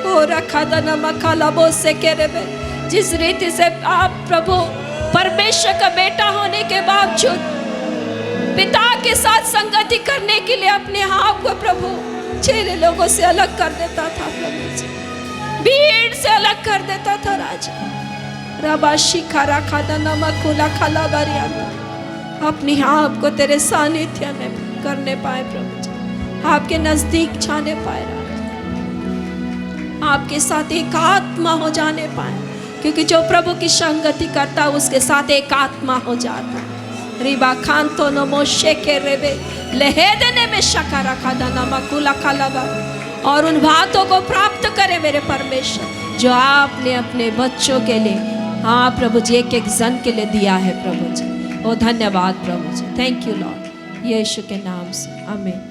C: ओ रखा दना मकाला बोस से कह रहे, जिस रीति से आप प्रभु परमेश्वर का बेटा होने के बावजूद पिता के साथ संगति करने के लिए अपने आप को प्रभु चेहरे लोगों से अलग कर देता था प्रभु जी, भीड़ से अलग कर देता था राजा। रबा शिखा खादा नमक खुला खाला बारियाना, अपने आप को तेरे सानिध्य में करने पाए प्रभु जी, आपके नजदीक जाने पाए राजा, आपके साथ एक आत्मा हो जाने पाए, क्योंकि जो प्रभु की संगति करता है उसके साथ एक आत्मा हो जाता है। रिबा खान तो नमो शेके रेबे लहे देने में शकारा खादा नमकुला खालाबा, और उन बातों को प्राप्त करे मेरे परमेश्वर जो आपने अपने बच्चों के लिए, हाँ प्रभु जी, एक एक जन के लिए दिया है प्रभु जी। ओ धन्यवाद प्रभु जी, थैंक यू लॉर्ड, यीशु के नाम से आमीन।